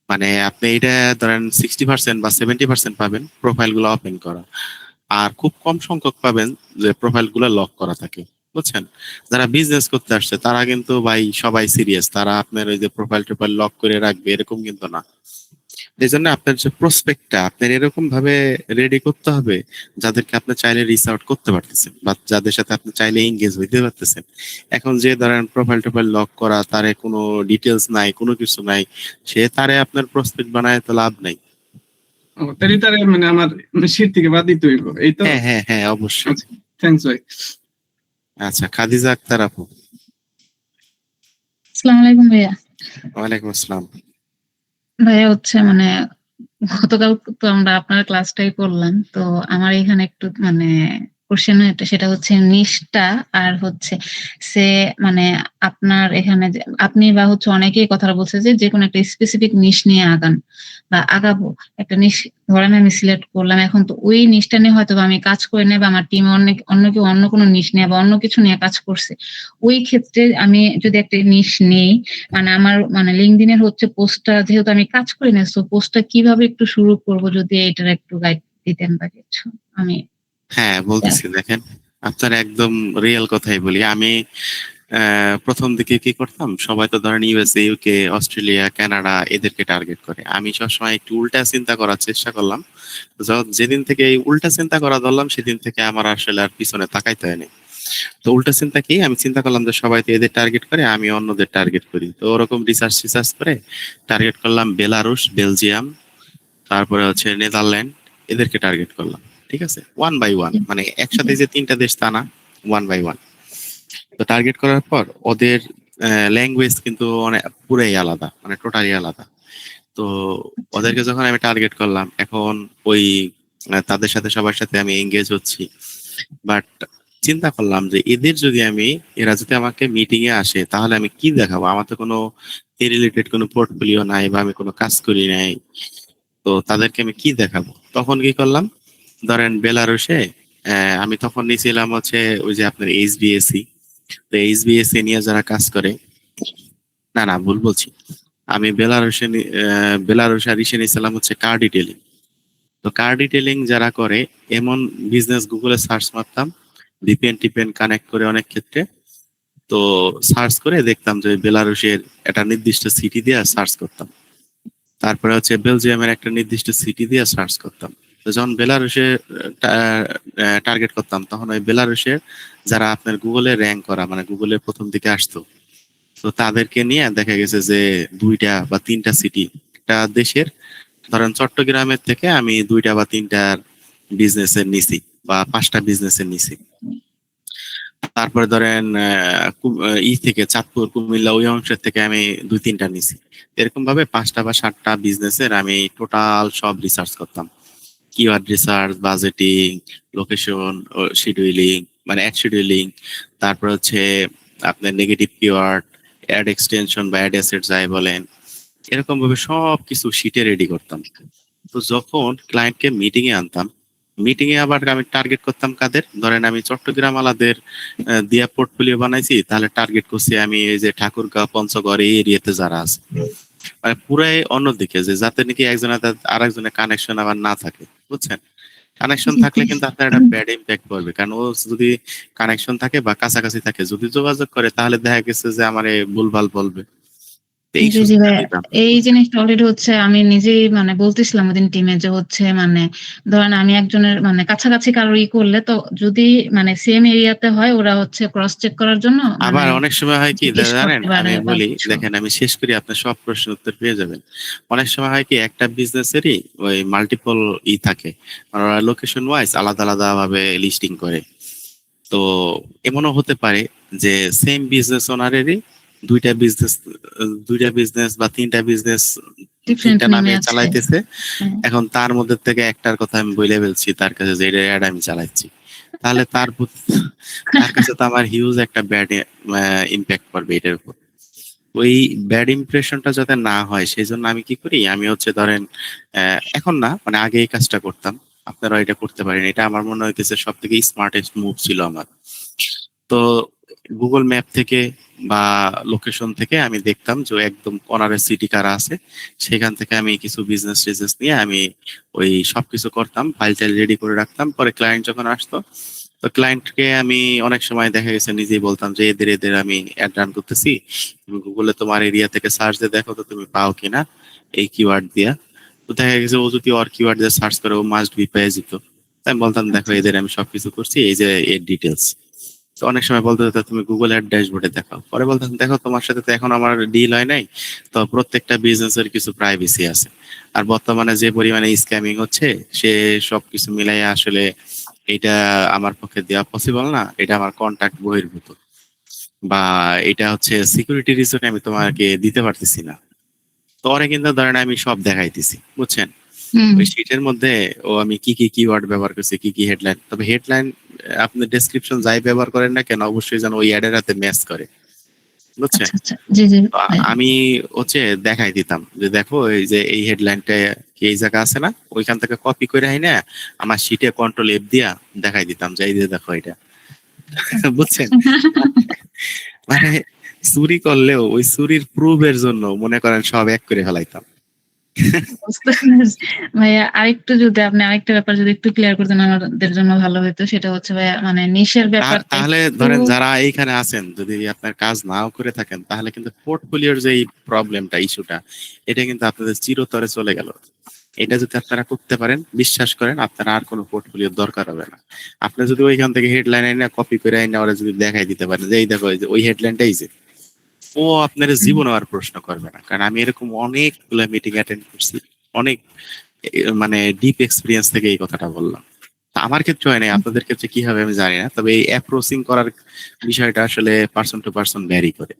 মানে আপনি এটা ধরেন 60% বা 70% পাবেন প্রোফাইল গুলো ওপেন করা, আর খুব কম সংখ্যক পাবেন যে প্রোফাইল গুলো লক করা থাকে, বুঝছেন? যারা বিজনেস করতে আসছে তারা কিন্তু ভাই সবাই সিরিয়াস, তারা আপনার ওই যে প্রোফাইল লক করে রাখবে এরকম কিন্তু না। এই জন্য আপনার যে প্রসপেক্টটা আপনার এরকম ভাবে রেডি করতে হবে যাদেরকে আপনি চাইলে রিচ আউট করতে পারতেছেন, বা যাদের সাথে আপনি চাইলে এঙ্গেজ হইতে পারতেছেন। এখন যে ধরেন প্রোফাইল লক করা, তারে কোনো ডিটেলস নাই, কোনো কিছু নাই, সে তারে আপনার প্রসপেক্ট বানায় তো লাভ নাই। তারই তার মানে আমার শীত থেকে বাদ দিতে হইব, এই তো? হ্যাঁ হ্যাঁ হ্যাঁ, অবশ্যই। থ্যাংকস ভাই। আচ্ছা, খাদিজা আক্তার আপু। আসসালামু আলাইকুম ভাইয়া। ওয়ালাইকুম আসসালাম। ভাইয়া হচ্ছে মানে গতকাল তো আমরা আপনার ক্লাসটাই করলাম, তো আমার এখানে একটু মানে কোশ্চেন সেটা হচ্ছে নিশটা, আর হচ্ছে সে মানে আপনার এখানে আপনি বা হচ্ছে অনেকেই কথাটা বলছে যে যে কোনো একটা স্পেসিফিক নিশ নিয়ে আগান বা আগাবো। একটা নিশ ধরেন আমি সিলেক্ট করলাম, এখন তো ওই নিশটা নিয়ে হয়তো আমি কাজ করে নেই, বা আমার টিমে অন্য কেউ অন্য কোনো নিশ নিয়ে বা অন্য কিছু নিয়ে কাজ করছে। ওই ক্ষেত্রে আমি যদি একটা নিশ নেই, মানে আমার মানে লিঙ্কডইনের হচ্ছে পোস্টটা যেহেতু আমি কাজ করি না, সো পোস্টটা কিভাবে একটু শুরু করব যদি এটার একটু গাইড দিতেন বা কিছু। আমি হ্যাঁ বলতেছি, দেখেন আপনার একদম রিয়েল কথাই বলি। আমি প্রথম দিকে কি করতাম, সবাই তো ধরেন ইউএসএ, ইউকে, অস্ট্রেলিয়া, কানাডা এদেরকে টার্গেট করে। আমি সবসময় একটু উল্টা চিন্তা করার চেষ্টা করলাম। যেদিন থেকে এই উল্টা চিন্তা করা ধরলাম সেদিন থেকে আমার আসলে আর পিছনে তাকাইতে হয়নি। তো উল্টা চিন্তা কি, আমি চিন্তা করলাম যে সবাই তো এদের টার্গেট করে, আমি অন্যদের টার্গেট করি। তো ওরকম রিসার্চ করে টার্গেট করলাম বেলারুশ, বেলজিয়াম, তারপরে হচ্ছে নেদারল্যান্ড, এদেরকে টার্গেট করলাম। ঠিক আছে, 1 বাই 1, মানে একসাথে যে 3টা দেশ তা না, 1 বাই 1। তো টার্গেট করার পর ওদের ল্যাঙ্গুয়েজ কিন্তু অনেক পুরাই আলাদা, মানে টোটালি আলাদা। তো ওদেরকে যখন আমি টার্গেট করলাম, এখন ওই তাদের সাথে সবার সাথে আমি এঙ্গেজ হচ্ছি, বাট চিন্তা করলাম যে এরা যদি আমাকে মিটিং এ আসে তাহলে আমি কি দেখাবো? আমার তো কোনো রিলেটেড কোনো পোর্টফোলিও নাই, বা আমি কোনো কাজ করি নাই। তো তাদেরকে আমি কি দেখাবো? তখন কি করলাম, ধরেন বেলারুশে আমি তখন নিয়েছিলাম হচ্ছে ওই যে আপনার এইচবিএসসি। তো এইচবিএসসি নিয়ে যারা কাজ করে, না না ভুল বলছি, আমি বেলারুশে আর ইসে নিয়েছিলাম হচ্ছে কার ডিটেলিং। তো কার ডিটেলিং যারা করে এমন বিজনেস গুগলে সার্চ মারতাম, ভিপিএন টিপিএন কানেক্ট করে অনেক ক্ষেত্রে। তো সার্চ করে দেখতাম যে বেলারুশের একটা নির্দিষ্ট সিটি দিয়ে সার্চ করতাম, তারপরে হচ্ছে বেলজিয়ামের একটা নির্দিষ্ট সিটি দিয়ে সার্চ করতাম। তো যখন বেলারুশে টার্গেট করতাম, তখন ওই বেলারুশের যারা আপনার গুগলে র্যাঙ্ক করা, মানে গুগলের প্রথম দিকে আসতো, তো তাদেরকে নিয়ে দেখা গেছে যে 2টা বা 3টা সিটি, একটা দেশের ধরেন চট্টগ্রামের থেকে আমি 2টা বা 3টার বিজনেসের নিছি, বা 5টা বিজনেসের নিছি। তারপরে ধরেন থেকে চাঁদপুর, কুমিল্লা ওই অংশের থেকে আমি 2-3টা নিছি। এরকম ভাবে 5টা বা 7টা বিজনেসের আমি টোটাল সব রিসার্চ করতাম। Keyword research, budgeting, location, scheduling, মানে অ্যাড শিডিউলিং, তারপর হচ্ছে আপনার নেগেটিভ কিওয়ার্ড, অ্যাড এক্সটেনশন বা অ্যাড অ্যাসেট যাই বলেন, এরকম ভাবে সব কিছু শিটে রেডি করতাম। তো যখন ক্লায়েন্টকে মিটিং এ আনতাম, মিটিং এ আবার আমি টার্গেট করতাম কাদের, ধরেন আমি চট্টগ্রাম আলাদের দিয়া পোর্টফোলিও বানাইছি, তাহলে টার্গেট করছি আমি এই যে ঠাকুরগাঁও পঞ্চগড় এই এরিয়াতে যারা আছে, মানে পুরাই অন্যদিকে, যে যাতে নাকি একজনের আরেকজনের কানেকশন আবার না থাকে, বুঝছেন? কানেকশন থাকলে কিন্তু আপনার একটা ব্যাড ইম্প্যাক্ট পড়বে, কারণ ও যদি কানেকশন থাকে বা কাছাকাছি থাকে, যদি যোগাযোগ করে তাহলে দেখা গেছে যে আমারে ভুলভাল বলবে। তো এই জি জি সুযোগটা ভাইয়া, দিতাম। এই জিনিসটা অলরেডি হচ্ছে আমি নিজেই মানে বলতেছিলাম ওদিন টিমে যে হচ্ছে মানে ধরেন আমি একজনের মানে কাছাকাছি কারোর করলে তো যদি মানে সেম এরিয়াতে হয় ওরা হচ্ছে ক্রস চেক করার জন্য মানে আবার অনেক সময় হয় কি জিজ্ঞেস জানেন, করতে পারে আমি বা বলি কিছু। দেখেন, আমি শেষ করি, আপনার সব প্রশ্নের উত্তর পেয়ে যাবেন। অনেক সময় হয় কি একটা বিজনেসেরই ওই মাল্টিপল থাকে, আর ওরা লোকেশন ওয়াইজ আলাদা আলাদা ভাবে লিস্টিং করে। তো এমনও হতে পারে যে সেম বিজনেস ওনারেরই দুইটা বিজনেস বা তিনটা বিজনেস ডিফারেন্ট তিনটা নেমে নামে আছে। চালাইতেছে। হ্যাঁ। এখন তার মধ্যে থেকে একটার কথা আমি বলে ফেলছি তার কাছে যে এটা অ্যাড আমি চালাচ্ছি, তাহলে তার কাছে তো আমার হিউজ একটা ব্যাড ইম্প্যাক্ট পড়বে এটার উপর। ওই ব্যাড ইমপ্রেশনটা যাতে না হয় সেই জন্য আমি কি করি, আমি হচ্ছে ধরেন এখন না, মানে আগে এই কাজটা করতাম, আপনারা এটা করতে পারেন, এটা আমার মনে হইতেছে সব থেকে স্মার্টেস্ট মুভ ছিল আমার। তো গুগল ম্যাপ থেকে বা লোকেশন থেকে আমি দেখতাম যে একদম কর্নারের সিটি কারা আছে, সেখান থেকে আমি কিছু বিজনেস নিয়ে আমি ওই সবকিছু করতাম, ফাইল টাইল রেডি করে রাখতাম। পরে ক্লায়েন্ট যখন আসতো, তো ক্লায়েন্টকে আমি অনেক সময় দেখা গেছে নিজেই বলতাম যে এদের আমি অ্যাড রান করতেছি, তুমি গুগলে তোমার এরিয়া থেকে সার্চ দিয়ে দেখো তো তুমি পাও কিনা এই কিওয়ার্ড দিয়া। তো দেখা গেছে ও যদি ওর কিওয়ার্ড দিয়ে সার্চ করে ও মাস্ট বি পেয়ে যেত। তাই আমি বলতাম দেখো এদের আমি সবকিছু করছি, এই যে এর ডিটেলস। তো অনেক সময় বলতে হতো তুমি গুগল অ্যাড ড্যাশবোর্ডে দেখাও, পরে বলতাম দেখো তোমার সাথে তো এখন আমার ডিল হয় নাই, তো প্রত্যেকটা বিজনেসের কিছু প্রাইভেসি আছে, আর বর্তমানে যে পরিমাণে স্ক্যামিং হচ্ছে সে সবকিছু মিলাই আসলে এটা আমার পক্ষে দেওয়া পসিবল না, এটা আমার কন্ট্যাক্ট বহির্ভূত, বা এটা হচ্ছে সিকিউরিটি রিজনে আমি তোমাকে দিতে পারতেছি না। তো ওরে কিন্তু ধরেন আমি সব দেখাইতেছি, বুঝছেন? ওই শিটের মধ্যে ও আমি কি কি কিওয়ার্ড ব্যবহার করছি, কি কি হেডলাইন, তবে হেডলাইন আপনি ডেসক্রিপশন যাই ব্যবহার করেন না কেন অবশ্যই যেন ওই অ্যাডের হাতে ম্যাচ করে, বুঝছেন? জি জি তো আমি হচ্ছে দেখাই দিতাম যে দেখো এই যে এই হেডলাইনটা এই জায়গা আছে না, ওইখান থেকে কপি করে আই না আমার শিটে কন্ট্রোল এফ দিয়া দেখাই দিতাম যে এই যে দেখো এটা, বুঝছেন? মানে চুরি করলেও ওই চুরির প্রুফের জন্য মনে করেন সব এক করে ফেলাইতাম। ভাইয়া আরেকটু যদি আপনি আরেকটা ব্যাপার যদি একটু ক্লিয়ার করতেন আমাদের জন্য ভালো হতো, সেটা হচ্ছে ভাইয়া মানে নিশের ব্যাপারটা তাহলে ধরেন যারা এইখানে আছেন যদি আপনার কাজ নাও করে থাকেন, তাহলে কিন্তু পোর্টফোলিওর যে প্রবলেমটা ইস্যুটা এটা কিন্তু আপনাদের চিরতরে চলে গেল। এটা যদি আপনারা করতে পারেন, বিশ্বাস করেন আপনারা আর কোনো পোর্টফোলিওর দরকার হবে না। আপনি যদি ওইখান থেকে হেডলাইন আইনা কপি করে আইনা ওরা যদি দেখাই দিতে পারেন যে এই দেখো এই যে ওই হেডলাইনটাই যে, ও আপনার জীবনে আর প্রশ্ন করবে না। কারণ আমি এরকম অনেকগুলো মিটিং অ্যাটেন্ড করছি, অনেক মানে ডিপ এক্সপিরিয়েন্স থেকে এই কথাটা বললাম। আমার ক্ষেত্রে হয় নাই, আপনাদের ক্ষেত্রে কি হবে আমি জানি না, তবে এই অ্যাপ্রোচিং করার বিষয়টা আসলে পারসন টু পারসন ভ্যারি করে।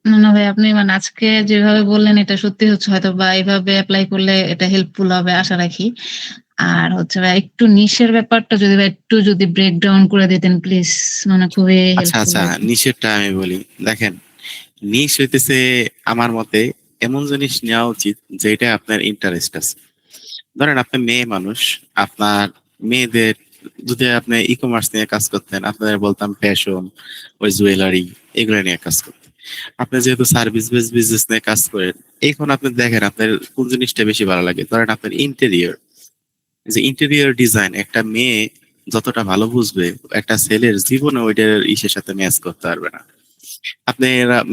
না না ভাই, আপনি মানে আজকে যেভাবে বললেন এটা সত্যি হচ্ছে হয়তো বা এইভাবে অ্যাপ্লাই করলে এটা হেল্পফুল হবে আশা রাখি। আর হচ্ছে ভাই একটু নিশের ব্যাপারটা যদি ভাই একটু যদি ব্রেক ডাউন করে দিতেন প্লিজ, মানে খুবই আচ্ছা হেল্পফুল আচ্ছা, নিষেধটা আমি বলি, দেখেন নিশ হইতেছে আমার মতে এমন জিনিস নেওয়া উচিত যেটা আপনার ইন্টারেস্ট আছে। ধরেন আপনি মেয়ে মানুষ, আপনার মেয়েদের যদি আপনি ই কমার্স নিয়ে কাজ করতেন, আপনাদের বলতাম ফ্যাশন, ওই জুয়েলারি এগুলো নিয়ে কাজ করতেন। আপনি যেহেতু সার্ভিস বেস বিজনেস নিয়ে কাজ করেন, এখন আপনি দেখেন আপনার কোন জিনিসটা বেশি ভালো লাগে। ধরেন আপনার ইন্টেরিয়র, যে ইন্টেরিয়র ডিজাইন একটা মেয়ে যতটা ভালো বুঝবে, একটা ছেলের জীবনে ওইটার ইসের সাথে ম্যাচ করতে পারবে না। আপনি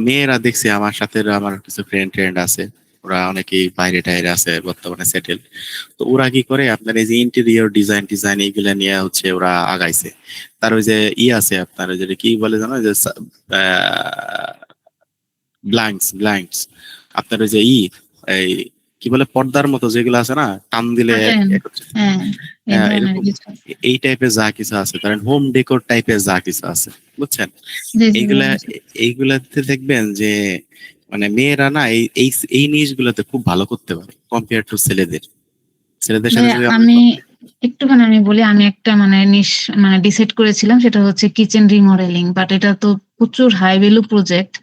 মেয়েরা দেখছি আমার সাথে, আমার কিছু ফ্রেন্ড আছে, ওরা অনেকেই বাইরে টাইরে আছে বর্তমানে সেটেল। তো ওরা কি করে আপনার এই যে ইন্টেরিয়র ডিজাইন এইগুলা নিয়ে হচ্ছে ওরা আগাইছে। তার ওই যে আছে আপনার ওই যে কি বলে জানো যে ব্ল্যাঙ্কস আপনার ওই যে এই কি বলে পর্দার মতো যেগুলো আছে না, টান দিলে এরকম এই টাইপের যা কিছু আছে, ধরেন হোম ডেকোর টাইপের যা কিছু আছে, বুঝছেন? এইগুলাতে দেখবেন যে মানে মেয়েরা না এই জিনিসগুলোতে খুব ভালো করতে পারে কম্পেয়ার টু ছেলেদের সাথে যদি আমি একটুখানি আমি বলি, আমি একটা মানে নিশ মানে ডিসাইড করেছিলাম, সেটা হচ্ছে কিচেন রিমডেলিং, বাট এটা তো প্রচুর হাই ভ্যালু প্রজেক্ট।